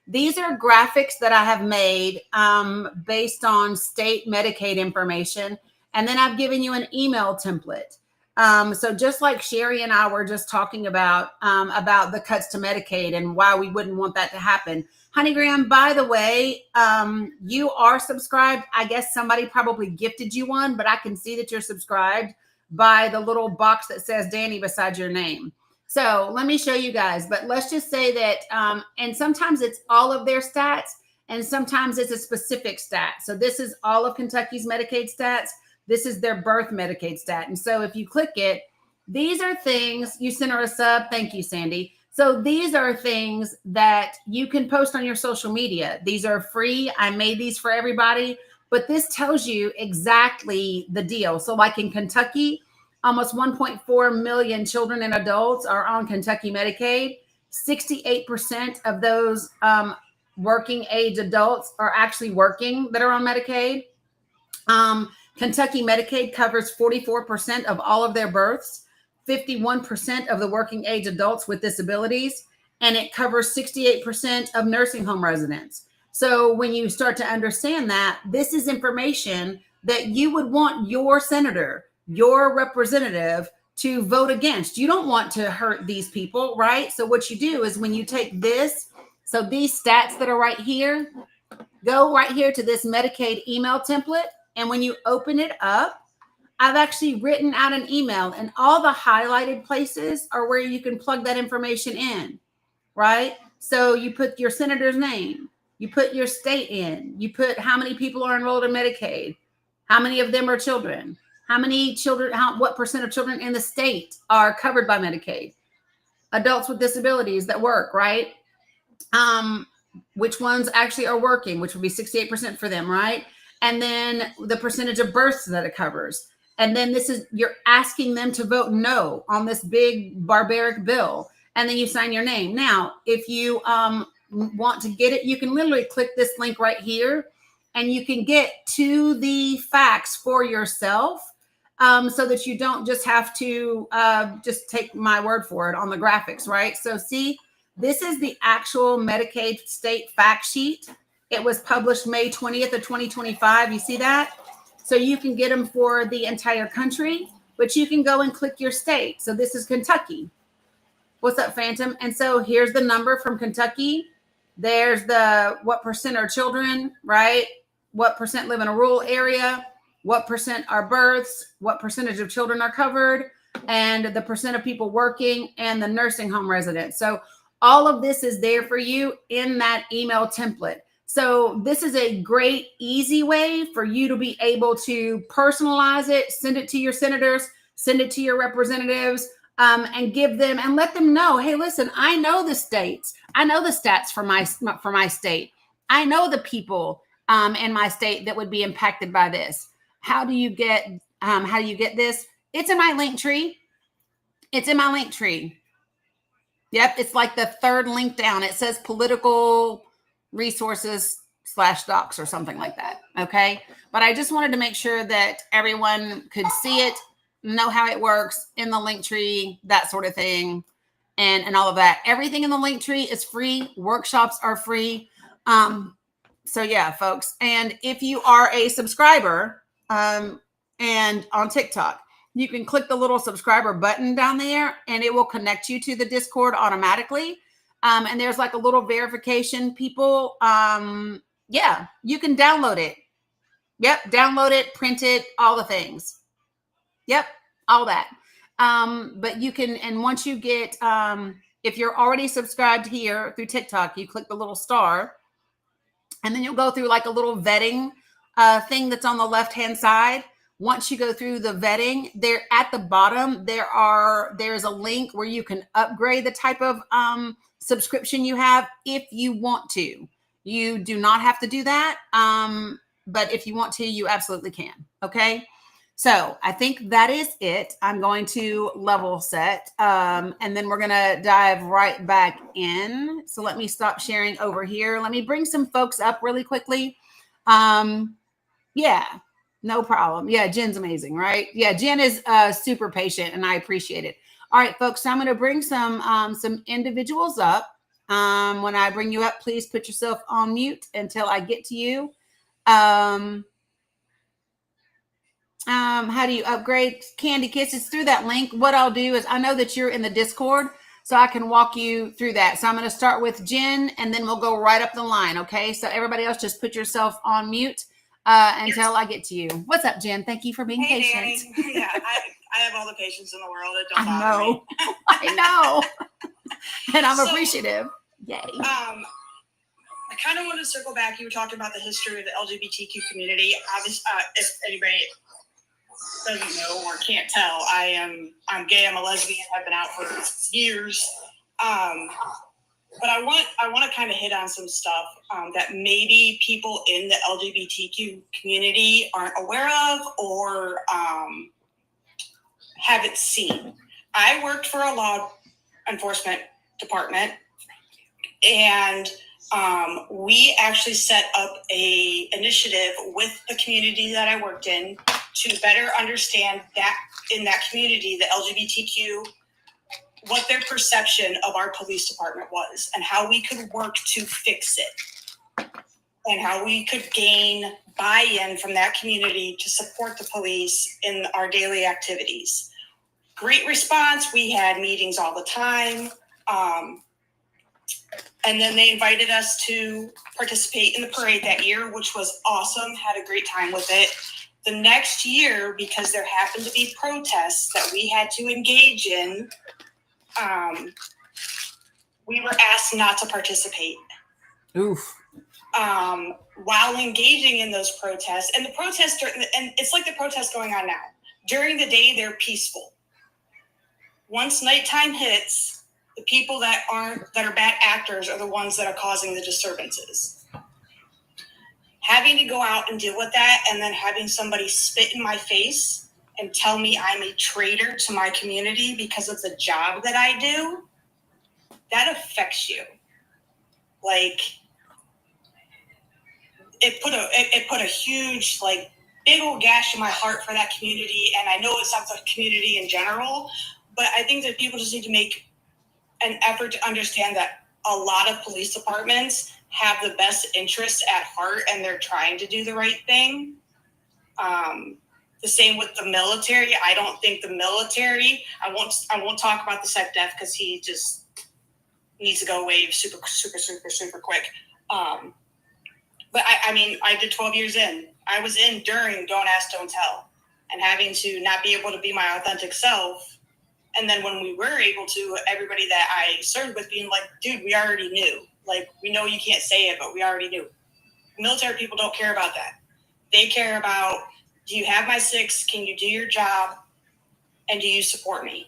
These are graphics that I have made based on state Medicaid information. And then I've given you an email template. So just like Sherry and I were just talking about the cuts to Medicaid and why we wouldn't want that to happen. Honey Graham, by the way, you are subscribed. I guess somebody probably gifted you one, but I can see that you're subscribed by the little box that says Dani beside your name. So let me show you guys, but let's just say that, and sometimes it's all of their stats and sometimes it's a specific stat. So this is all of Kentucky's Medicaid stats. This is their birth Medicaid stat. And so if you click it, these are things, you sent her a sub. Thank you, Sandy. So these are things that you can post on your social media. These are free. I made these for everybody, but this tells you exactly the deal. So like in Kentucky, almost 1.4 million children and adults are on Kentucky Medicaid. 68% of those working age adults are actually working that are on Medicaid. Kentucky Medicaid covers 44% of all of their births, 51% of the working age adults with disabilities, and it covers 68% of nursing home residents. So when you start to understand that, this is information that you would want your senator, your representative to vote against. You don't want to hurt these people, right? So what you do is when you take this, so these stats that are right here, go right here to this Medicaid email template. And when you open it up, I've actually written out an email, and all the highlighted places are where you can plug that information in, right? So you put your senator's name, you put your state in, you put how many people are enrolled in Medicaid, how many of them are children, how many children, what percent of children in the state are covered by Medicaid, adults with disabilities that work, right? Which ones actually are working, which would be 68% for them, right? And then the percentage of births that it covers. And then this is, you're asking them to vote no on this big barbaric bill. And then you sign your name. Now, if you want to get it, you can literally click this link right here and you can get to the facts for yourself so that you don't just have to just take my word for it on the graphics, right? So see, this is the actual Medicaid state fact sheet. It was published May 20th of 2025. You see that? So you can get them for the entire country, but you can go and click your state. So this is Kentucky. What's up, Phantom? And so here's the number from Kentucky. There's the what percent are children, right? What percent live in a rural area? What percent are births? What percentage of children are covered? And the percent of people working and the nursing home residents. So all of this is there for you in that email template. So this is a great, easy way for you to be able to personalize it, send it to your senators, send it to your representatives, and give them and let them know, hey, listen, I know the states. I know the stats for my state. I know the people in my state that would be impacted by this. How do you get this? It's in my link tree. It's in my link tree. Yep, it's like the third link down. It says political resources /docs or something like that. Okay. But I just wanted to make sure that everyone could see it, know how it works in the link tree, that sort of thing, and all of that. Everything in the link tree is free. Workshops are free. So yeah, folks. And if you are a subscriber and on TikTok, you can click the little subscriber button down there and it will connect you to the Discord automatically. And there's like a little verification people. Yeah, you can download it. Yep, download it, print it, all the things. Yep, all that. But you can, and once you get, if you're already subscribed here through TikTok, you click the little star, and then you'll go through like a little vetting thing that's on the left-hand side. Once you go through the vetting, there at the bottom, there's a link where you can upgrade the type of subscription you have if you want to. You do not have to do that. But if you want to, you absolutely can. Okay. So I think that is it. I'm going to level set. And then we're going to dive right back in. So let me stop sharing over here. Let me bring some folks up really quickly. Yeah, no problem. Yeah, Jen's amazing, right? Yeah, Jen is super patient and I appreciate it. All right, folks, so I'm going to bring some individuals up. When I bring you up, please put yourself on mute until I get to you. How do you upgrade Candy Kisses? Through that link. What I'll do is, I know that you're in the Discord, so I can walk you through that. So I'm going to start with Jen, and then we'll go right up the line. Okay. So everybody else, just put yourself on mute until I get to you. What's up, Jen? Thank you for being patient. Dani. Yeah, I have all the patience in the world. It don't I bother know. me. I know. And I'm So, appreciative. Yay. I kind of want to circle back. You were talking about the history of the LGBTQ community. Obviously, if anybody doesn't know or can't tell, I'm gay. I'm a lesbian. I've been out for years. But I want to kind of hit on some stuff that maybe people in the LGBTQ community aren't aware of or haven't seen. I worked for a law enforcement department, and we actually set up a initiative with the community that I worked in to better understand that in that community, the LGBTQ, what their perception of our police department was and how we could work to fix it and how we could gain buy-in from that community to support the police in our daily activities. Great response. We had meetings all the time. And then they invited us to participate in the parade that year, which was awesome. Had a great time with it. The next year, because there happened to be protests that we had to engage in, we were asked not to participate. Oof. While engaging in those protests, and the protests, and it's like the protests going on now. During the day, they're peaceful. Once nighttime hits, the people that are bad actors are the ones that are causing the disturbances. Having to go out and deal with that, and then having somebody spit in my face and tell me I'm a traitor to my community because of the job that I do, that affects you. Like, it put a huge, like, big old gash in my heart for that community, and I know it sounds like community in general, but I think that people just need to make an effort to understand that a lot of police departments have the best interests at heart and they're trying to do the right thing. The same with the military. I don't think the military, I won't talk about the SecDef because he just needs to go away super quick. But I mean, I did 12 years in. I was in during Don't Ask, Don't Tell, and having to not be able to be my authentic self. And then when we were able to, everybody that I served with being like, dude, we already knew. Like, we know you can't say it, but we already knew. Military people don't care about that. They care about, do you have my 6? Can you do your job? And do you support me?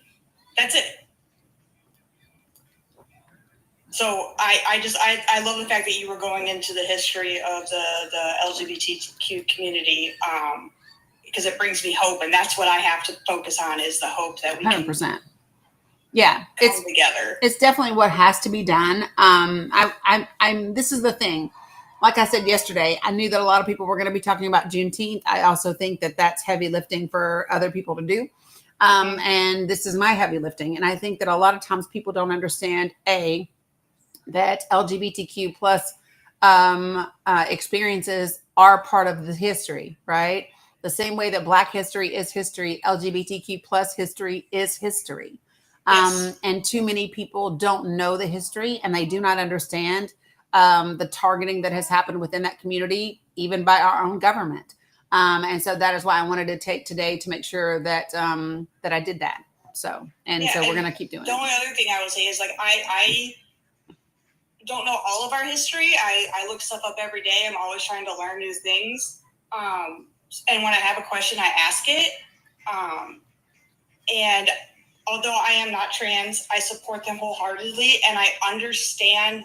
That's it. So I love the fact that you were going into the history of the LGBTQ community, because it brings me hope, and that's what I have to focus on, is the hope that we 100%. can Yeah, come together. It's definitely what has to be done. I'm this is the thing. Like I said yesterday, I knew that a lot of people were going to be talking about Juneteenth. I also think that that's heavy lifting for other people to do. And this is my heavy lifting. And I think that a lot of times people don't understand, that LGBTQ plus experiences are part of the history, right? The same way that Black history is history, LGBTQ plus history is history. Yes. And too many people don't know the history, and they do not understand the targeting that has happened within that community, even by our own government. And so that is why I wanted to take today to make sure that that I did that. So we're going to keep doing it. The only other thing I would say is, like, I don't know all of our history. I look stuff up every day. I'm always trying to learn new things. And when I have a question, I ask it. And although I am not trans, I support them wholeheartedly, and I understand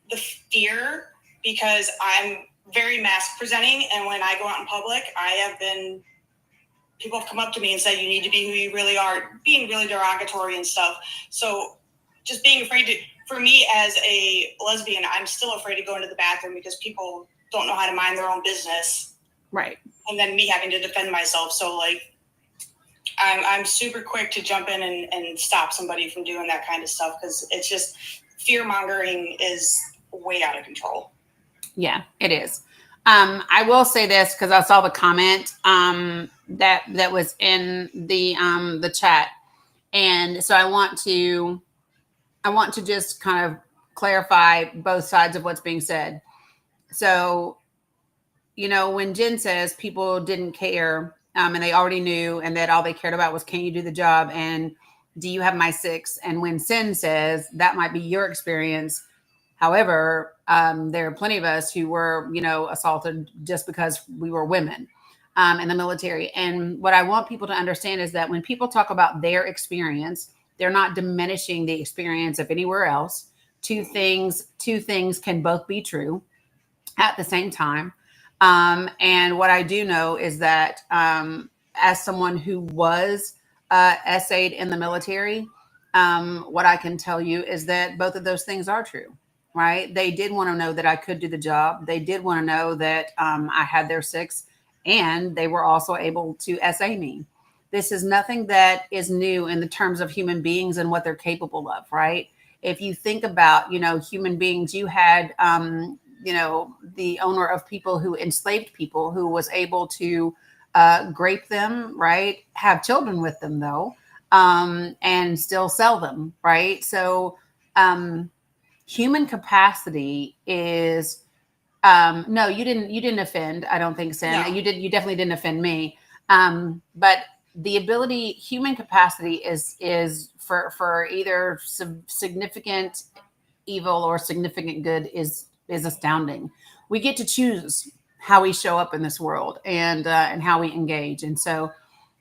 the fear, because I'm very mask presenting, and when I go out in public, people have come up to me and said, you need to be who you really are, being really derogatory and stuff. So just being afraid for me as a lesbian, I'm still afraid to go into the bathroom because people don't know how to mind their own business. Right. And then me having to defend myself. So, like, I'm super quick to jump in and stop somebody from doing that kind of stuff, because it's just, fear mongering is way out of control. Yeah, it is. I will say this, because I saw the comment that was in the chat, and so I want to just kind of clarify both sides of what's being said. So, when Jen says people didn't care, and they already knew, and that all they cared about was, can you do the job, and do you have my 6? And when Sin says that might be your experience, however, there are plenty of us who were, assaulted just because we were women in the military. And what I want people to understand is that when people talk about their experience, they're not diminishing the experience of anywhere else. Two things can both be true at the same time. And what I do know is that as someone who was SA'd in the military, what I can tell you is that both of those things are true, right? They did want to know that I could do the job. They did want to know that I had their 6, and they were also able to SA me. This is nothing that is new in the terms of human beings and what they're capable of, right? If you think about, human beings, you had, the owner of people who enslaved people, who was able to grape them, right? Have children with them, though, and still sell them, right? So human capacity is no, you didn't offend. I don't think, Sin. No. You definitely didn't offend me. But the ability, human capacity is for either significant evil or significant good is astounding. We get to choose how we show up in this world and how we engage. And so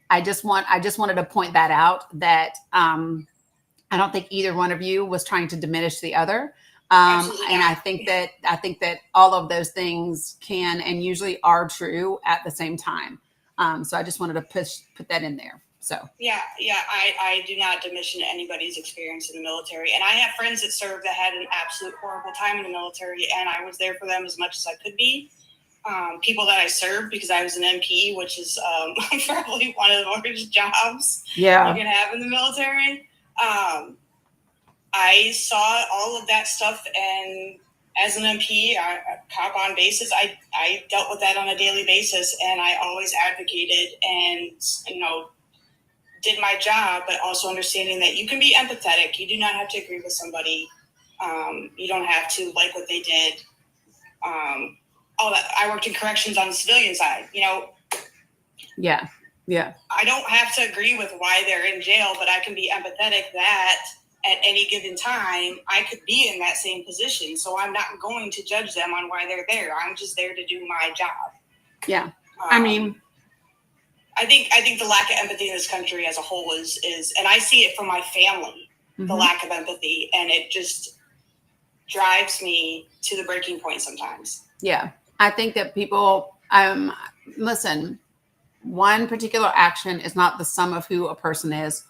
I just wanted to point that out, that I don't think either one of you was trying to diminish the other. And I think that all of those things can and usually are true at the same time. So I just wanted to put that in there. So I do not diminish anybody's experience in the military, and I have friends that served that had an absolute horrible time in the military, and I was there for them as much as I could be. People that I served, because I was an MP, which is probably one of the worst jobs you can have in the military. I saw all of that stuff, and as an MP, cop on basis, I dealt with that on a daily basis, and I always advocated and did my job, but also understanding that you can be empathetic. You do not have to agree with somebody. You don't have to like what they did. All that. I worked in corrections on the civilian side. Yeah. I don't have to agree with why they're in jail, but I can be empathetic that at any given time, I could be in that same position. So I'm not going to judge them on why they're there. I'm just there to do my job. Yeah. I think the lack of empathy in this country as a whole is, and I see it from my family, the lack of empathy, and it just drives me to the breaking point sometimes. Yeah. I think that people, listen, one particular action is not the sum of who a person is.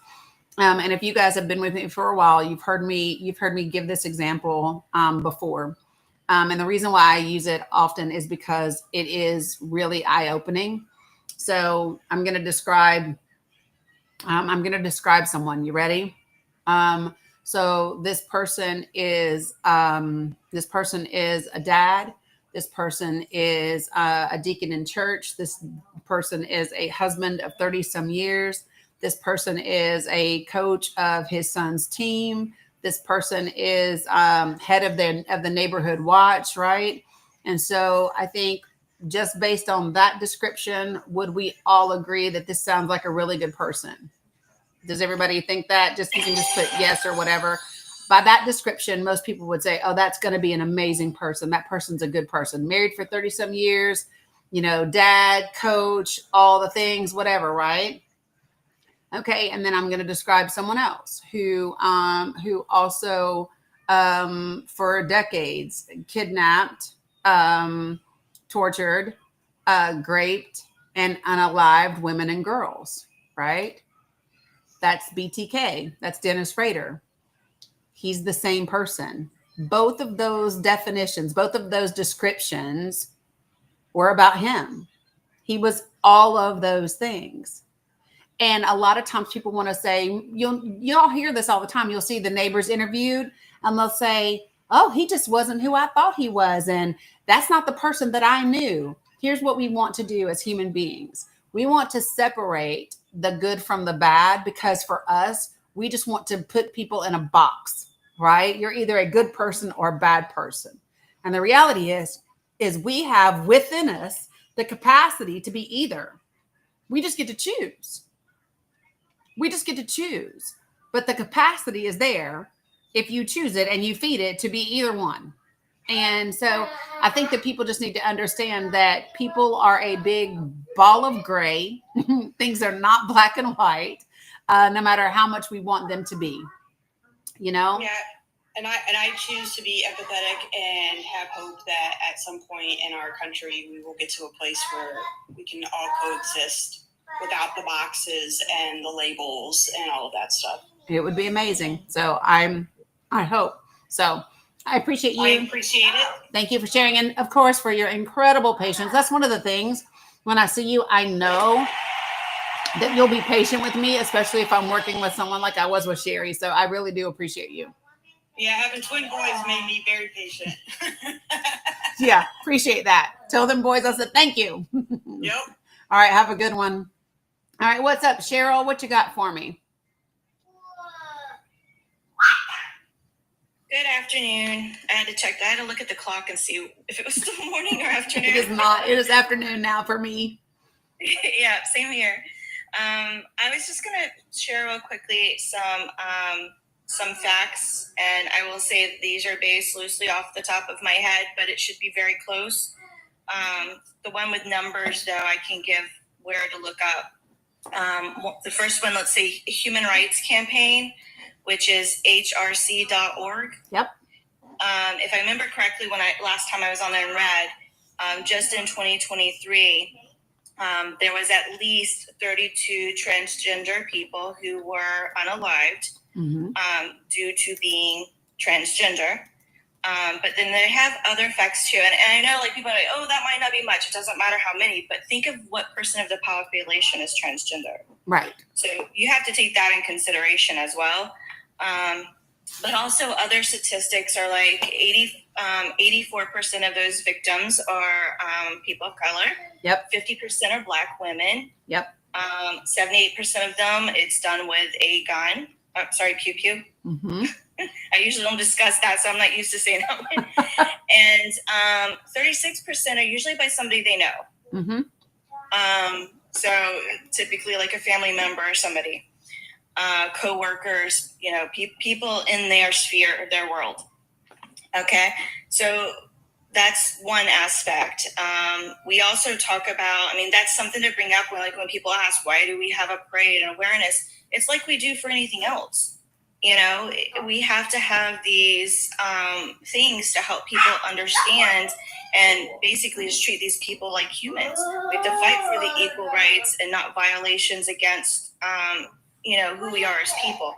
And if you guys have been with me for a while, you've heard me give this example before. And the reason why I use it often is because it is really eye-opening. So I'm going to describe someone. You ready? So this person is a dad. This person is a deacon in church. This person is a husband of 30 some years. This person is a coach of his son's team. This person is head of the neighborhood watch, right? And so I think just based on that description, would we all agree that this sounds like a really good person? Does everybody think that? Just you can just put yes or whatever. By that description, most people would say, oh, that's going to be an amazing person. That person's a good person. Married for 30 some years, dad, coach, all the things, whatever, right? Okay, and then I'm going to describe someone else who also for decades kidnapped, tortured, raped, and unalived women and girls, right? That's BTK. That's Dennis Rader. He's the same person. Both of those definitions, both of those descriptions were about him. He was all of those things. And a lot of times people want to say, you'll hear this all the time. You'll see the neighbors interviewed and they'll say, oh, he just wasn't who I thought he was. And that's not the person that I knew. Here's what we want to do as human beings. We want to separate the good from the bad, because for us, we just want to put people in a box, right? You're either a good person or a bad person. And the reality is we have within us the capacity to be either. We just get to choose. But the capacity is there if you choose it and you feed it to be either one. And so I think that people just need to understand that people are a big ball of gray. Things are not black and white, no matter how much we want them to be, Yeah. And I choose to be empathetic and have hope that at some point in our country, we will get to a place where we can all coexist without the boxes and the labels and all of that stuff. It would be amazing. So I hope so. I appreciate you. I appreciate it. Thank you for sharing. And of course, for your incredible patience. That's one of the things when I see you, I know that you'll be patient with me, especially if I'm working with someone like I was with Sherry. So I really do appreciate you. Yeah, having twin boys made me very patient. Yeah, appreciate that. Tell them boys I said thank you. Yep. All right, have a good one. All right, what's up, Cheryl? What you got for me? Good afternoon. I had to look at the clock and see if it was still morning or afternoon. It is not. It is afternoon now for me. Yeah, same here. I was just going to share real quickly some facts, and I will say these are based loosely off the top of my head, but it should be very close. The one with numbers, though, I can give where to look up. The first one, let's say Human Rights Campaign, which is hrc.org. Yep. If I remember correctly, last time I was on there and read, just in 2023, there was at least 32 transgender people who were unalived due to being transgender. But then they have other facts too. And I know like people are like, oh, that might not be much. It doesn't matter how many, but think of what percent of the population is transgender. Right. So you have to take that in consideration as well. But also other statistics are like 84% of those victims are people of color. Yep. 50% are Black women. Yep. 78% of them, it's done with a gun. Pew pew. Mm-hmm. I usually don't discuss that, so I'm not used to saying that. And 36% are usually by somebody they know. Mm-hmm. So typically like a family member or somebody. Co-workers, people in their sphere, their world. Okay. So that's one aspect. We also talk about, I mean, that's something to bring up when people ask, why do we have a parade and awareness? It's like we do for anything else. You know, we have to have these things to help people understand and basically just treat these people like humans. We have to fight for the equal rights and not violations against, who we are as people.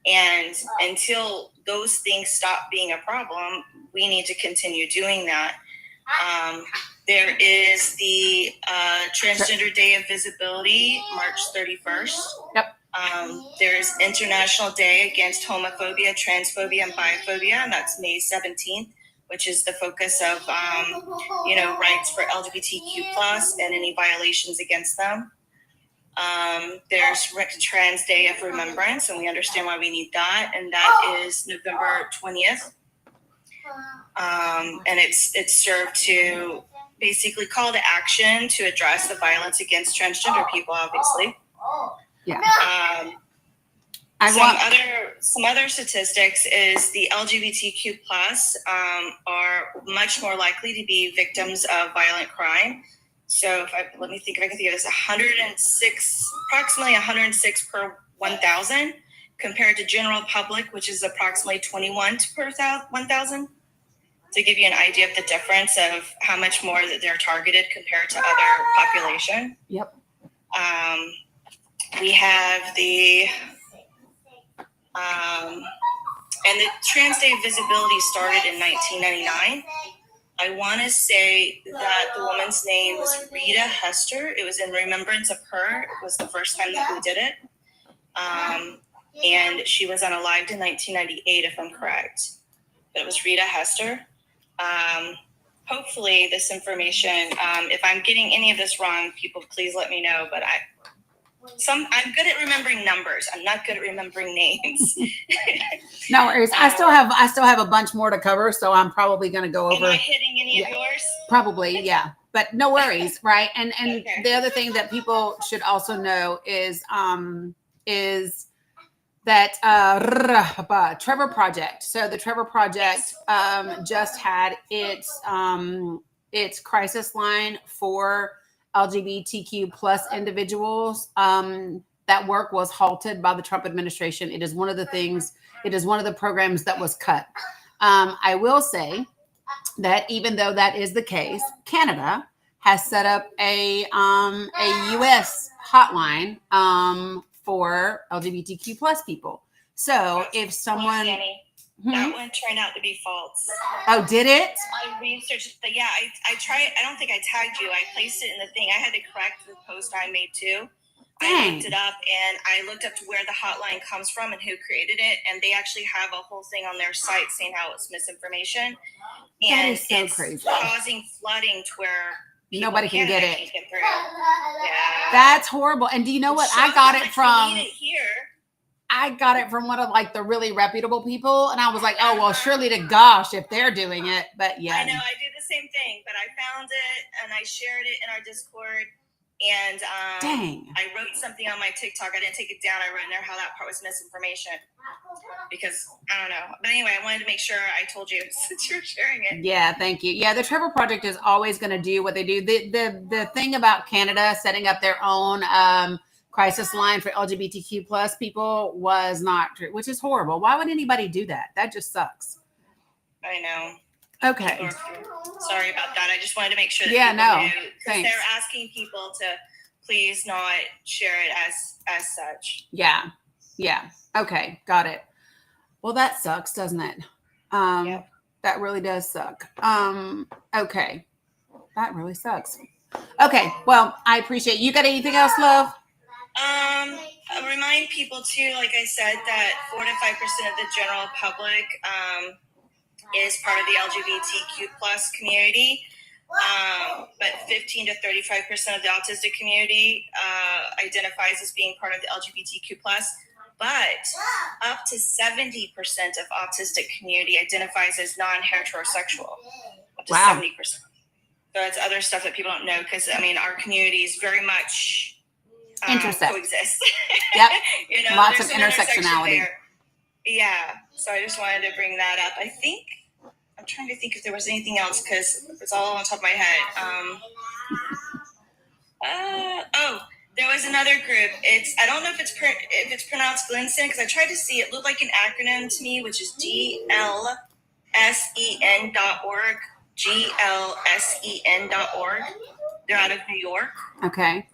And until those things stop being a problem, we need to continue doing that. There is the Transgender Day of Visibility, March 31st. Yep. There's International Day Against Homophobia, Transphobia, and Biophobia, and that's May 17th, which is the focus of, rights for LGBTQ plus and any violations against them. There's Trans Day of Remembrance, and we understand why we need that, and that is November 20th. And it's served to basically call to action to address the violence against transgender people, obviously. Yeah. Some other statistics is the LGBTQ plus are much more likely to be victims of violent crime. So let me think if I can think of this, approximately 106 per 1,000 compared to general public, which is approximately 21 per 1,000. To give you an idea of the difference of how much more that they're targeted compared to other population. Yep. We have and the Trans Day of Visibility started in 1999. I want to say that the woman's name was Rita Hester. It was in remembrance of her. It was the first time that we did it. And she was unalived in 1998, if I'm correct. But it was Rita Hester. Hopefully this information, if I'm getting any of this wrong, people please let me know. But I'm good at remembering numbers. I'm not good at remembering names. No worries. I still have a bunch more to cover, so I'm probably going to go over. Am I hitting any of yours? Probably, yeah. But no worries, right? And Okay. The other thing that people should also know is that Trevor Project. So the Trevor Project just had its crisis line for LGBTQ plus individuals. That work was halted by the Trump administration. It is one of the programs that was cut. I will say that even though that is the case, Canada has set up a U.S. hotline for LGBTQ plus people. So if someone... Dani, that one turned out to be false. Oh, did it? I researched, but yeah, I tried. I don't think I tagged you. I placed it in the thing. I had to correct the post I made too. Dang. I looked it up and I looked up to where the hotline comes from and who created it. And they actually have a whole thing on their site saying how it's misinformation. That And is so it's crazy. causing flooding to where Nobody can get it. can't get through. Yeah. That's horrible. And do you know what? I got it from... We need it here. I got it from one of like the really reputable people, and I was like, "Oh well, surely to gosh if they're doing it." But yeah, I know I did the same thing, but I found it and I shared it in our Discord, and dang, I wrote something on my TikTok. I didn't take it down. I wrote in there how that part was misinformation because I don't know. But anyway, I wanted to make sure I told you since you were sharing it. Yeah, thank you. Yeah, the Trevor Project is always going to do what they do. The thing about Canada setting up their own crisis line for LGBTQ plus people was not true, which is horrible. Why would anybody do that? That just sucks. I know. Okay. Sorry about that. I just wanted to make sure that yeah, people no, knew, because thanks. they're asking people to please not share it as such. Yeah. Okay, got it. Well, that sucks, doesn't it? Yep. That really does suck. Okay, that really sucks. Okay, well, I appreciate you. Got anything else, love? Remind people too, like I said, that 4 to 5% of the general public is part of the LGBTQ plus community, but 15 to 35% of the autistic community identifies as being part of the LGBTQ plus. But up to 70% of autistic community identifies as non-heterosexual. Up to 70%. So it's other stuff that people don't know because I mean our community is very much coexist. Yep. Lots of there's intersectionality. there. Yeah. So I just wanted to bring that up. I think I'm trying to think if there was anything else because it's all on top of my head. There was another group. I don't know if it's pronounced Glenson because I tried to see. It looked like an acronym to me, which is GLSEN.org. GLSEN.org. They're out of New York. Okay.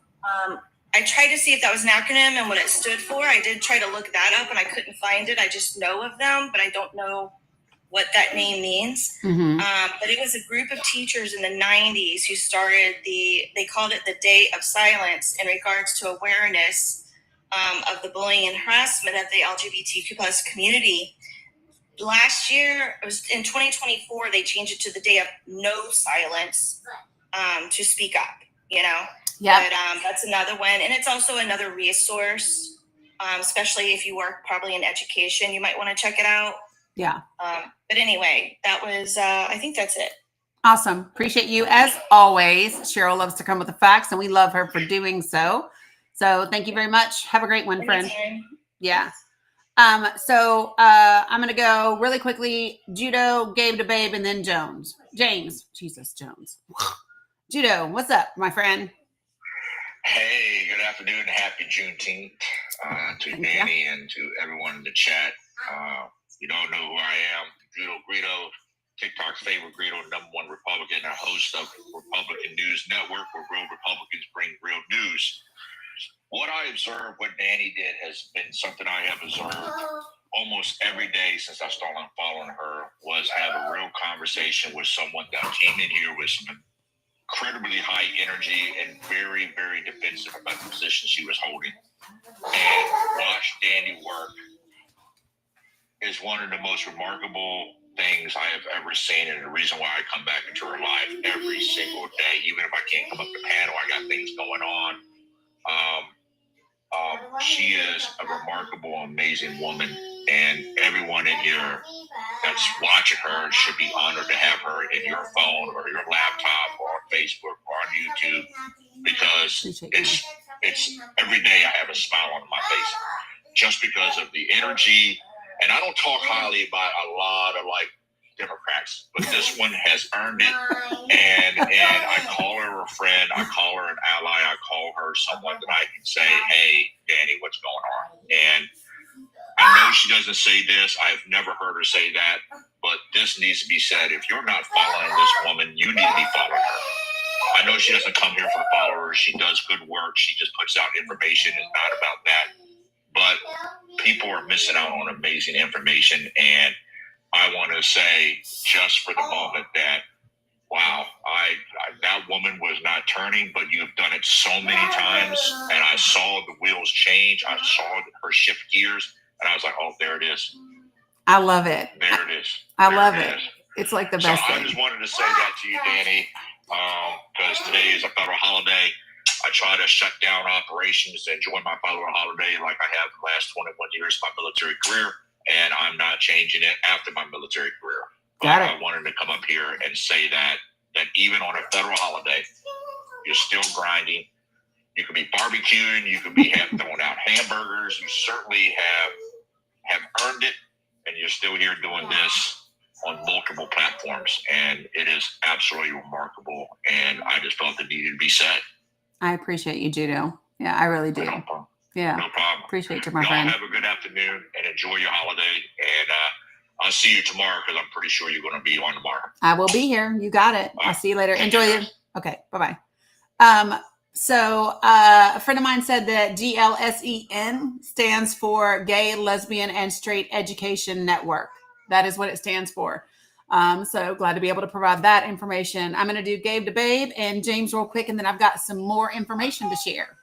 I tried to see if that was an acronym and what it stood for. I did try to look that up and I couldn't find it. I just know of them, but I don't know what that name means. Mm-hmm. But it was a group of teachers in the 90s who started they called it the Day of Silence in regards to awareness of the bullying and harassment of the LGBTQ plus community. Last year, it was in 2024, they changed it to the Day of No Silence to speak up, Yeah. But that's another one. And it's also another resource, especially if you work probably in education, you might want to check it out. Yeah. But anyway, that was, I think that's it. Awesome. Appreciate you as always. Cheryl loves to come with the facts and we love her for doing so. So thank you very much. Have a great one, friend. Yeah. So I'm going to go really quickly. Judo, Gabe to Babe, and then James. Jesus, Jones. Judo, what's up, my friend? Hey, good afternoon. Happy Juneteenth to Dani and to everyone in the chat. You don't know who I am. Judo Greedo, TikTok's favorite Greedo, #1 Republican, and host of Republican News Network, where real Republicans bring real news. What I observed, what Dani did, has been something I have observed almost every day since I started following her, was have a real conversation with someone that came in here with some incredibly high energy and very, very defensive about the position she was holding. And watch Dani work is one of the most remarkable things I have ever seen, and the reason why I come back into her life every single day, even if I can't come up the panel, I got things going on. She is a remarkable, amazing woman, and everyone in here that's watching her should be honored to have her in your phone or your laptop or on Facebook or on YouTube, because it's every day I have a smile on my face just because of the energy. And I don't talk highly about a lot of Democrats, but this one has earned it. And I call her a friend. I call her an ally. I call her someone that I can say, hey, Dani, what's going on? And I know she doesn't say this. I've never heard her say that, but this needs to be said. If you're not following this woman, you need to be following her. I know she doesn't come here for followers. She does good work. She just puts out information. It's not about that. But people are missing out on amazing information. And I want to say just for the moment that, wow, that woman was not turning, but you've done it so many times. And I saw the wheels change. I saw her shift gears. And I was like, oh, there it is. I love it. There it is. I love it. It's like the best thing. I just wanted to say that to you, Dani, because today is a federal holiday. I try to shut down operations and enjoy my federal holiday like I have the last 21 years of my military career, and I'm not changing it after my military career. Got it. I wanted to come up here and say that even on a federal holiday, you're still grinding. You could be barbecuing. You could be throwing out hamburgers. You certainly have earned it, and you're still here doing this on multiple platforms, and it is absolutely remarkable. And I just felt it needed to be said. I appreciate you, Judo. Yeah, I really do. No problem. Yeah, no problem. Appreciate you, my Y'all friend. have a good afternoon and enjoy your holiday. And I'll see you tomorrow because I'm pretty sure you're going to be on tomorrow. I will be here. You got it. I'll see you later. Enjoy it. Okay, bye-bye. So a friend of mine said that GLSEN stands for Gay, Lesbian, and Straight Education Network. That is what it stands for. So glad to be able to provide that information. I'm going to do Gabe to Babe and James real quick, and then I've got some more information to share.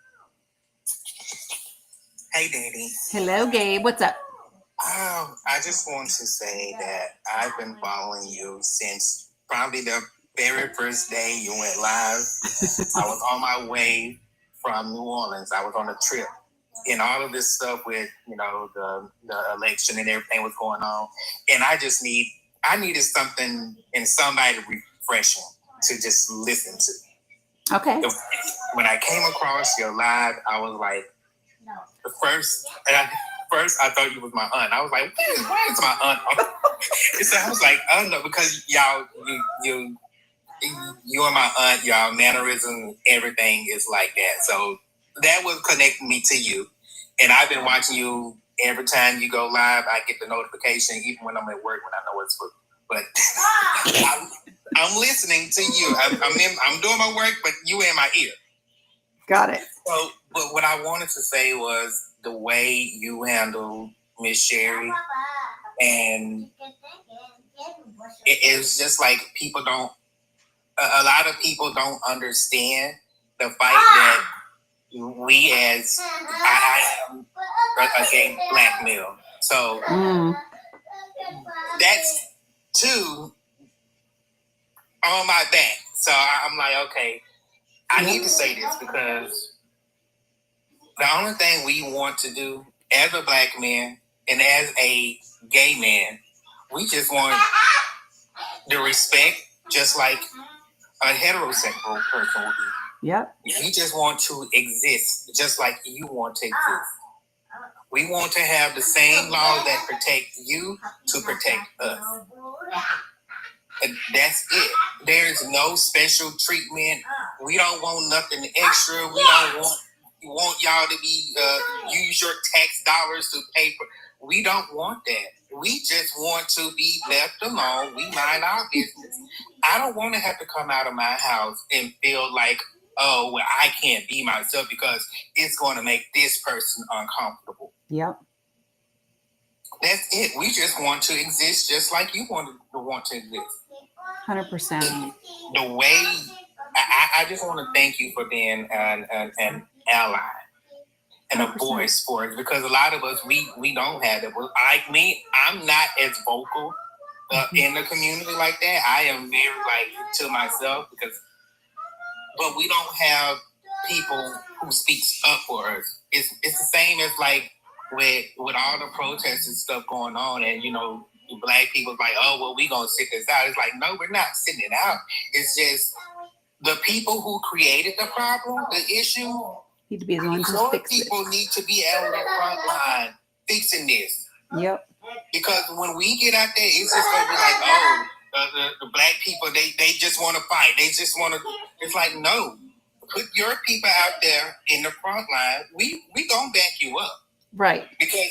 Hey, Dani. Hello, Gabe. What's up? I just want to say that I've been following you since probably the very first day you went live. I was on my way from New Orleans. I was on a trip. And all of this stuff with, the election and everything was going on. And I needed something and somebody refreshing to just listen to. Okay. When I came across your live, I was like, first I thought you was my aunt. I was like, why is my aunt So I was like, oh no, because y'all, you and my aunt, y'all mannerism, everything is like that. So that was connecting me to you. And I've been watching you every time you go live. I get the notification, even when I'm at work, when I know it's for. But I'm listening to you. I'm doing my work, but you in my ear. Got it. So, but what I wanted to say was the way you handle Miss Sherry, and it's just like people don't. A lot of people don't understand the fight that we as I am a gay black male. So that's two on my back. So I'm like, okay, I need to say this because the only thing we want to do as a black man and as a gay man, we just want the respect, just like a heterosexual person would be. Yep. We just want to exist, just like you want to exist. We want to have the same laws that protect you to protect us. And that's it. There's no special treatment. We don't want nothing extra. We don't want y'all to be use your tax dollars to pay for. We don't want that. We just want to be left alone. We mind our business. I don't want to have to come out of my house and feel like, oh, well, I can't be myself because it's going to make this person uncomfortable. Yep. That's it. We just want to exist just like you want to exist. 100%. The way I just want to thank you for being an ally and 100%. A voice for it, because a lot of us we don't have it. I'm not as vocal in the community like that. I am very to myself but we don't have people who speaks up for us. It's the same as with all the protests and stuff going on, and black people's like, oh well, we gonna sit this out. It's like, no, we're not sitting it out. It's just the people who created the problem, the issue, need to be the ones who fix it. People need to be out on the front line fixing this. Yep. Because when we get out there, it's just gonna be like, oh, the black people, they just want to fight. They just want to. It's like, no, put your people out there in the front line. We gonna back you up. Right. Because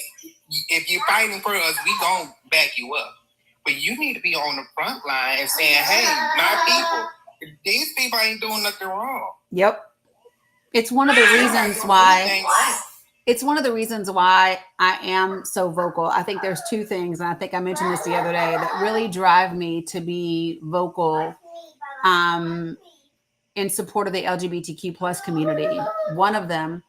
if you're fighting for us, we gonna back you up. But you need to be on the front line and saying, hey, my people, these people ain't doing nothing wrong. Yep. It's one of the reasons why. It's one of the reasons why I am so vocal. I think there's two things, and I think I mentioned this the other day, that really drive me to be vocal in support of the LGBTQ plus community. One of them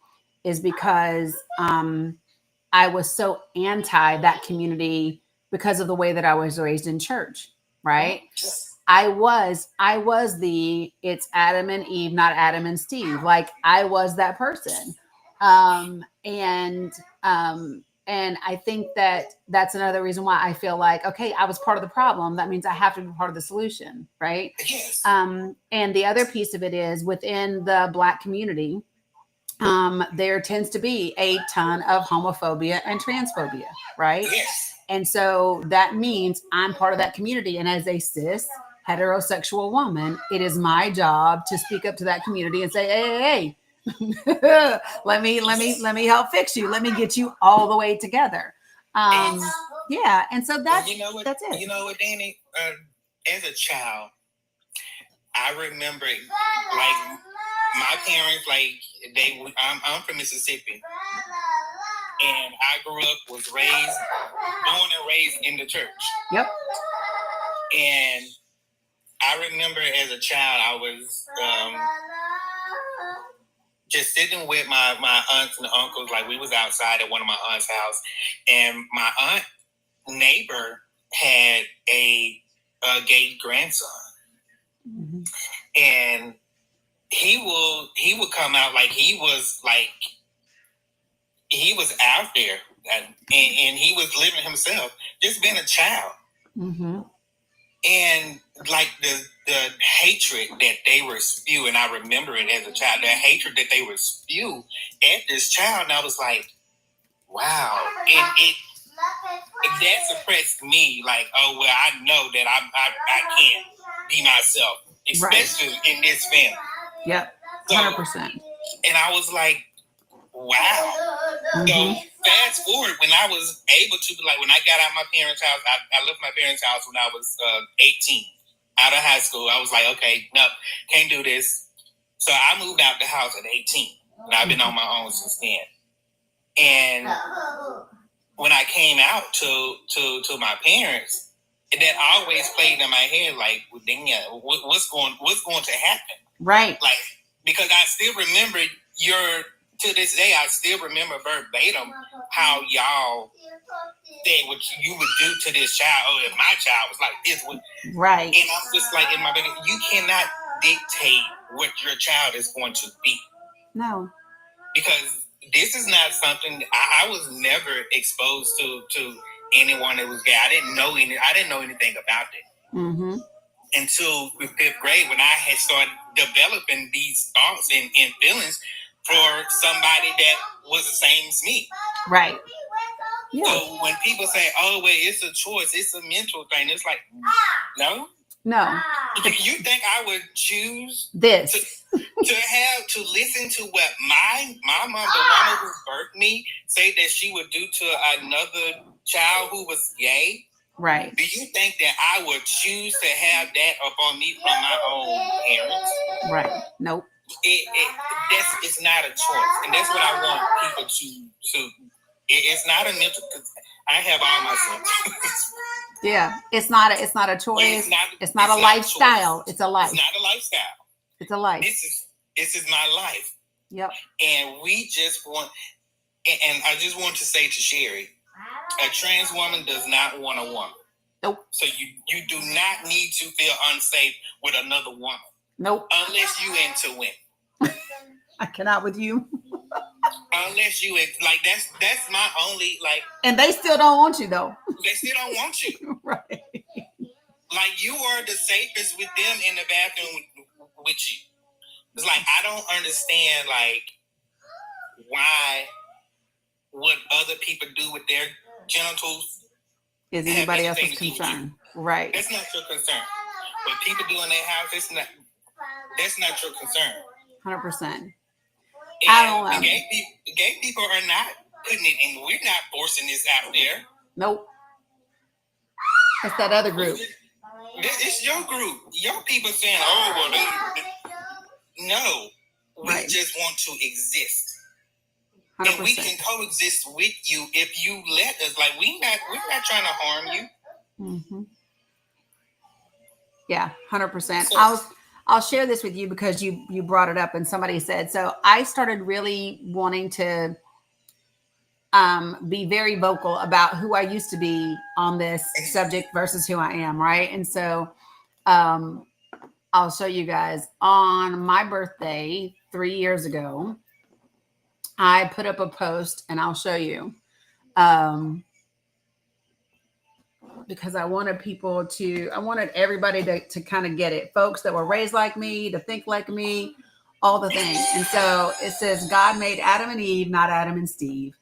is because I was so anti that community because of the way that I was raised in church, right? I was it's Adam and Eve, not Adam and Steve. Like, I was that person. And I think that that's another reason why I feel like, okay, I was part of the problem. That means I have to be part of the solution. Right. Yes. And the other piece of it is within the Black community, there tends to be a ton of homophobia and transphobia. Right. Yes. And so that means I'm part of that community. And as a cis heterosexual woman, it is my job to speak up to that community and say, hey, let me help fix you. Let me get you all the way together. Yeah. And so that's that's it. You know what, Dani? As a child, I remember my parents, I'm from Mississippi, and I grew up, born and raised in the church. Yep. And I remember as a child, I was just sitting with my aunts and uncles. Like, we was outside at one of my aunt's house, and my aunt neighbor had a gay grandson. Mm-hmm. And he would come out like he was out there, and he was living himself, just being a child. Mm-hmm. And like the hatred that they were spewing, I remember it as a child, the hatred that they were spew at this child, and I was like, wow. And that suppressed me. Like, oh well, I know that I can't be myself, especially in this family. Yep, 100%. And I was like, wow. So fast forward, when I was able to, like, when I got out of my parents' house, I left my parents' house when I was 18, out of high school. I was like, okay, no, can't do this. So I moved out the house at 18, and I've been on my own since then. And when I came out to my parents, that always played in my head, like, well, dang, what's going to happen? Right. Like, because I still remember to this day, I still remember verbatim how y'all said what you would do to this child. Oh, if my child was like this, right? And I'm just like, in my opinion, you cannot dictate what your child is going to be. No, because this is not something I was never exposed to anyone that was gay. I didn't know anything about it. Until fifth grade, when I had started developing these thoughts and feelings for somebody that was the same as me. Right. Yeah. So when people say, oh, well, it's a choice, it's a mental thing, it's like, no. You think I would choose this to listen to what my mom, the woman who birthed me, say that she would do to another child who was gay? Right. Do you think that I would choose to have that upon me from my own parents? Right. Nope. It's not a choice, and that's what I want people to. It's not a mental. Cause I have all my symptoms. Yeah, it's not a choice. It's not a lifestyle. It's a life. It's not a lifestyle. It's a life. This is my life. Yep. And we just want, and I just want to say to Sherry, a trans woman does not want a woman. Nope. So you do not need to feel unsafe with another woman. Nope. Unless you into women. I cannot with you. Unless you like that's my only like. And they still don't want you though. They still don't want you. Right. Like you are the safest with them in the bathroom with you. It's like I don't understand like why what other people do with their genitals is anybody else's concern. Right. That's not your concern. What people do in their house, that's not your concern. 100%. I don't know. Gay people are not putting it in. We're not forcing this out there. Nope. It's that other group. It's your group. Your people saying, oh, well, no. We just want to exist. 100%. And we can coexist with you if you let us. Like, we're not trying to harm you. Mm-hmm. Yeah, 100%. So, I'll share this with you because you brought it up and somebody said, so I started really wanting to be very vocal about who I used to be on this subject versus who I am. Right. And so I'll show you guys on my birthday 3 years ago, I put up a post and I'll show you because I wanted everybody to kind of get it. Folks that were raised like me, to think like me, all the things. And so it says, God made Adam and Eve, not Adam and Steve.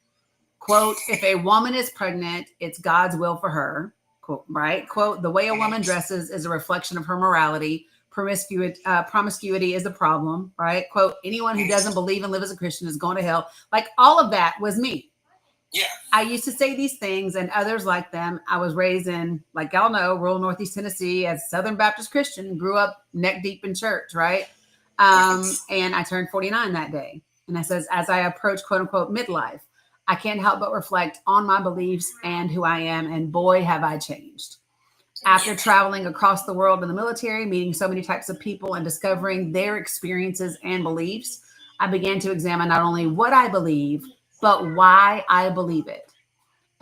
Quote, if a woman is pregnant, it's God's will for her. Quote, right? Quote, the way a woman dresses is a reflection of her morality. Promiscuity is a problem, right? Quote, anyone who doesn't believe and live as a Christian is going to hell. Like all of that was me. Yeah. I used to say these things and others like them. I was raised in, like y'all know, rural Northeast Tennessee as Southern Baptist Christian, grew up neck deep in church, right? And I turned 49 that day. And I says, as I approach quote unquote midlife, I can't help but reflect on my beliefs and who I am. And boy, have I changed. After traveling across the world in the military, meeting so many types of people and discovering their experiences and beliefs, I began to examine not only what I believe, but why I believe it.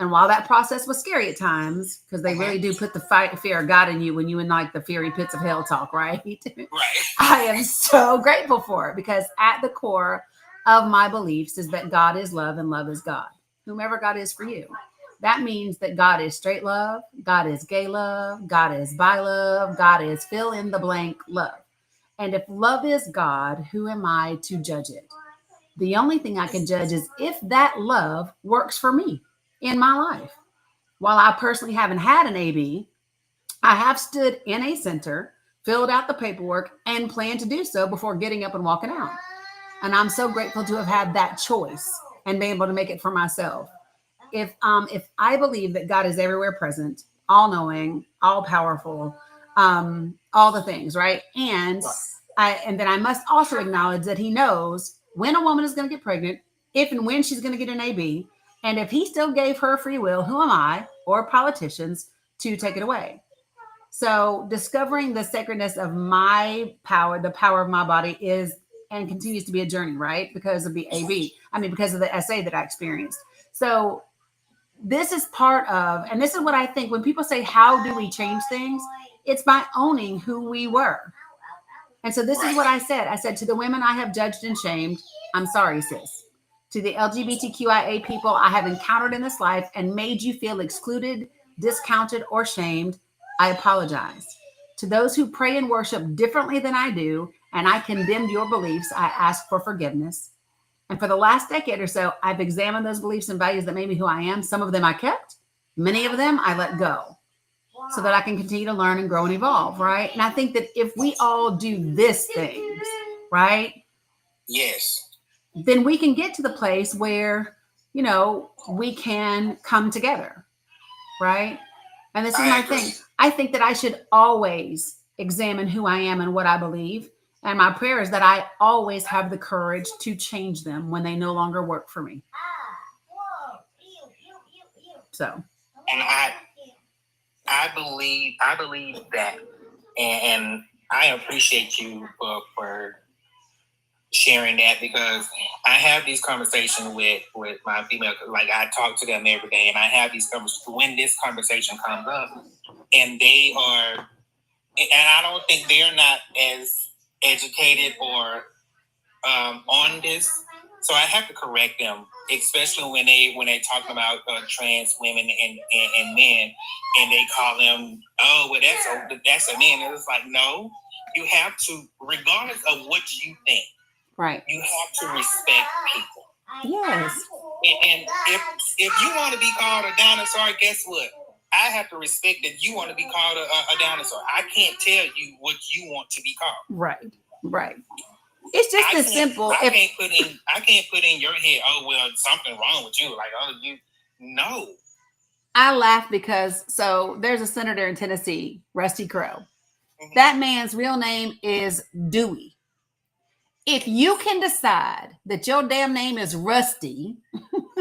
And while that process was scary at times, because they really do put the fear of God in you when you in like the fiery pits of hell talk, right? Right. I am so grateful for it because at the core of my beliefs is that God is love and love is God, whomever God is for you. That means that God is straight love, God is gay love, God is bi love, God is fill in the blank love. And if love is God, who am I to judge it? The only thing I can judge is if that love works for me in my life. while I personally haven't had an AB, I have stood in a center, filled out the paperwork, and planned to do so before getting up and walking out. And I'm so grateful to have had that choice and being able to make it for myself. If I believe that God is everywhere present, all knowing, all powerful, all the things, right? And then I must also acknowledge that He knows when a woman is going to get pregnant, if and when she's going to get an AB, and if He still gave her free will, who am I or politicians to take it away? So discovering the sacredness of my power, the power of my body, is and continues to be a journey, right? Because of the AB, because of the SA that I experienced. So this is part of, and this is what I think when people say, how do we change things? It's by owning who we were. And so this is what I said. I said, to the women I have judged and shamed, I'm sorry, sis. To the LGBTQIA people I have encountered in this life and made you feel excluded, discounted, or shamed, I apologize. To those who pray and worship differently than I do, and I condemned your beliefs, I ask for forgiveness. And for the last decade or so, I've examined those beliefs and values that made me who I am. Some of them I kept, many of them I let go, so that I can continue to learn and grow and evolve, right? And I think that if we all do this things, right? Yes. Then we can get to the place where, we can come together, right? And this is my thing. I think that I should always examine who I am and what I believe. And my prayer is that I always have the courage to change them when they no longer work for me. So. And I believe that, and I appreciate you for sharing that, because I have these conversations with my female, like I talk to them every day, and I have these conversations when this conversation comes up, and they are, and I don't think they're not as educated or on this, so I have to correct them, especially when they talk about trans women and men, and they call them, oh, well, that's a man. And it's like, no, you have to, regardless of what you think, right? You have to respect people. Yes. And if you want to be called a dinosaur, guess what? I have to respect that you want to be called a dinosaur. I can't tell you what you want to be called. Right. It's just as simple. I can't put in your head, oh, well, something wrong with you. Like, oh, no. I laugh because, so there's a senator in Tennessee, Rusty Crowe. Mm-hmm. That man's real name is Dewey. If you can decide that your damn name is Rusty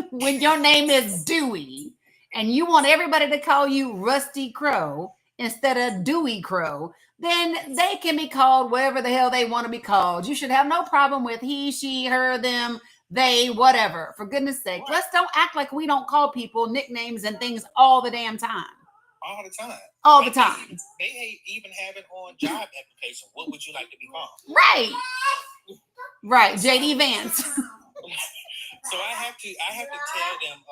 when your name is Dewey, and you want everybody to call you Rusty Crowe instead of Dewey Crowe, then they can be called whatever the hell they want to be called. You should have no problem with he, she, her, them, they, whatever. For goodness sake, let's don't act like we don't call people nicknames and things all the damn time. All the time. All the time. They even have it on job application. What would you like to be called? Right. JD Vance. So I have to tell them,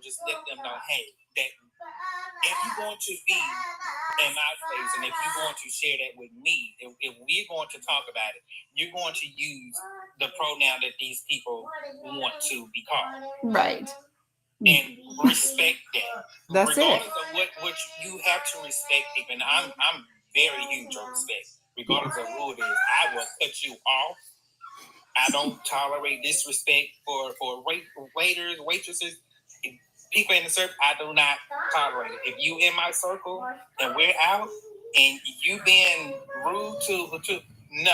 just let them know, hey, that if you're going to be in my space and if you're going to share that with me, if we're going to talk about it, you're going to use the pronoun that these people want to be called. Right. And respect that. That's regardless it. of what you have to respect people. And I'm very huge on respect. Regardless of who it is, I will cut you off. I don't tolerate disrespect for waiters, waitresses, people in the service. I do not tolerate it. If you in my circle and we're out and you being rude to no,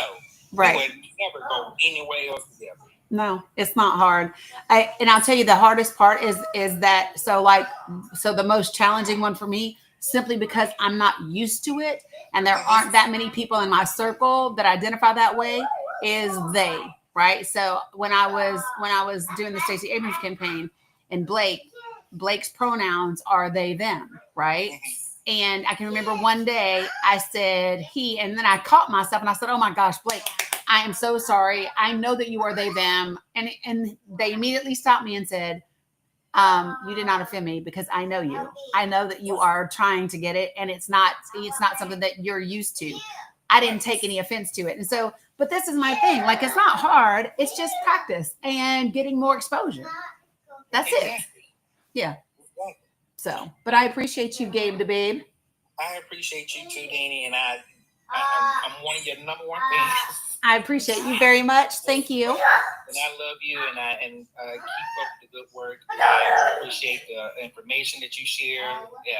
right, we would never go anywhere else together. No, it's not hard. And I'll tell you, the hardest part is that, so the most challenging one for me, simply because I'm not used to it, and there aren't that many people in my circle that identify that way, is they. Right. So when I was doing the Stacey Abrams campaign, and Blake's pronouns are they, them. Right. And I can remember one day I said he, and then I caught myself and I said, oh my gosh, Blake, I am so sorry. I know that you are they, them. And they immediately stopped me and said, you did not offend me, because I know you. I know that you are trying to get it, and it's not something that you're used to. I didn't take any offense to it. And so, but this is my thing. Like, it's not hard. It's just practice and getting more exposure. That's it. Yeah. So, but I appreciate you, Gabe the Babe. I appreciate you too, Dani, and I'm one of your number one fans. I appreciate you very much. Thank you. And I love you, and keep up the good work. I appreciate the information that you share. Yeah,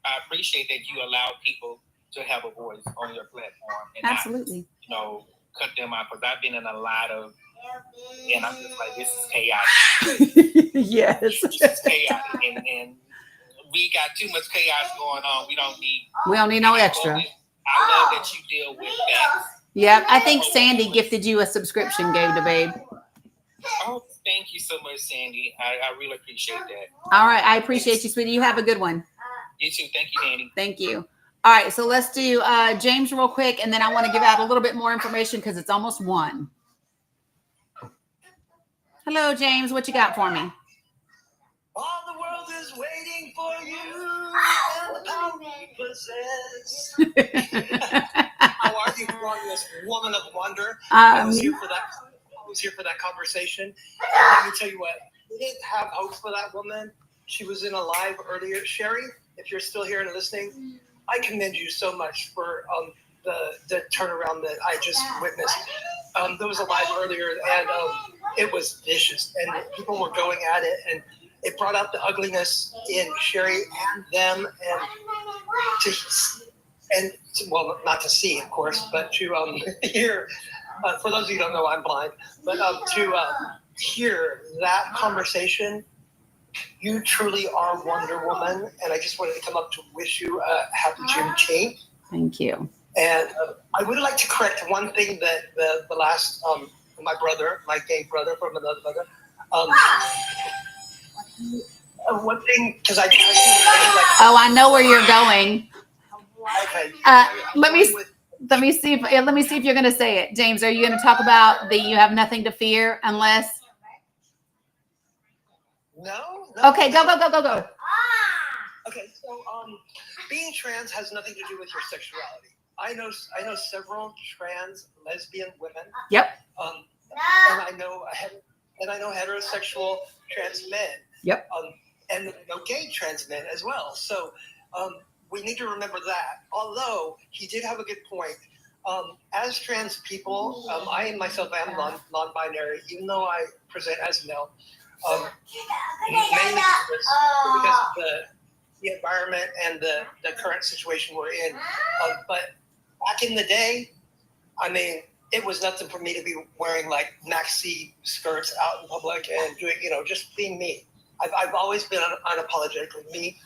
I appreciate that you allow people to have a voice on your platform and Absolutely. not, cut them out, because I've been in a lot of, and I'm just like, this is chaotic. Yes. This is chaotic, and we got too much chaos going on. We don't need no extra. I love that you deal with that. Yep. I think Sandy gifted you a subscription, Gabe the Babe. Oh, thank you so much, Sandy. I really appreciate that. All right. I appreciate you, sweetie. You have a good one. You too. Thank you, Dani. Thank you. All right. So let's do James real quick, and then I want to give out a little bit more information because it's almost 1. Hello, James. What you got for me? All the world is waiting for you and the power we possess. How are you, glorious woman of wonder? I was here for that conversation. And let me tell you what, we didn't have hope for that woman. She was in a live earlier. Sherry, if you're still here and listening, I commend you so much for the turnaround that I just witnessed. There was a live earlier, and it was vicious, and people were going at it, and it brought out the ugliness in Sherry and them, well, not to see, of course, but to hear. For those of you who don't know, I'm blind, but to hear that conversation. You truly are Wonder Woman, and I just wanted to come up to wish you a happy Juneteenth. Thank you. And I would like to correct one thing that the last my gay brother from another mother. One thing, because I I know where you're going. Okay. Let me see if you're going to say it, James. Are you going to talk about that you have nothing to fear unless? No. Okay, go. Okay, so being trans has nothing to do with your sexuality. I know several trans lesbian women. Yep. And I know heterosexual trans men. Yep. And gay trans men as well. So we need to remember that. Although he did have a good point. As trans people, I myself am non-binary, even though I present as male. Mainly because of the environment and the current situation we're in. But back in the day, I mean, it was nothing for me to be wearing like maxi skirts out in public and doing, just being me. I've always been unapologetically me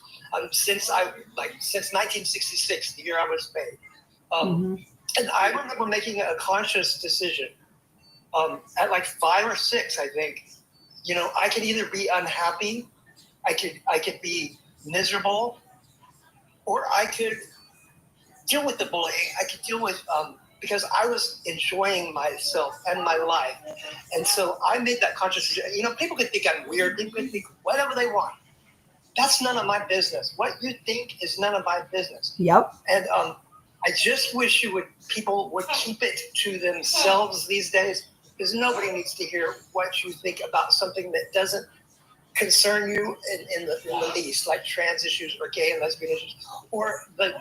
since 1966, the year I was made. And I remember making a conscious decision at like 5 or 6, I think. I could either be unhappy, I could be miserable, or I could deal with the bullying. I could deal with because I was enjoying myself and my life, and so I made that conscious decision. People can think I'm weird. People can think whatever they want. That's none of my business. What you think is none of my business. Yep. And I just wish people would keep it to themselves these days. Because nobody needs to hear what you think about something that doesn't concern you in the least, like trans issues or gay and lesbian issues, or the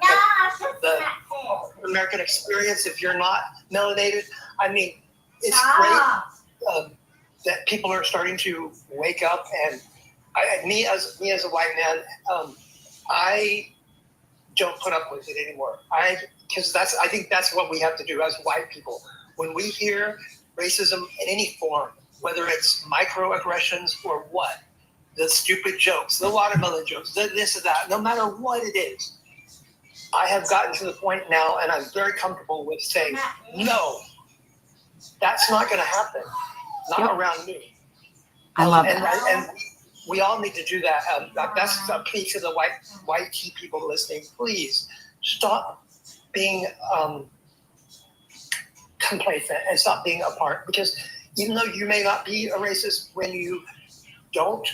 American experience if you're not melanated. I mean, it's great that people are starting to wake up, and me as a white man, I don't put up with it anymore. I think that's what we have to do as white people. When we hear racism in any form, whether it's microaggressions or what, the stupid jokes, the watermelon jokes, this or that, no matter what it is, I have gotten to the point now, and I'm very comfortable with saying, no, that's not going to happen. Not around me. I love that. And we all need to do that. That's a plea to the white tea people listening. Please stop being complacent and stop being apart, because even though you may not be a racist, when you don't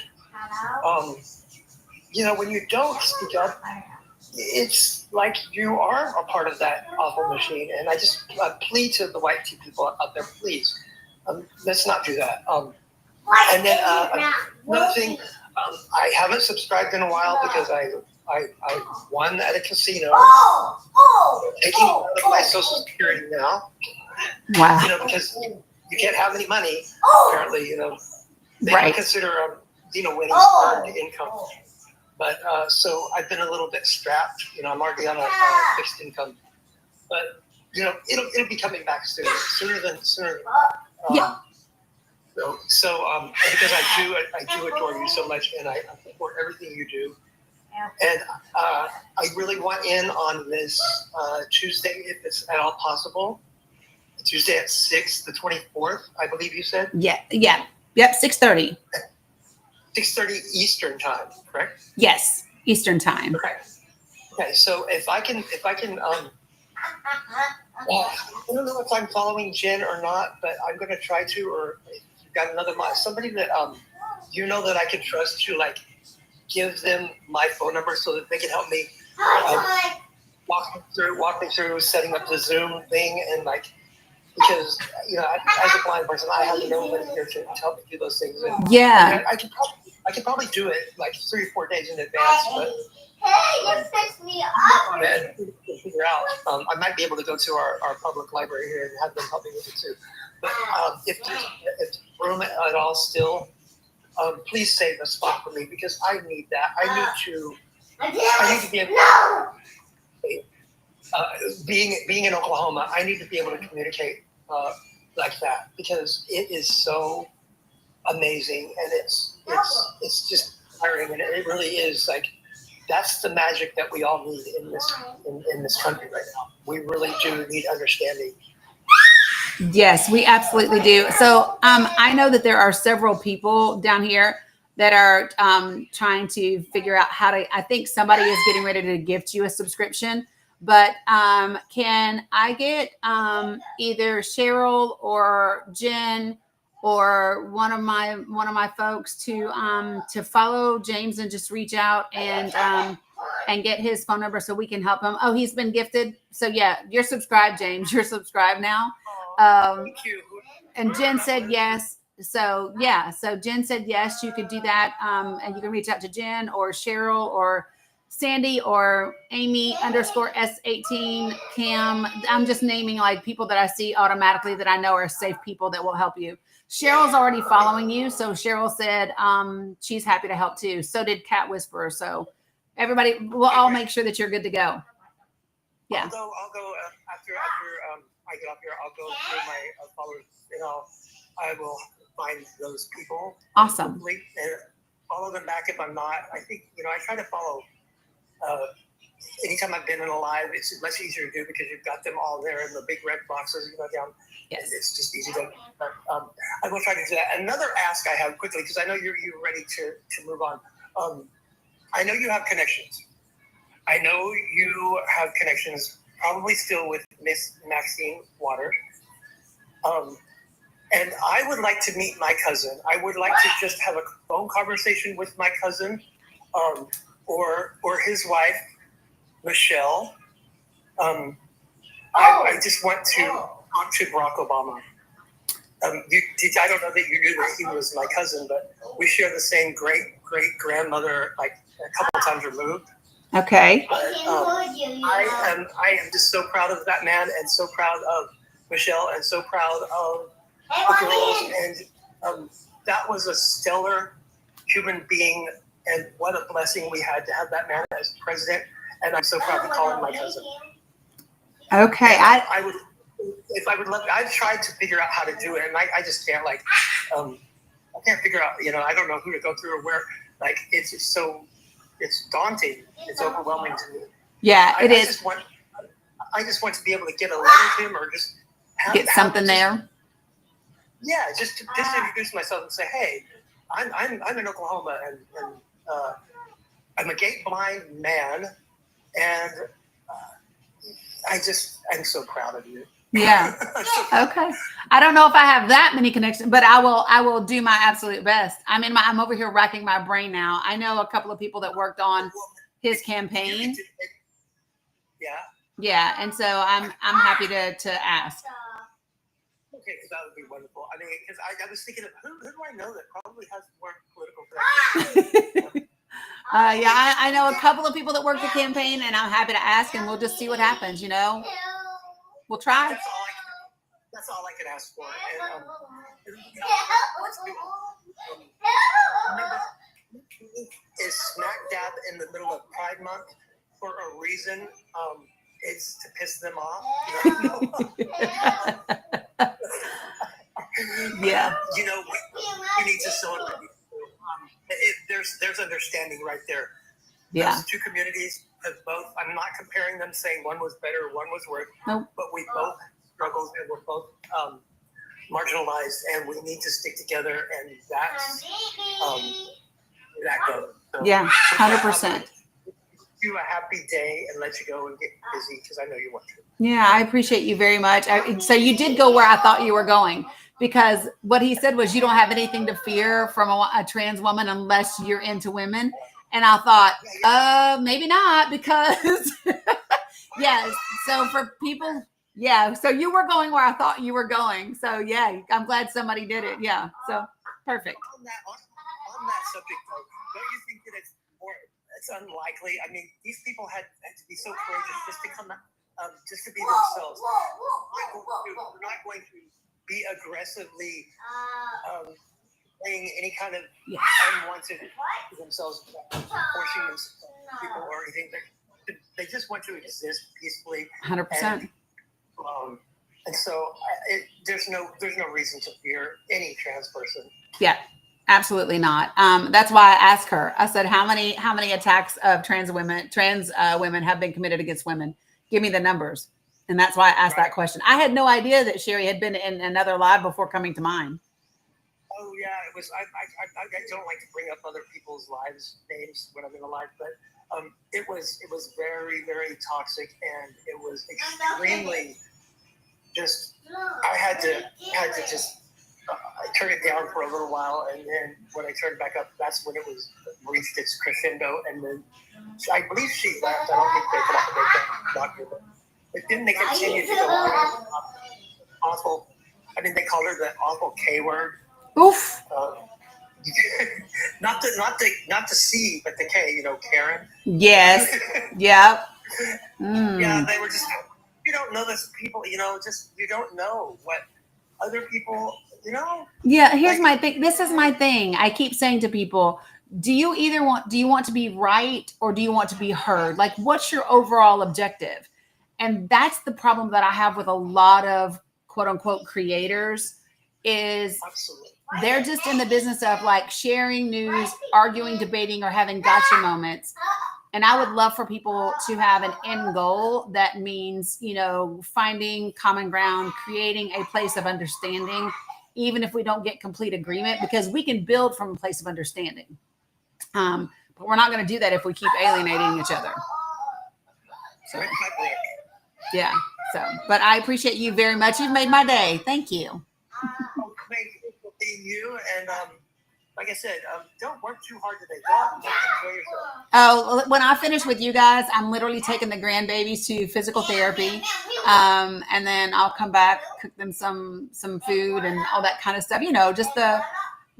when you don't speak up, it's like you are a part of that awful machine. And I just plead to the white tea people out there, please, let's not do that. And then another thing, I haven't subscribed in a while because I won at a casino, taking out of my Social Security now. Wow. You know, because you can't have any money, apparently, you know. They Right. don't consider, winning earned income. But so I've been a little bit strapped. You know, I'm already on a fixed income. But, it'll be coming back sooner than. Yeah. So because I do adore you so much, and I support everything you do. And I really want in on this Tuesday, if it's at all possible. Tuesday at 6, the 24th, I believe you said. Yeah. Yep. 6:30. 6:30 Eastern time, correct? Yes, Eastern time. Okay. So if I can, I don't know if I'm following Jen or not, but I'm going to try to. Or if you've got another somebody that that I can trust to give them my phone number so that they can help me walk me through setting up the Zoom thing and because as a blind person I have nobody here to help me do those things. And Yeah. I could probably do it 3 or 4 days in advance, but figure out. I might be able to go to our public library here and have them help me with it too. But if there's room at all still, please save a spot for me because I need that. I need to be able being in Oklahoma, I need to be able to communicate like that because it is so amazing and it's just tiring and it really is that's the magic that we all need in this country right now. We really do need understanding. Yes, we absolutely do. So I know that there are several people down here that are trying to figure out how to. I think somebody is getting ready to gift you a subscription. But can I get either Cheryl or Jen or one of my folks to follow James and just reach out and get his phone number so we can help him? Oh, he's been gifted. So yeah, you're subscribed, James. You're subscribed now. Thank you. And Jen said yes. So yeah, so Jen said yes, you could do that. And you can reach out to Jen or Cheryl or Sandy or Amy _S18 Cam. I'm just naming people that I see automatically that I know are safe people that will help you. Cheryl's already following you. So Cheryl said she's happy to help too. So did Cat Whisperer. So everybody, we'll all make sure that you're good to go. Yeah. I'll go after I get off here. I'll go through my followers and I will find those people. Awesome. And follow them back if I'm not. I think I try to follow. Anytime I've been in a live, it's much easier to do because you've got them all there in the big red boxes, down. Yes. It's just easy to. I will try to do that. Another ask I have quickly because I know you're ready to move on. I know you have connections. I know you have connections, probably still with Miss Maxine Waters. And I would like to meet my cousin. I would like to just have a phone conversation with my cousin, or his wife, Michelle. I just want to talk to Barack Obama. I don't know that you knew that he was my cousin, but we share the same great grandmother, a couple times removed. Okay. But, I am just so proud of that man, and so proud of Michelle, and so proud of the girls. And that was a stellar human being, and what a blessing we had to have that man as president. And I'm so proud to call him my cousin. Okay. I would, if I would love, I've tried to figure out how to do it, and I just can't. I can't figure out. I don't know who to go through or where. It's just so. It's daunting. It's overwhelming to me. Yeah, it is. I just want to be able to get a letter to him, or just get something there. Yeah, just introduce myself and say, hey, I'm in Oklahoma, and I'm a gate blind man, and I'm so proud of you. Yeah. Okay. I don't know if I have that many connections, but I will do my absolute best. I'm over here racking my brain now. I know a couple of people that worked on his campaign. Yeah. Yeah, and so I'm happy to ask. Okay, because that would be wonderful. I mean, because I was thinking of who do I know that probably has more political connections? Yeah, I know a couple of people that work the campaign, and I'm happy to ask, and we'll just see what happens. You know, we'll try. That's all I can ask for. And, is smack dab in the middle of Pride Month for a reason. It's to piss them off. Yeah. You know, we need to celebrate. There's understanding right there. Yeah. Those two communities have both. I'm not comparing them, saying one was better, one was worse. Nope. But we both struggled and we're both marginalized, and we need to stick together. And that's that goes. So, yeah, 100%. You a happy day and let you go and get busy because I know you want to. Yeah, I appreciate you very much. So you did go where I thought you were going, because what he said was you don't have anything to fear from a trans woman unless you're into women. And I thought, maybe not, because yes. So for people, yeah. So you were going where I thought you were going. So yeah, I'm glad somebody did it. Yeah. So perfect. On that subject, though, don't you think that it's unlikely? I mean, these people had to be so courageous just to come out, just to be themselves. We're not going to be aggressively saying any kind of unwanted to themselves, forcing people or anything. They just want to exist peacefully. 100%. And so there's no reason to fear any trans person. Yeah. Absolutely not. That's why I asked her. I said, how many attacks of trans women have been committed against women? Give me the numbers. And that's why I asked that question. I had no idea that Sherry had been in another live before coming to mine. Oh yeah, it was. I don't like to bring up other people's lives names when I'm in a live, but it was very, very toxic, and it was extremely just. I had to just. I turned it down for a little while, and then when I turned back up, that's when it was reached its crescendo. And then I believe she left. I don't think they put up a document, but then they continued to go on. Awful. I mean, they called her the awful K word. Oof. Not the C, but the K. You know, Karen. Yes. Yeah. Yeah, they were just. You don't know this people. You know, just you don't know what other people. You know? Yeah, here's my thing. This is my thing. I keep saying to people, do you want to be right, or do you want to be heard? Like, what's your overall objective? And that's the problem that I have with a lot of quote unquote creators is Absolutely. They're just in the business of like sharing news, arguing, debating, or having gotcha moments. And I would love for people to have an end goal that means, you know, finding common ground, creating a place of understanding, even if we don't get complete agreement, because we can build from a place of understanding. But we're not going to do that if we keep alienating each other. So, yeah. So, but I appreciate you very much. You've made my day. Thank you. Thank you for being you. And like I said, don't work too hard today. Go out and enjoy yourself. Oh, when I finish with you guys, I'm literally taking the grandbabies to physical therapy. And then I'll come back, cook them some food and all that kind of stuff. You know, just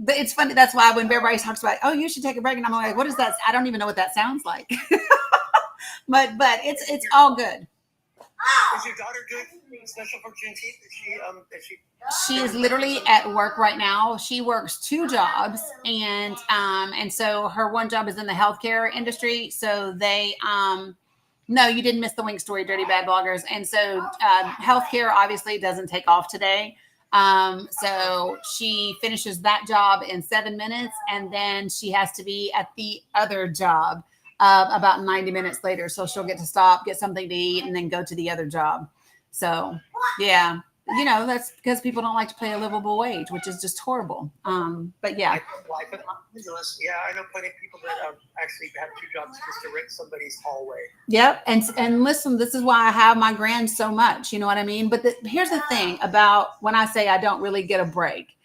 it's funny. That's why when everybody talks about, oh, you should take a break. And I'm like, what is that? I don't even know what that sounds like. but it's all good. Is your daughter doing special for Juneteenth? She is literally at work right now. She works 2 jobs, and so her one job is in the healthcare industry. So they, no, you didn't miss the Wink story, Dirty Bad Bloggers. And so healthcare obviously doesn't take off today. So she finishes that job in 7 minutes, and then she has to be at the other job about 90 minutes later. So she'll get to stop, get something to eat, and then go to the other job. So yeah, you know, that's because people don't like to pay a livable wage, which is just horrible. But yeah. Life in Los Angeles. Yeah, I know plenty of people that actually have 2 jobs just to rent somebody's hallway. Yep. And listen, this is why I have my grand so much, you know what I mean? But here's the thing about when I say I don't really get a break.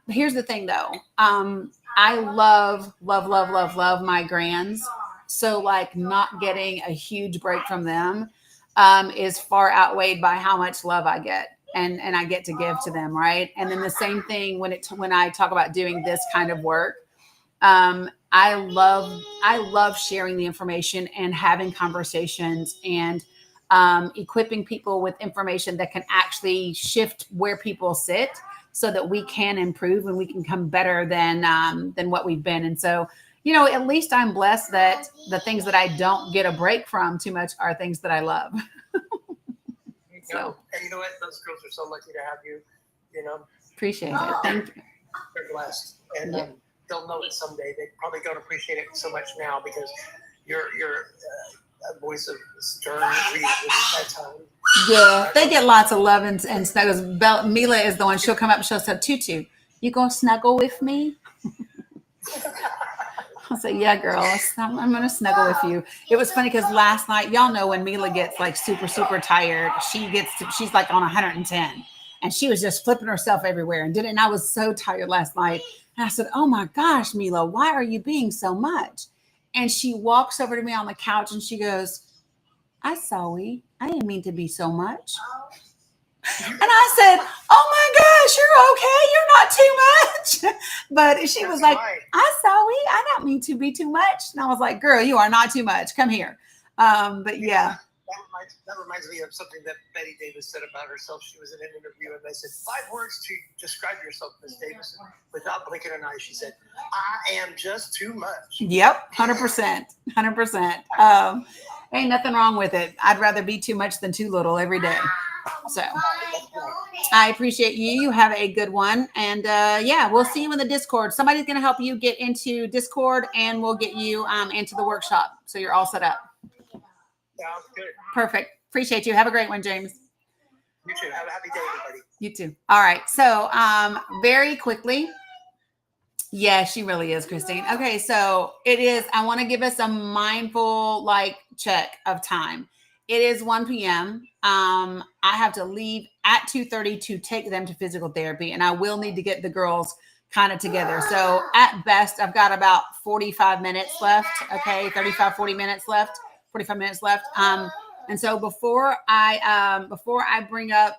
Here's the thing though. I love my grands. So like not getting a huge break from them is far outweighed by how much love I get. and I get to give to them, right? And then the same thing when I talk about doing this kind of work. I love sharing the information and having conversations and equipping people with information that can actually shift where people sit so that we can improve and we can come better than what we've been. And so, at least I'm blessed that the things that I don't get a break from too much are things that I love. So, and you know what? Those girls are so lucky to have you. Appreciate it. Thank you. They're blessed, and they'll know it someday. They probably don't appreciate it so much now because you're a voice of stern reason at time. Yeah, they get lots of love and snuggles. Mila is the one. She'll come up and she'll say, "Tutu, you gonna snuggle with me?" I'll say, "Yeah, girl, I'm gonna snuggle with you." It was funny because last night, y'all know when Mila gets like super tired, she's like on 110, and she was just flipping herself everywhere and I was so tired last night. And I said, "Oh my gosh, Mila, why are you being so much?" And she walks over to me on the couch and she goes, "I sorry. I didn't mean to be so much." And I said, "Oh my gosh, you're okay. You're not too much." But she was like, "I sorry. I don't mean to be too much." And I was like, "Girl, you are not too much. Come here." But yeah. That reminds me of something that Betty Davis said about herself. She was in an interview and they said 5 words to describe yourself, Miss Davis. Without blinking an eye, she said, "I am just too much." Yep, 100%, 100%. Ain't nothing wrong with it. I'd rather be too much than too little every day. So I appreciate you. You have a good one. And we'll see you in the Discord. Somebody's going to help you get into Discord and we'll get you into the workshop. So you're all set up. Sounds good. Perfect. Appreciate you. Have a great one, James. You too. Have a happy day, everybody. You too. All right. So very quickly. Yeah, she really is, Christine. Okay, so it is. I want to give us a mindful check of time. It is 1 p.m. I have to leave at 2:30 to take them to physical therapy, and I will need to get the girls kind of together. So at best, I've got about 45 minutes left. Okay, 40 minutes left. 45 minutes left. And so before I bring up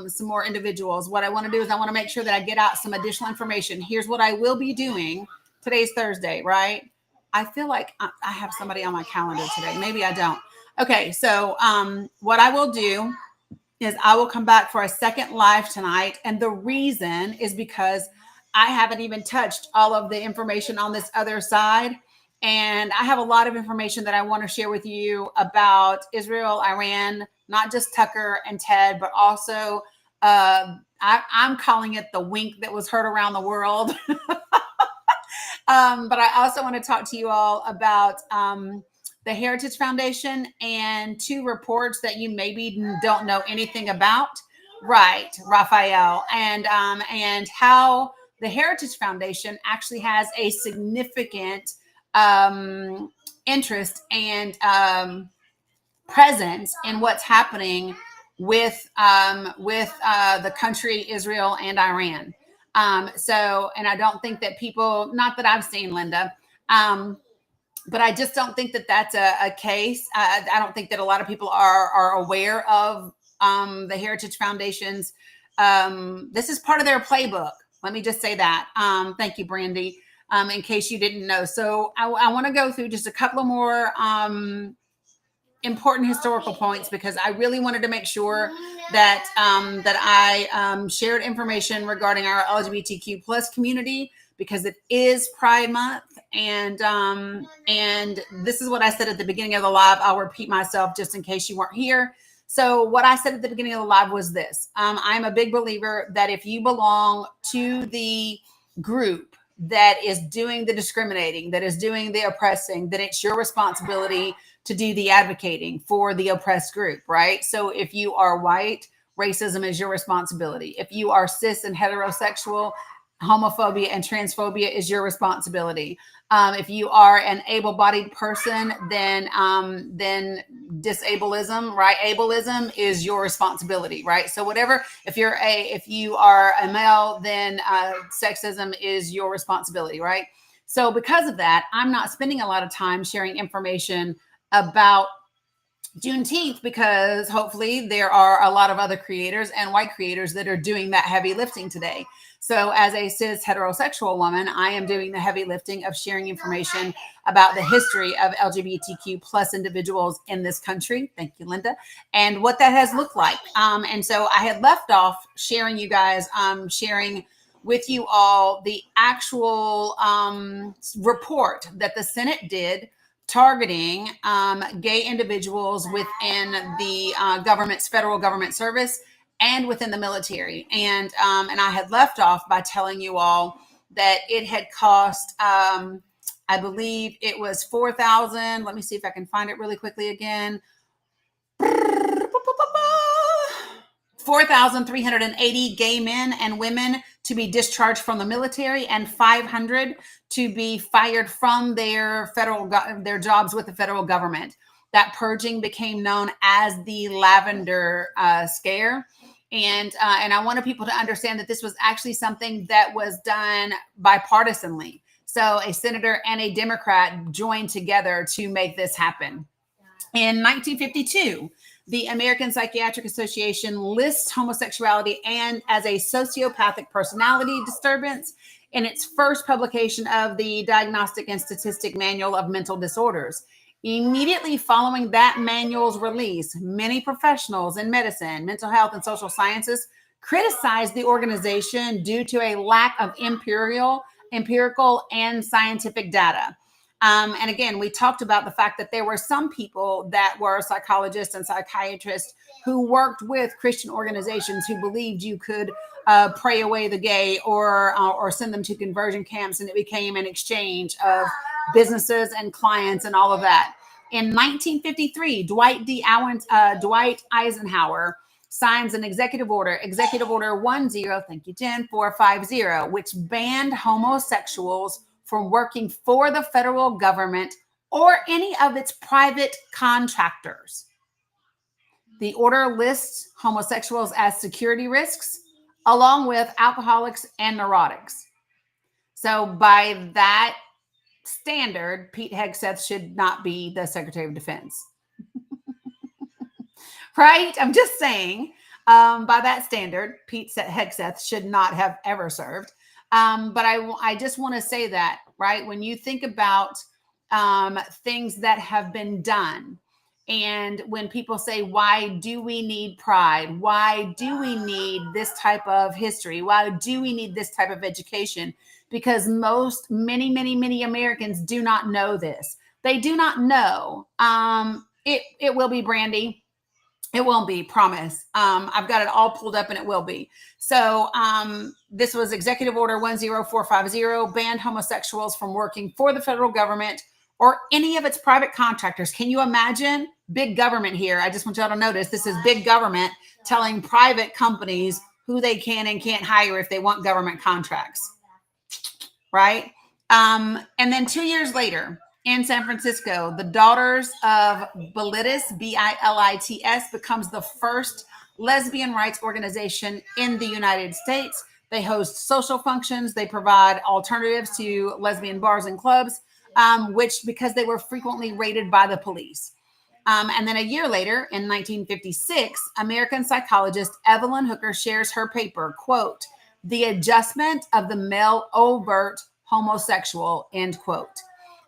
some more individuals, what I want to do is I want to make sure that I get out some additional information. Here's what I will be doing. Today's Thursday, right? I feel like I have somebody on my calendar today. Maybe I don't. Okay, so what I will do is I will come back for a second live tonight. And the reason is because I haven't even touched all of the information on this other side. And I have a lot of information that I want to share with you about Israel, Iran, not just Tucker and Ted, but also I'm calling it the wink that was heard around the world. But I also want to talk to you all about the Heritage Foundation and 2 reports that you maybe don't know anything about. Right, Raphael, and how the Heritage Foundation actually has a significant interest and presence in what's happening with the country Israel and Iran. And I don't think that people, not that I've seen, Linda, but I just don't think that that's a case. I don't think that a lot of people are aware of the Heritage Foundation's. This is part of their playbook. Let me just say that. Thank you, Brandy. In case you didn't know. So I want to go through just a couple of more important historical points because I really wanted to make sure that I shared information regarding our LGBTQ plus community because it is Pride Month. And this is what I said at the beginning of the live. I'll repeat myself just in case you weren't here. So what I said at the beginning of the live was this. I'm a big believer that if you belong to the group that is doing the discriminating, that is doing the oppressing, then it's your responsibility to do the advocating for the oppressed group, right? So if you are white, racism is your responsibility. If you are cis and heterosexual, homophobia and transphobia is your responsibility. If you are an able-bodied person, then disableism, right? Ableism is your responsibility, right? So whatever, if you are a male, then sexism is your responsibility, right? So because of that, I'm not spending a lot of time sharing information about Juneteenth, because hopefully there are a lot of other creators and white creators that are doing that heavy lifting today. So as a cis heterosexual woman, I am doing the heavy lifting of sharing information about the history of LGBTQ plus individuals in this country. Thank you, Linda. And what that has looked like. And so I had left off sharing you guys, sharing with you all the actual report that the Senate did targeting gay individuals within the government's federal government service and within the military. And I had left off by telling you all that it had cost, I believe it was 4,000. Let me see if I can find it really quickly again. 4,380 gay men and women to be discharged from the military, and 500 to be fired from their their jobs with the federal government. That purging became known as the Lavender Scare. And I wanted people to understand that this was actually something that was done bipartisanly. So a senator and a Democrat joined together to make this happen. In 1952, the American Psychiatric Association lists homosexuality and as a sociopathic personality disturbance in its first publication of the Diagnostic and Statistic Manual of Mental Disorders. Immediately following that manual's release, many professionals in medicine, mental health, and social sciences criticized the organization due to a lack of empirical and scientific data. And again, we talked about the fact that there were some people that were psychologists and psychiatrists who worked with Christian organizations who believed you could pray away the gay or send them to conversion camps, and it became an exchange of businesses and clients and all of that. In 1953, Dwight Eisenhower signs an executive order 10, thank you, Jen, 450, which banned homosexuals from working for the federal government or any of its private contractors. The order lists homosexuals as security risks, along with alcoholics and neurotics. So by that standard, Pete Hegseth should not be the Secretary of Defense. Right? I'm just saying, by that standard, Pete Hegseth should not have ever served. But I just want to say that, right? When you think about things that have been done, and when people say, why do we need pride? Why do we need this type of history? Why do we need this type of education? Because many Americans do not know this. They do not know. It will be, Brandy. It won't be, promise. I've got it all pulled up and it will be. So this was Executive Order 10450, banned homosexuals from working for the federal government or any of its private contractors. Can you imagine? Big government here. I just want y'all to notice this is big government telling private companies who they can and can't hire if they want government contracts. Right? And then 2 years later, in San Francisco, the Daughters of Bilitis, Bilits, becomes the first lesbian rights organization in the United States. They host social functions. They provide alternatives to lesbian bars and clubs, because they were frequently raided by the police. And then a year later, in 1956, American psychologist Evelyn Hooker shares her paper, quote, "The Adjustment of the Male Overt Homosexual," end quote.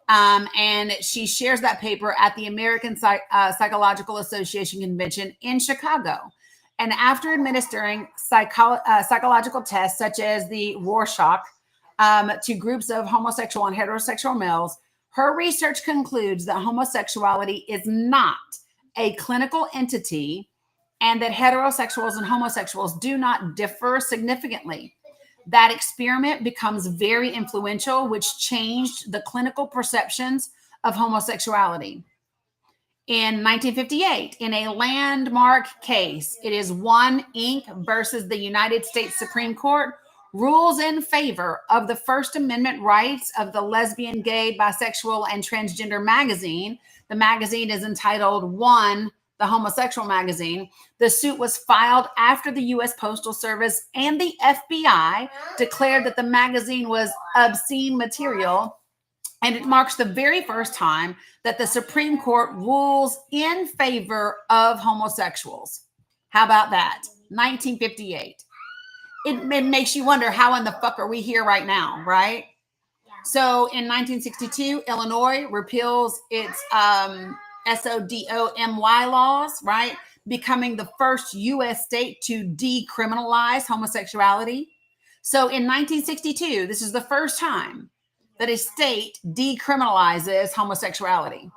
And she shares that paper at the American Psychological Association convention in Chicago. And after administering psychological tests such as the Rorschach to groups of homosexual and heterosexual males, her research concludes that homosexuality is not a clinical entity and that heterosexuals and homosexuals do not differ significantly. That experiment becomes very influential, which changed the clinical perceptions of homosexuality. In 1958, in a landmark case, it is One Inc. versus the United States Supreme Court, rules in favor of the First Amendment rights of the lesbian, gay, bisexual, and transgender magazine. The magazine is entitled One, the homosexual magazine. The suit was filed after the U.S. Postal Service and the FBI declared that the magazine was obscene material And it marks the very first time that the Supreme Court rules in favor of homosexuals. How about that? 1958. It makes you wonder, how in the fuck are we here right now, right? So in 1962, Illinois repeals its SODOMY laws, right? Becoming the first U.S. state to decriminalize homosexuality. So in 1962, this is the first time that a state decriminalizes homosexuality.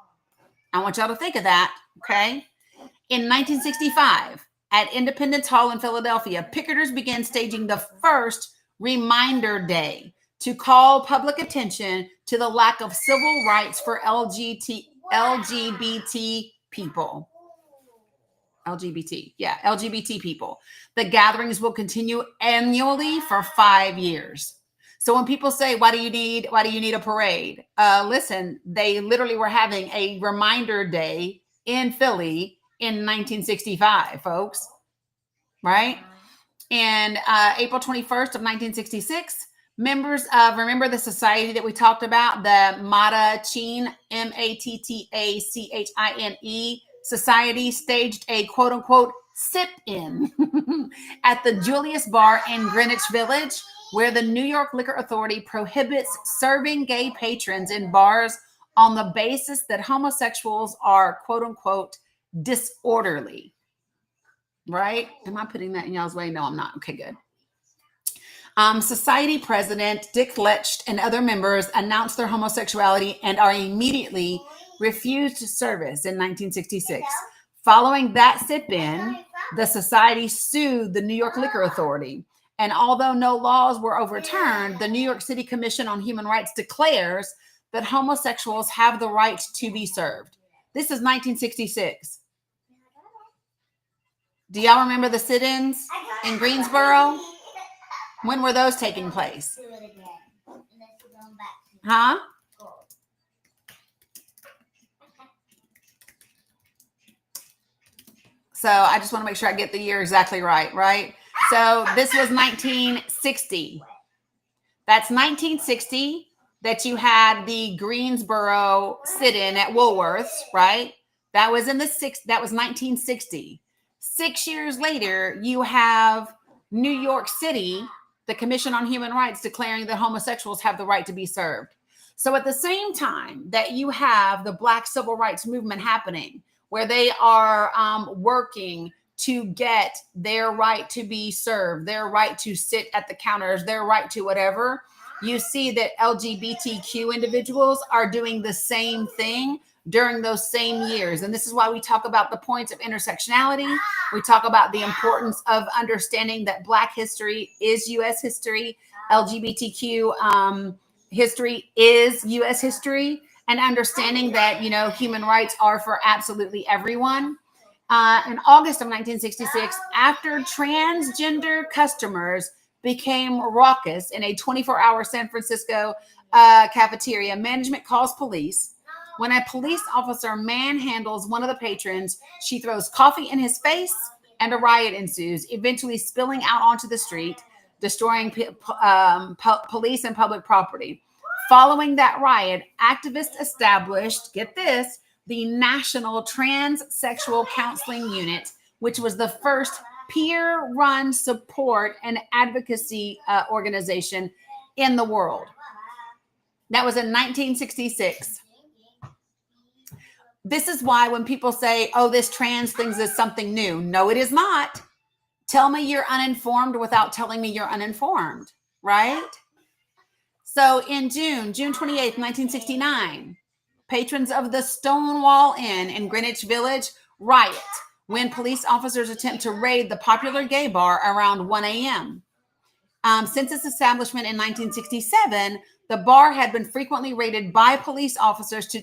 I want y'all to think of that, okay? In 1965, at Independence Hall in Philadelphia, picketers began staging the first Reminder Day to call public attention to the lack of civil rights for LGBT people. LGBT people. The gatherings will continue annually for 5 years. So when people say, why do you need a parade? Listen, they literally were having a Reminder Day in Philly in 1965, folks, right? And April 21st of 1966, members of, remember the society that we talked about, the Mattachin, Mattachin Society, staged a quote unquote sit-in at the Julius Bar in Greenwich Village, where the New York Liquor Authority prohibits serving gay patrons in bars on the basis that homosexuals are quote unquote disorderly. Right? Am I putting that in y'all's way? No, I'm not. Okay, good. Society president Dick Lecht and other members announced their homosexuality and are immediately refused service in 1966. Following that sit-in, the society sued the New York Liquor Authority. And although no laws were overturned, the New York City Commission on Human Rights declares that homosexuals have the right to be served. This is 1966. Do y'all remember the sit-ins in Greensboro? When were those taking place? Huh? So I just want to make sure I get the year exactly right? So this was 1960. That's 1960 that you had the Greensboro sit-in at Woolworths, right? That was that was 1960. 6 years later, you have New York City, the Commission on Human Rights, declaring that homosexuals have the right to be served. So at the same time that you have the Black Civil Rights Movement happening, where they are working to get their right to be served, their right to sit at the counters, their right to whatever, you see that LGBTQ individuals are doing the same thing during those same years. And this is why we talk about the points of intersectionality. We talk about the importance of understanding that Black history is U.S. history, LGBTQ history is U.S. history, and understanding that, human rights are for absolutely everyone. In August of 1966, after transgender customers became raucous in a 24-hour San Francisco cafeteria, management calls police. When a police officer manhandles one of the patrons, she throws coffee in his face and a riot ensues, eventually spilling out onto the street, destroying police and public property. Following that riot, activists established, get this, the National Transsexual Counseling Unit, which was the first peer-run support and advocacy organization in the world. That was in 1966. This is why when people say, oh, this trans thing is something new. No, it is not. Tell me you're uninformed without telling me you're uninformed, right? So in June 28th, 1969, patrons of the Stonewall Inn in Greenwich Village riot when police officers attempt to raid the popular gay bar around 1 a.m. Since its establishment in 1967, the bar had been frequently raided by police officers to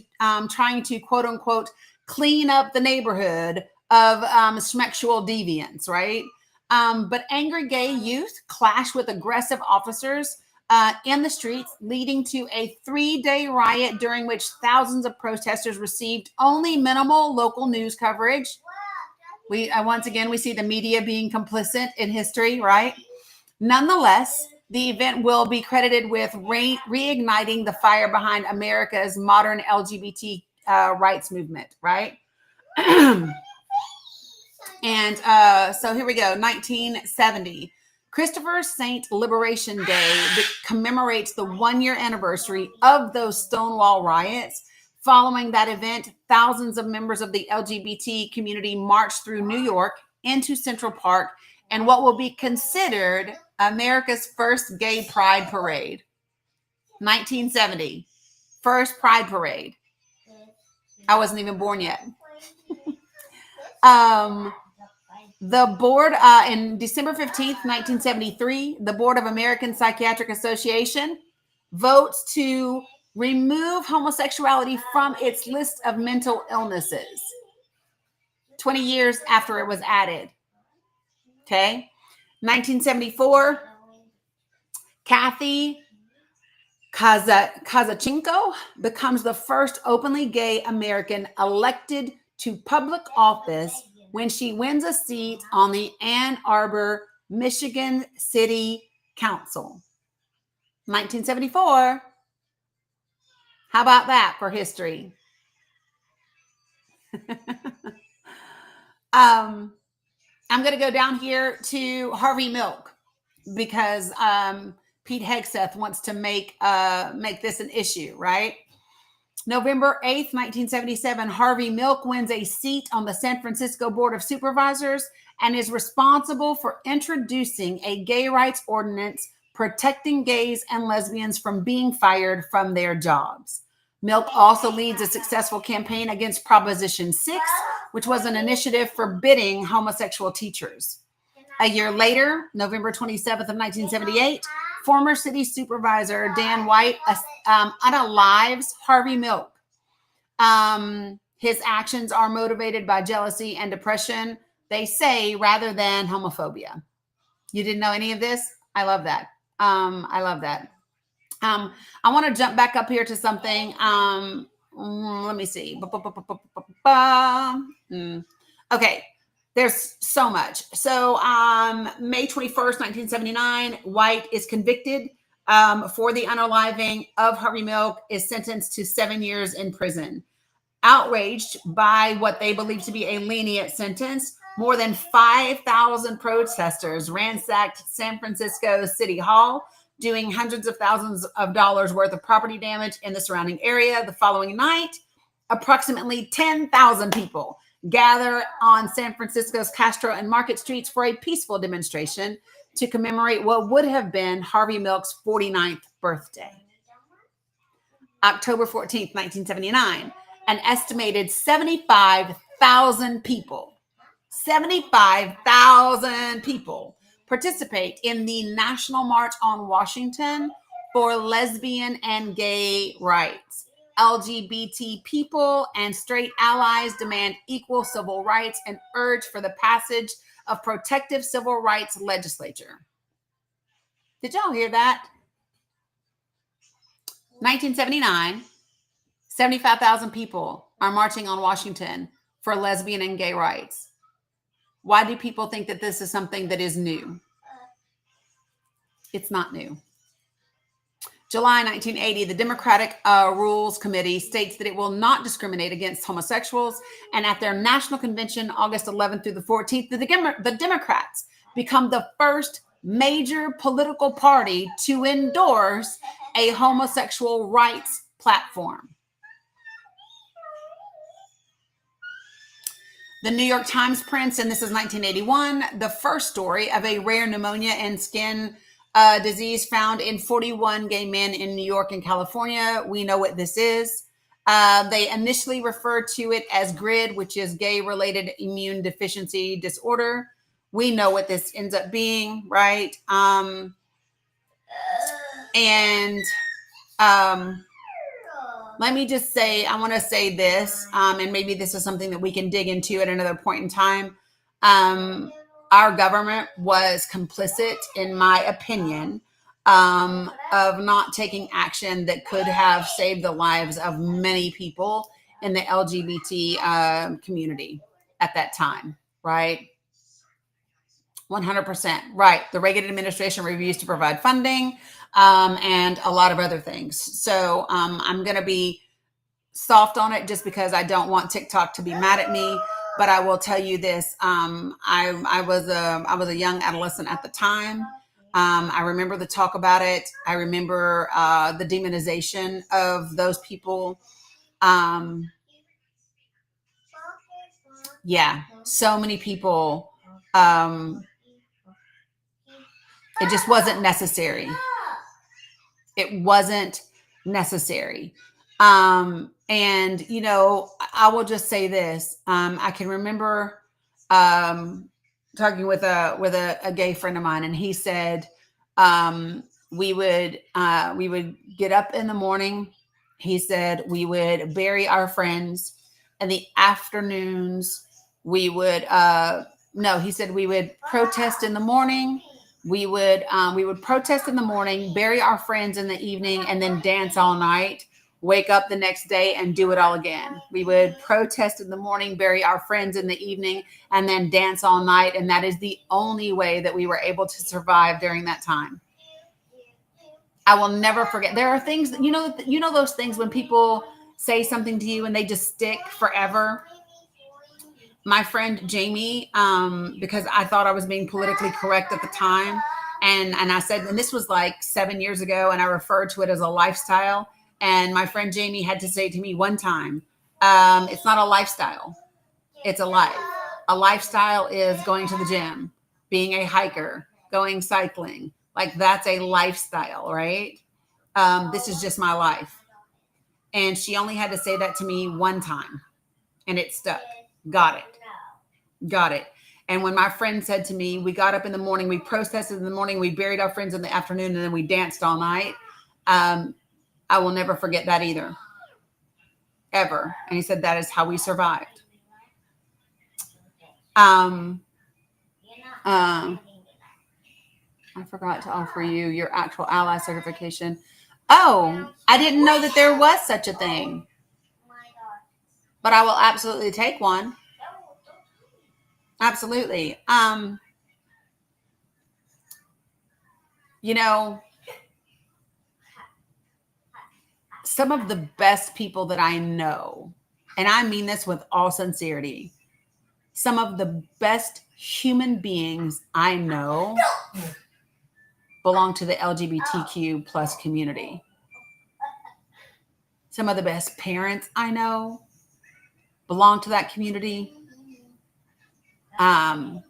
trying to, quote unquote, clean up the neighborhood of sexual deviants, right? But angry gay youth clashed with aggressive officers in the streets, leading to a 3-day riot during which thousands of protesters received only minimal local news coverage. Once again, we see the media being complicit in history, right? Nonetheless, The event will be credited with reigniting the fire behind America's modern LGBT rights movement, right? And so here we go, 1970. Christopher Saint Liberation Day commemorates the 1-year anniversary of those Stonewall riots. Following that event, thousands of members of the LGBT community marched through New York into Central Park and what will be considered America's first gay pride parade. 1970, first pride parade. I wasn't even born yet. The board, in December 15th, 1973, the Board of American Psychiatric Association votes to remove homosexuality from its list of mental illnesses 20 years after it was added. Okay. 1974, Kathy Kazachenko becomes the first openly gay American elected to public office when she wins a seat on the Ann Arbor, Michigan City Council. 1974. How about that for history? I'm going to go down here to Harvey Milk because Pete Hegseth wants to make this an issue, right? November 8th, 1977, Harvey Milk wins a seat on the San Francisco Board of Supervisors and is responsible for introducing a gay rights ordinance protecting gays and lesbians from being fired from their jobs. Milk also leads a successful campaign against Proposition 6, which was an initiative forbidding homosexual teachers. A year later, November 27th of 1978, former city supervisor Dan White unalives Harvey Milk. His actions are motivated by jealousy and depression, they say, rather than homophobia. You didn't know any of this? I love that. I love that. I want to jump back up here to something. Let me see. Okay. There's so much. So May 21st, 1979, White is convicted for the unaliving of Harvey Milk, is sentenced to 7 years in prison. Outraged by what they believe to be a lenient sentence, more than 5,000 protesters ransacked San Francisco City Hall, doing hundreds of thousands of dollars worth of property damage in the surrounding area. The following night, approximately 10,000 people gather on San Francisco's Castro and Market Streets for a peaceful demonstration to commemorate what would have been Harvey Milk's 49th birthday. October 14th, 1979, an estimated 75,000 people participate in the National March on Washington for lesbian and gay rights. LGBT people and straight allies demand equal civil rights and urge for the passage of protective civil rights legislation. Did y'all hear that? 1979, 75,000 people are marching on Washington for lesbian and gay rights. Why do people think that this is something that is new? It's not new. July 1980, the Democratic Rules Committee states that it will not discriminate against homosexuals. And at their national convention, August 11th through the 14th, the Democrats become the first major political party to endorse a homosexual rights platform. The New York Times prints, and this is 1981, the first story of a rare pneumonia and skin disease found in 41 gay men in New York and California. We know what this is. They initially referred to it as GRID, which is gay-related immune deficiency disorder. We know what this ends up being, right? Let me just say, I want to say this, and maybe this is something that we can dig into at another point in time. Our government was complicit, in my opinion, of not taking action that could have saved the lives of many people in the LGBT community at that time, right? 100%. Right. The Reagan administration refused to provide funding, and a lot of other things. So I'm going to be soft on it just because I don't want TikTok to be mad at me. But I will tell you this. I was a young adolescent at the time. I remember the talk about it. I remember the demonization of those people. Yeah, so many people. It just wasn't necessary. It wasn't necessary. And you know, I will just say this. I can remember talking with a gay friend of mine, and he said we would get up in the morning. He said we would bury our friends. In the afternoons, we would no. He said we would protest in the morning. We would protest in the morning, bury our friends in the evening, and then dance all night. Wake up the next day and do it all again. We would protest in the morning, bury our friends in the evening, and then dance all night. And that is the only way that we were able to survive during that time. I will never forget. There are things that, you know those things when people say something to you and they just stick forever. My friend Jamie, because I thought I was being politically correct at the time. And I said, and this was like 7 years ago, and I referred to it as a lifestyle. And my friend Jamie had to say to me one time, it's not a lifestyle. It's a life. A lifestyle is going to the gym, being a hiker, going cycling. Like that's a lifestyle, right? This is just my life. And she only had to say that to me one time, and it stuck. Got it. And when my friend said to me, we got up in the morning, we protested in the morning, we buried our friends in the afternoon, and then we danced all night. I will never forget that either. Ever. And he said, that is how we survived. I forgot to offer you your actual ally certification. Oh, I didn't know that there was such a thing. But I will absolutely take one. Absolutely. You know, some of the best people that I know, and I mean this with all sincerity, some of the best human beings I know belong to the LGBTQ plus community. Some of the best parents I know belong to that community. Some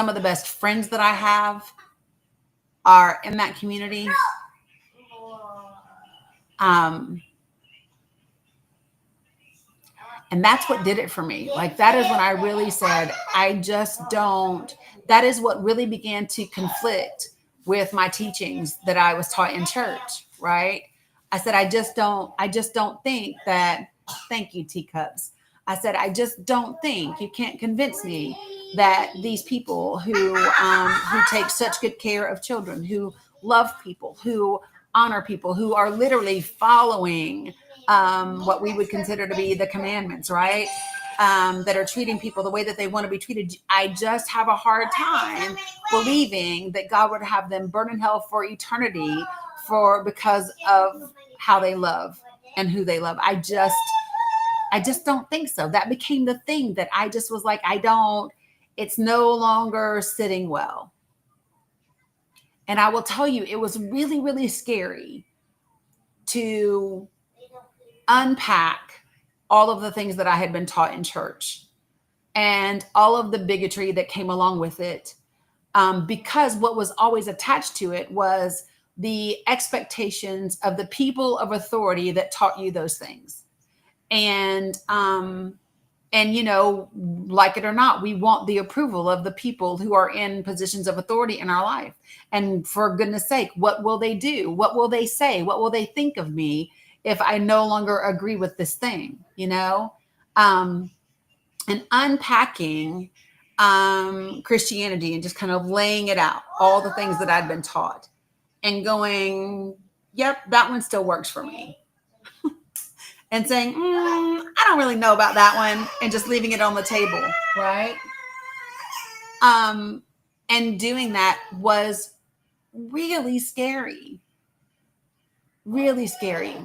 of the best friends that I have are in that community. And that's what did it for me. Like, that is when I really said, I just don't, that is what really began to conflict with my teachings that I was taught in church, right? I said, I just don't think that, thank you, teacups. I said, I just don't think, you can't convince me that these people who take such good care of children, who love people, who honor people, who are literally following what we would consider to be the commandments, right? That are treating people the way that they want to be treated. I just have a hard time believing that God would have them burn in hell for eternity because of how they love and who they love. I just don't think so. That became the thing that I just was like, it's no longer sitting well. And I will tell you, it was really, really scary to unpack all of the things that I had been taught in church and all of the bigotry that came along with it. Because what was always attached to it was the expectations of the people of authority that taught you those things. And you know, like it or not, we want the approval of the people who are in positions of authority in our life. And for goodness sake, what will they do? What will they say? What will they think of me if I no longer agree with this thing, you know? And unpacking Christianity and just kind of laying it out, all the things that I'd been taught and going, yep, that one still works for me. And saying, I don't really know about that one, and just leaving it on the table, right? And doing that was really scary. Really scary.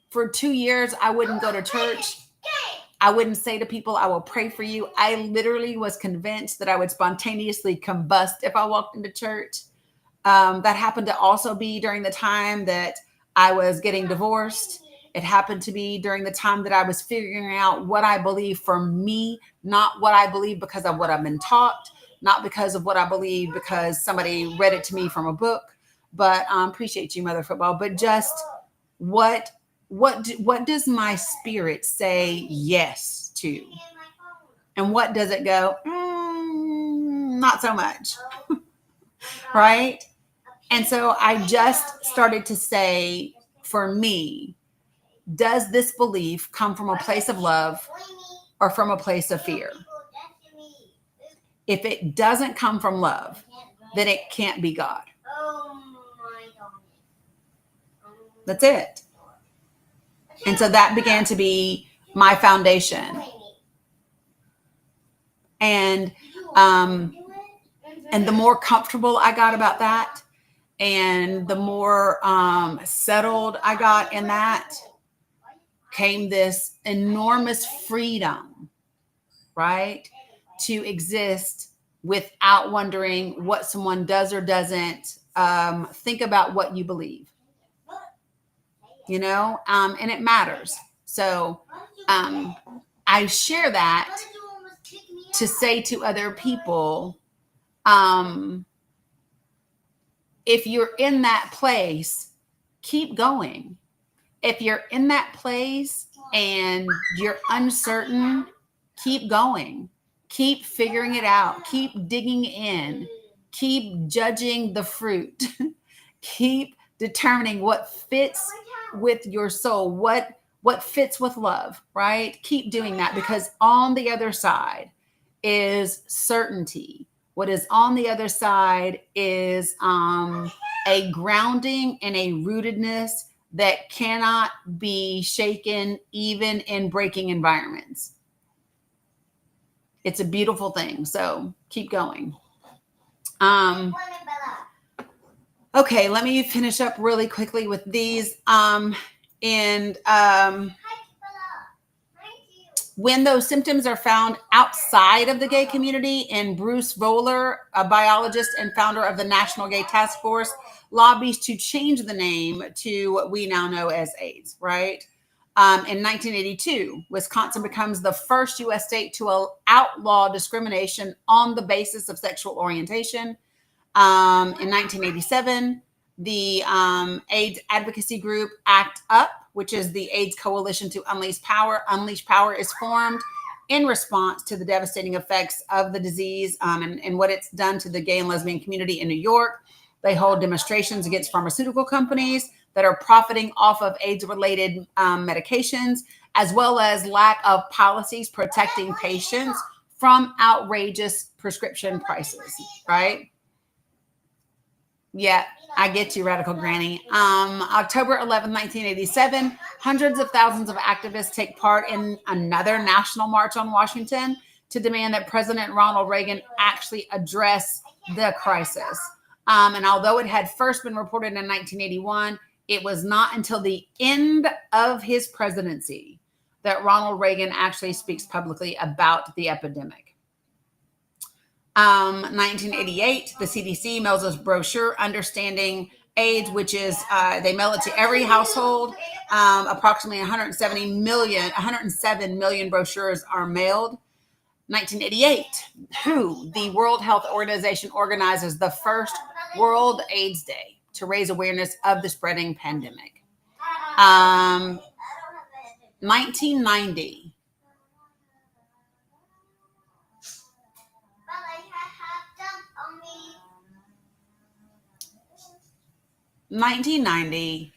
For 2 years, I wouldn't go to church. I wouldn't say to people, I will pray for you. I literally was convinced that I would spontaneously combust if I walked into church. That happened to also be during the time that I was getting divorced. It happened to be during the time that I was figuring out what I believe for me, not what I believe because of what I've been taught, not because of what I believe because somebody read it to me from a book. But appreciate you, Mother Football. But just what does my spirit say yes to? And what does it go, not so much, right? And so I just started to say, for me, does this belief come from a place of love or from a place of fear? If it doesn't come from love, then it can't be God. That's it. And so that began to be my foundation. And the more comfortable I got about that, and the more settled I got in that, came this enormous freedom, right? To exist without wondering what someone does or doesn't think about what you believe, you know, and it matters. So I share that to say to other people, if you're in that place, keep going. If you're in that place and you're uncertain, keep going. Keep figuring it out. Keep digging in. Keep judging the fruit. Keep determining what fits with your soul, what fits with love, right? Keep doing that, because on the other side is certainty. What is on the other side is a grounding and a rootedness that cannot be shaken even in breaking environments. It's a beautiful thing. So keep going. Okay, let me finish up really quickly with these. When those symptoms are found outside of the gay community, and Bruce Voller, a biologist and founder of the National Gay Task Force, lobbies to change the name to what we now know as AIDS, right? In 1982, Wisconsin becomes the first U.S. state to outlaw discrimination on the basis of sexual orientation. In 1987, the AIDS advocacy group ACT UP, which is the AIDS Coalition to Unleash Power. Unleash Power is formed in response to the devastating effects of the disease and what it's done to the gay and lesbian community in New York. They hold demonstrations against pharmaceutical companies that are profiting off of AIDS-related medications, as well as lack of policies protecting patients from outrageous prescription prices, right? Yeah, I get you, Radical Granny. October 11, 1987, hundreds of thousands of activists take part in another national march on Washington to demand that President Ronald Reagan actually address the crisis. And although it had first been reported in 1981, it was not until the end of his presidency that Ronald Reagan actually speaks publicly about the epidemic. 1988, the CDC mails us brochure, Understanding AIDS, which is, they mail it to every household. Approximately 107 million brochures are mailed. 1988, the World Health Organization organizes the first World AIDS Day to raise awareness of the spreading pandemic. 1990. In 1990,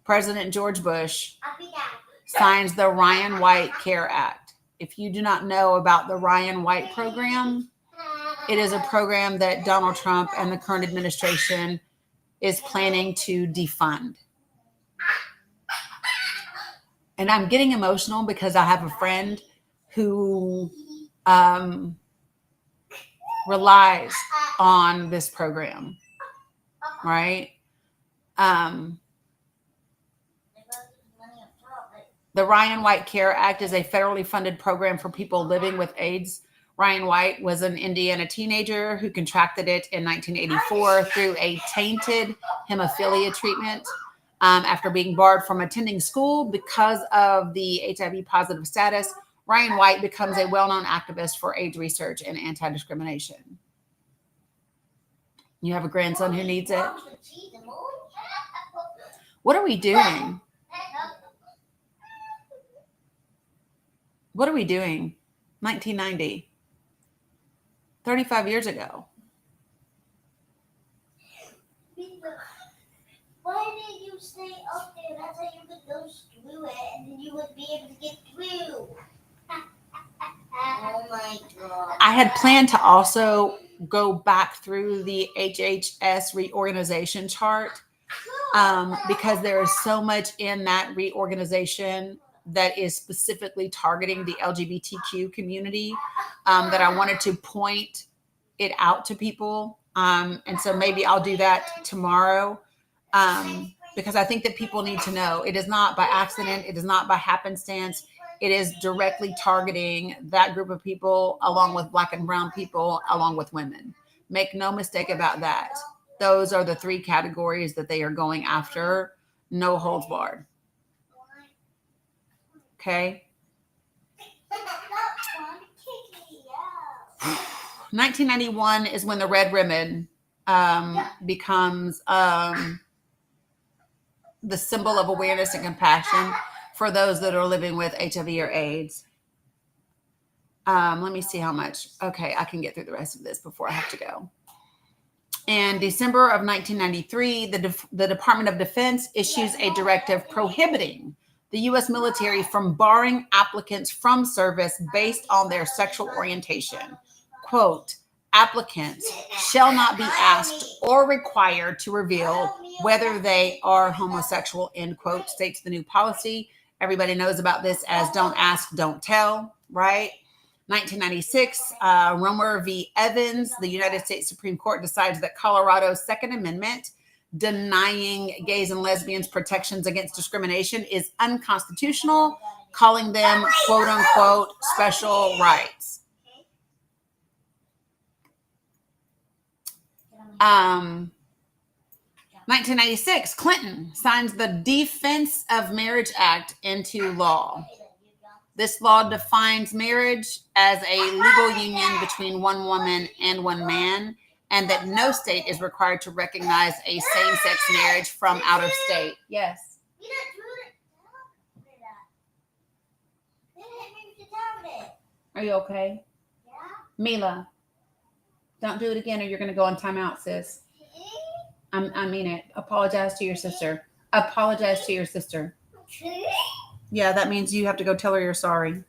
President George Bush signs the Ryan White Care Act. If you do not know about the Ryan White program, it is a program that Donald Trump and the current administration is planning to defund. And I'm getting emotional because I have a friend who relies on this program, right? The Ryan White Care Act is a federally funded program for people living with AIDS. Ryan White was an Indiana teenager who contracted it in 1984 through a tainted hemophilia treatment. After being barred from attending school because of the HIV positive status, Ryan White becomes a well-known activist for AIDS research and anti-discrimination. You have a grandson who needs it? What are we doing? What are we doing? 1990. 35 years ago. Why did you stay up there? That's how you could go through it, and then you would be able to get through. Oh my God. I had planned to also go back through the HHS reorganization chart because there is so much in that reorganization that is specifically targeting the LGBTQ community that I wanted to point it out to people. And so maybe I'll do that tomorrow. Because I think that people need to know it is not by accident. It is not by happenstance. It is directly targeting that group of people along with Black and brown people, along with women. Make no mistake about that. Those are the three categories that they are going after. No holds barred. Okay. 1991 is when the red ribbon becomes the symbol of awareness and compassion for those that are living with HIV or AIDS. Let me see how much. Okay, I can get through the rest of this before I have to go. In December of 1993, the Department of Defense issues a directive prohibiting the U.S. military from barring applicants from service based on their sexual orientation. Quote, applicants shall not be asked or required to reveal whether they are homosexual, end quote, states the new policy. Everybody knows about this as don't ask, don't tell, right? 1996, Romer v. Evans, the United States Supreme Court decides that Colorado's Second Amendment denying gays and lesbians protections against discrimination is unconstitutional, calling them, quote unquote, special rights. 1996, Clinton signs the Defense of Marriage Act into law. This law defines marriage as a legal union between one woman and one man, and that no state is required to recognize a same-sex marriage from out of state. Yes. Are you okay? Yeah. Mila, don't do it again or you're going to go on timeout, sis. I mean it. Apologize to your sister. Apologize to your sister. Yeah, that means you have to go tell her you're sorry.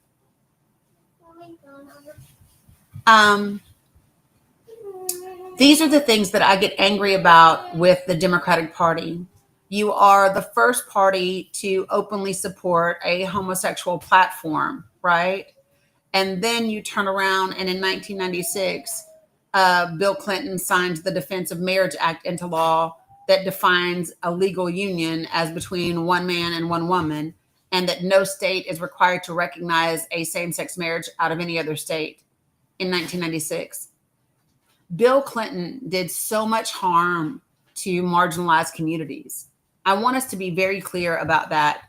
These are the things that I get angry about with the Democratic Party. You are the first party to openly support a homosexual platform, right? And then you turn around and in 1996, Bill Clinton signed the Defense of Marriage Act into law that defines a legal union as between one man and one woman, and that no state is required to recognize a same-sex marriage out of any other state in 1996. Bill Clinton did so much harm to marginalized communities. I want us to be very clear about that.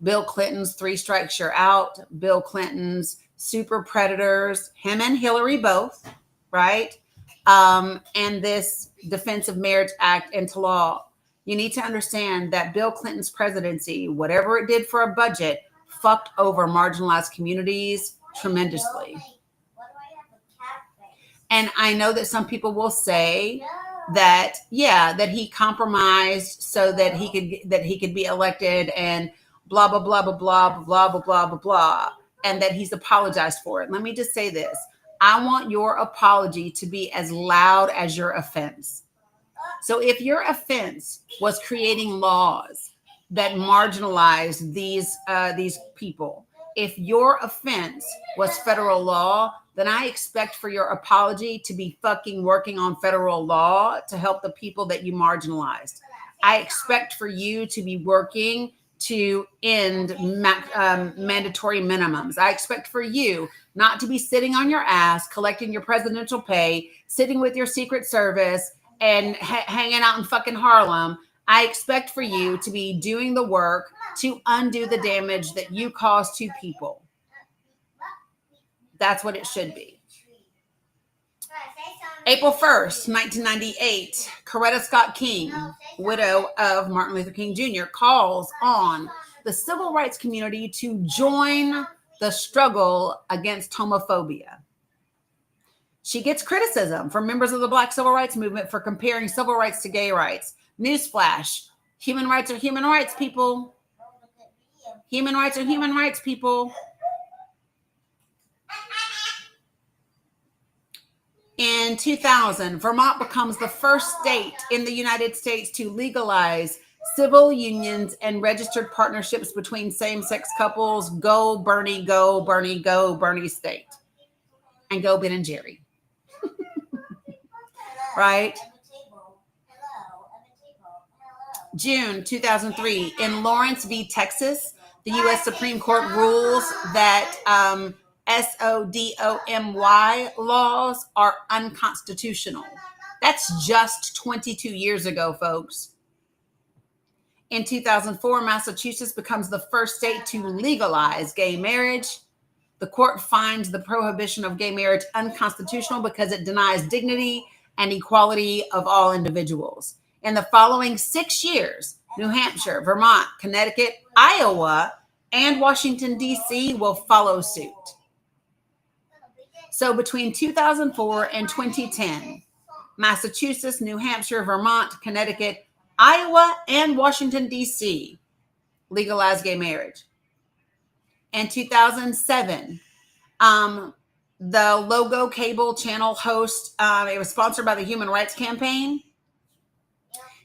Bill Clinton's 3 strikes you're out, Bill Clinton's super predators, him and Hillary both, right? And this Defense of Marriage Act into law. You need to understand that Bill Clinton's presidency, whatever it did for a budget, fucked over marginalized communities tremendously. And I know that some people will say that, yeah, that he compromised so that he could be elected and blah, blah, blah, blah, blah, blah, blah, blah, blah, blah, and that he's apologized for it. Let me just say this. I want your apology to be as loud as your offense. So if your offense was creating laws that marginalize these people, if your offense was federal law then I expect for your apology to be fucking working on federal law to help the people that you marginalized. I expect for you to be working to end mandatory minimums. I expect for you not to be sitting on your ass, collecting your presidential pay, sitting with your Secret Service, and hanging out in fucking Harlem. I expect for you to be doing the work to undo the damage that you caused to people. That's what it should be. April 1st, 1998, Coretta Scott King, widow of Martin Luther King Jr., calls on the civil rights community to join the struggle against homophobia. She gets criticism from members of the Black civil rights movement for comparing civil rights to gay rights. Newsflash, human rights are human rights, people. Human rights are human rights, people. In 2000, Vermont becomes the first state in the United States to legalize civil unions and registered partnerships between same-sex couples. Go Bernie, go Bernie, go Bernie state. And go Ben and Jerry. Right? June 2003, in Lawrence v. Texas, the U.S. Supreme Court rules that SODOMY laws are unconstitutional. That's just 22 years ago, folks. In 2004, Massachusetts becomes the first state to legalize gay marriage. The court finds the prohibition of gay marriage unconstitutional because it denies dignity and equality of all individuals. In the following 6 years, New Hampshire, Vermont, Connecticut, Iowa, and Washington, D.C. will follow suit. So between 2004 and 2010, Massachusetts, New Hampshire, Vermont, Connecticut, Iowa, and Washington, D.C. legalized gay marriage. In 2007, the Logo Cable Channel host, it was sponsored by the Human Rights Campaign.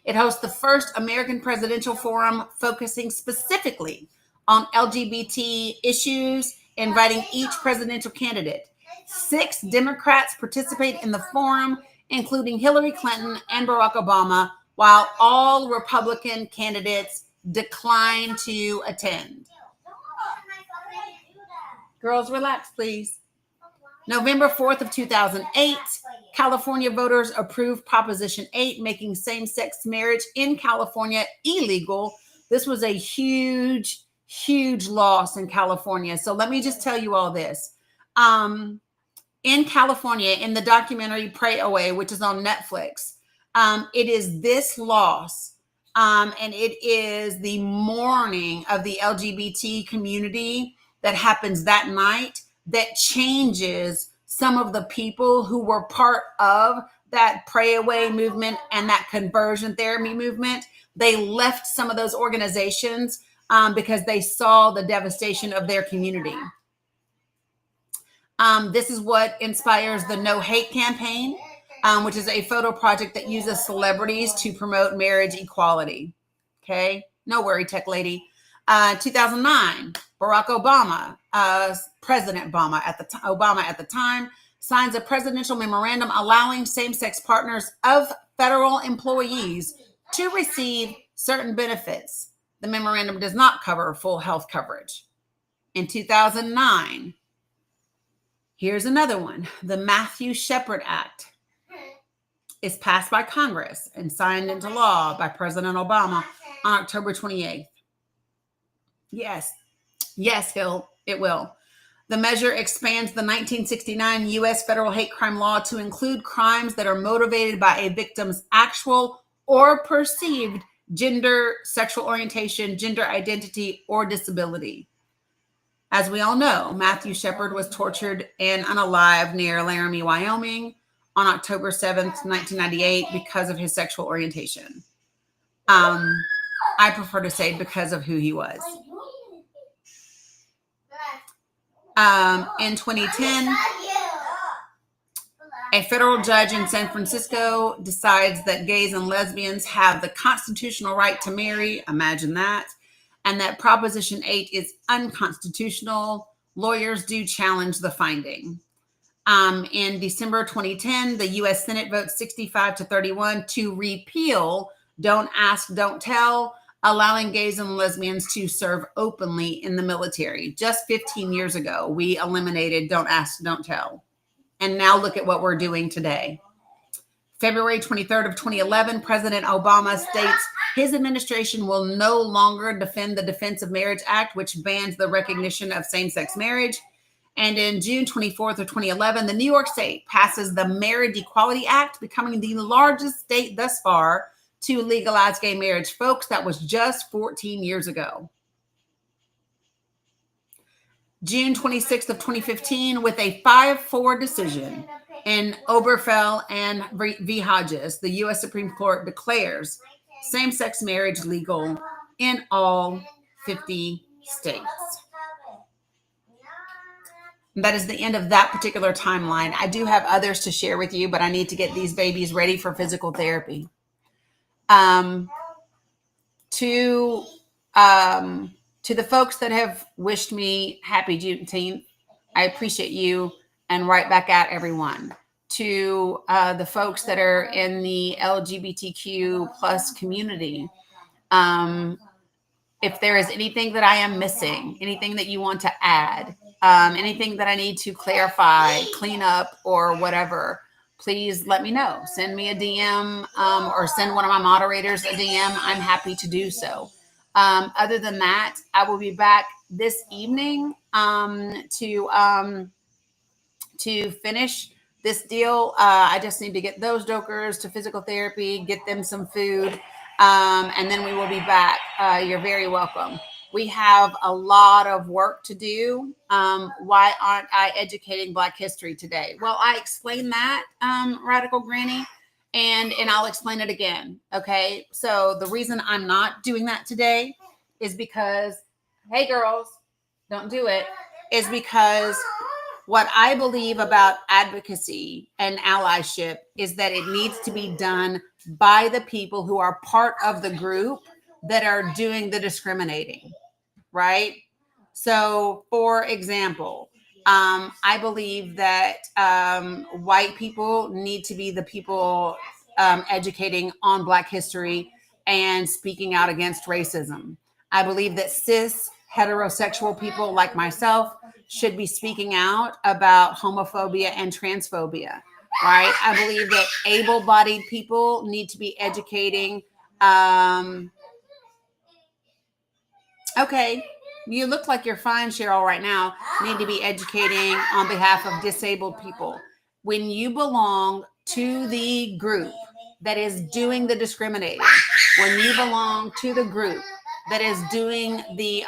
It hosts the first American presidential forum focusing specifically on LGBT issues, inviting each presidential candidate. 6 Democrats participate in the forum, including Hillary Clinton and Barack Obama, while all Republican candidates decline to attend. Girls, relax, please. November 4th of 2008, California voters approved Proposition 8, making same-sex marriage in California illegal. This was a huge, huge loss in California. So let me just tell you all this. In California, in the documentary Pray Away, which is on Netflix, it is this loss, and it is the mourning of the LGBT community that happens that night that changes some of the people who were part of that Pray Away movement and that conversion therapy movement. They left some of those organizations because they saw the devastation of their community. This is what inspires the No Hate campaign, which is a photo project that uses celebrities to promote marriage equality. Okay, no worry, tech lady. 2009, Barack Obama, President Obama at the time, signs a presidential memorandum allowing same-sex partners of federal employees to receive certain benefits. The memorandum does not cover full health coverage. In 2009, here's another one. The Matthew Shepard Act is passed by Congress and signed into law by President Obama on October 28th. Yes, Hill, it will. The measure expands the 1969 U.S. federal hate crime law to include crimes that are motivated by a victim's actual or perceived gender, sexual orientation, gender identity, or disability. As we all know, Matthew Shepard was tortured and unalived near Laramie, Wyoming on October 7th, 1998 because of his sexual orientation. I prefer to say because of who he was. In 2010, a federal judge in San Francisco decides that gays and lesbians have the constitutional right to marry. Imagine that. And that Proposition 8 is unconstitutional. Lawyers do challenge the finding. In December 2010, the U.S. Senate votes 65-31 to repeal Don't Ask, Don't Tell, allowing gays and lesbians to serve openly in the military. Just 15 years ago, we eliminated Don't Ask, Don't Tell. And now look at what we're doing today. February 23rd of 2011, President Obama states his administration will no longer defend the Defense of Marriage Act, which bans the recognition of same-sex marriage. And in June 24th of 2011, the New York State passes the Marriage Equality Act, becoming the largest state thus far to legalize gay marriage. Folks, that was just 14 years ago. June 26th of 2015, with a 5-4 decision in Obergefell and v. Hodges, the U.S. Supreme Court declares same-sex marriage legal in all 50 states. That is the end of that particular timeline. I do have others to share with you, but I need to get these babies ready for physical therapy. To the folks that have wished me happy Juneteenth, I appreciate you, and right back at everyone. To the folks that are in the LGBTQ plus community, if there is anything that I am missing, anything that you want to add, anything that I need to clarify, clean up, or whatever, please let me know. Send me a DM or send one of my moderators a DM. I'm happy to do so. Other than that, I will be back this evening to finish this deal. I just need to get those jokers to physical therapy, get them some food, and then we will be back. You're very welcome. We have a lot of work to do. Why aren't I educating Black history today? Well, I explained that, Radical Granny, and I'll explain it again. Okay. So the reason I'm not doing that today is because, hey girls, don't do it, is because what I believe about advocacy and allyship is that it needs to be done by the people who are part of the group that are doing the discriminating, right? So, for example, I believe that white people need to be the people educating on Black history and speaking out against racism. I believe that cis heterosexual people like myself should be speaking out about homophobia and transphobia, right? I believe that able-bodied people need to be educating. Okay, you look like you're fine, Cheryl, right now. Need to be educating on behalf of disabled people. When you belong to the group that is doing the discriminating, when you belong to the group that is doing the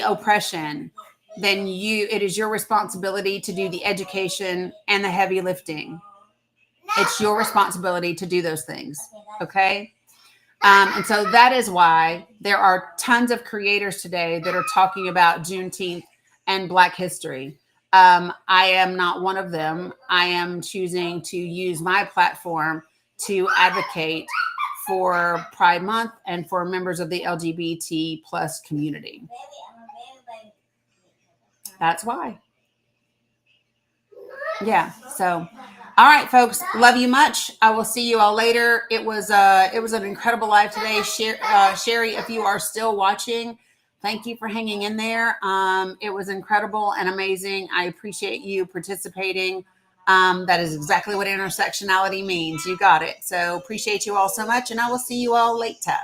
oppression, then it is your responsibility to do the education and the heavy lifting. It's your responsibility to do those things. Okay. And so that is why there are tons of creators today that are talking about Juneteenth and Black history. I am not one of them. I am choosing to use my platform to advocate for Pride Month and for members of the LGBT plus community. That's why. Yeah. So, all right, folks, love you much. I will see you all later. It was an incredible live today. Sherry, if you are still watching, thank you for hanging in there. It was incredible and amazing. I appreciate you participating. That is exactly what intersectionality means. You got it. So appreciate you all so much, and I will see you all later.